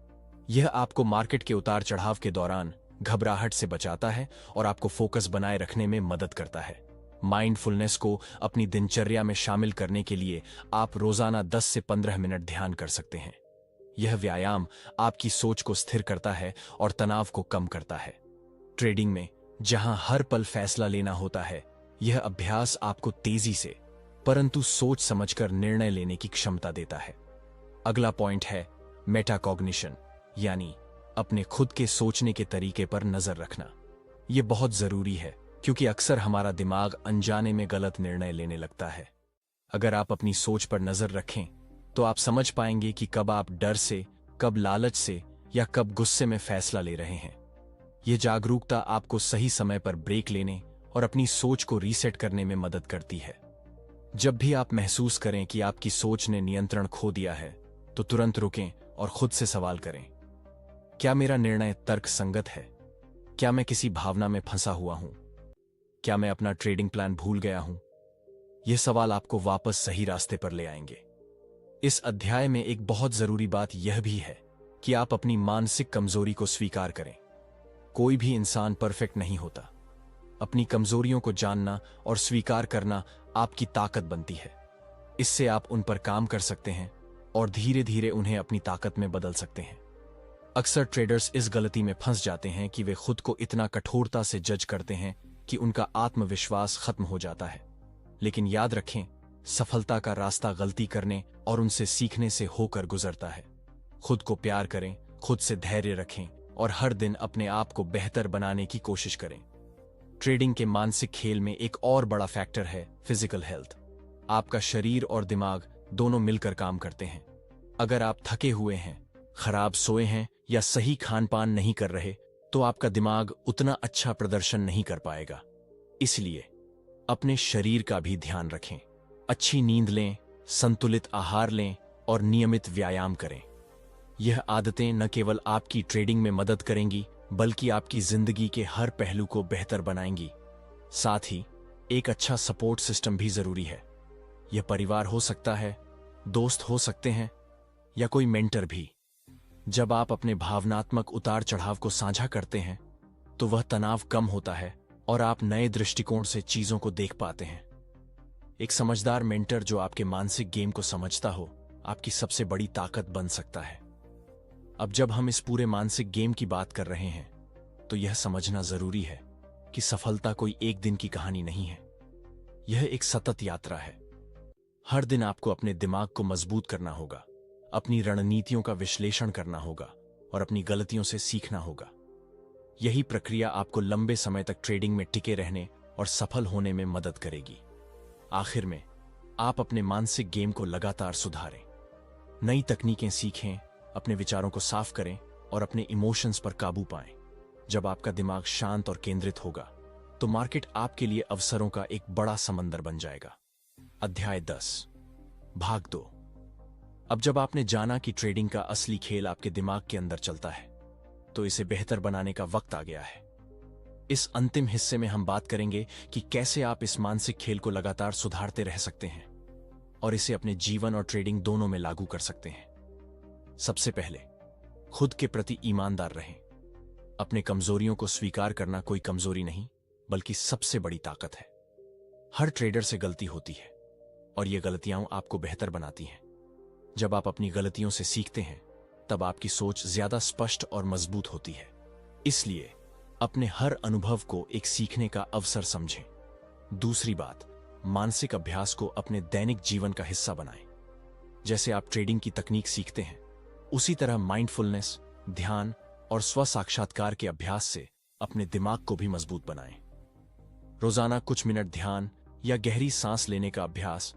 यह आपको मार्केट के उतार चढ़ाव के दौरान घबराहट से बचाता है और आपको फोकस बनाए रखने में मदद करता है। माइंडफुलनेस को अपनी दिनचर्या में शामिल करने के लिए आप रोजाना 10 से 15 मिनट ध्यान कर सकते हैं। यह व्यायाम आपकी सोच को स्थिर करता है और तनाव को कम करता है। ट्रेडिंग में जहां हर पल फैसला लेना होता है, यह अभ्यास आपको तेजी से परंतु सोच समझकर निर्णय लेने की क्षमता देता है। अगला पॉइंट है मेटाकॉग्निशन, यानी अपने खुद के सोचने के तरीके पर नजर रखना। ये बहुत जरूरी है क्योंकि अक्सर हमारा दिमाग अनजाने में गलत निर्णय लेने लगता है। अगर आप अपनी सोच पर नजर रखें तो आप समझ पाएंगे कि कब आप डर से, कब लालच से या कब गुस्से में फैसला ले रहे हैं। यह जागरूकता आपको सही समय पर ब्रेक लेने और अपनी सोच को रीसेट करने में मदद करती है। जब भी आप महसूस करें कि आपकी सोच ने नियंत्रण खो दिया है तो तुरंत रुकें और खुद से सवाल करें, क्या मेरा निर्णय तर्क संगत है? क्या मैं किसी भावना में फंसा हुआ हूं? क्या मैं अपना ट्रेडिंग प्लान भूल गया हूं? यह सवाल आपको वापस सही रास्ते पर ले आएंगे। इस अध्याय में एक बहुत जरूरी बात यह भी है कि आप अपनी मानसिक कमजोरी को स्वीकार करें। कोई भी इंसान परफेक्ट नहीं होता। अपनी कमजोरियों को जानना और स्वीकार करना आपकी ताकत बनती है। इससे आप उन पर काम कर सकते हैं और धीरे धीरे उन्हें अपनी ताकत में बदल सकते हैं। अक्सर ट्रेडर्स इस गलती में फंस जाते हैं कि वे खुद को इतना कठोरता से जज करते हैं कि उनका आत्मविश्वास खत्म हो जाता है। लेकिन याद रखें, सफलता का रास्ता गलती करने और उनसे सीखने से होकर गुजरता है। खुद को प्यार करें, खुद से धैर्य रखें और हर दिन अपने आप को बेहतर बनाने की कोशिश करें। ट्रेडिंग के मानसिक खेल में एक और बड़ा फैक्टर है फिजिकल हेल्थ। आपका शरीर और दिमाग दोनों मिलकर काम करते हैं। अगर आप थके हुए हैं, खराब सोए हैं या सही खान पान नहीं कर रहे तो आपका दिमाग उतना अच्छा प्रदर्शन नहीं कर पाएगा। इसलिए अपने शरीर का भी ध्यान रखें। अच्छी नींद लें, संतुलित आहार लें और नियमित व्यायाम करें। यह आदतें न केवल आपकी ट्रेडिंग में मदद करेंगी बल्कि आपकी जिंदगी के हर पहलू को बेहतर बनाएंगी। साथ ही एक अच्छा सपोर्ट सिस्टम भी जरूरी है। यह परिवार हो सकता है, दोस्त हो सकते हैं या कोई मेंटर भी। जब आप अपने भावनात्मक उतार चढ़ाव को साझा करते हैं तो वह तनाव कम होता है और आप नए दृष्टिकोण से चीजों को देख पाते हैं। एक समझदार मेंटर जो आपके मानसिक गेम को समझता हो, आपकी सबसे बड़ी ताकत बन सकता है। अब जब हम इस पूरे मानसिक गेम की बात कर रहे हैं तो यह समझना जरूरी है कि सफलता कोई एक दिन की कहानी नहीं है। यह एक सतत यात्रा है। हर दिन आपको अपने दिमाग को मजबूत करना होगा, अपनी रणनीतियों का विश्लेषण करना होगा और अपनी गलतियों से सीखना होगा। यही प्रक्रिया आपको लंबे समय तक ट्रेडिंग में टिके रहने और सफल होने में मदद करेगी। आखिर में आप अपने मानसिक गेम को लगातार सुधारें, नई तकनीकें सीखें, अपने विचारों को साफ करें और अपने इमोशंस पर काबू पाएं। जब आपका दिमाग शांत और केंद्रित होगा तो मार्केट आपके लिए अवसरों का एक बड़ा समंदर बन जाएगा। अध्याय 10, भाग 2। अब जब आपने जाना कि ट्रेडिंग का असली खेल आपके दिमाग के अंदर चलता है तो इसे बेहतर बनाने का वक्त आ गया है। इस अंतिम हिस्से में हम बात करेंगे कि कैसे आप इस मानसिक खेल को लगातार सुधारते रह सकते हैं और इसे अपने जीवन और ट्रेडिंग दोनों में लागू कर सकते हैं। सबसे पहले खुद के प्रति ईमानदार रहें। अपने कमजोरियों को स्वीकार करना कोई कमजोरी नहीं बल्कि सबसे बड़ी ताकत है। हर ट्रेडर से गलती होती है और ये गलतियां आपको बेहतर बनाती हैं। जब आप अपनी गलतियों से सीखते हैं तब आपकी सोच ज्यादा स्पष्ट और मजबूत होती है। इसलिए अपने हर अनुभव को एक सीखने का अवसर समझें। दूसरी बात, मानसिक अभ्यास को अपने दैनिक जीवन का हिस्सा बनाएं। जैसे आप ट्रेडिंग की तकनीक सीखते हैं उसी तरह माइंडफुलनेस, ध्यान और स्व साक्षात्कार के अभ्यास से अपने दिमाग को भी मजबूत बनाएं। रोजाना कुछ मिनट ध्यान या गहरी सांस लेने का अभ्यास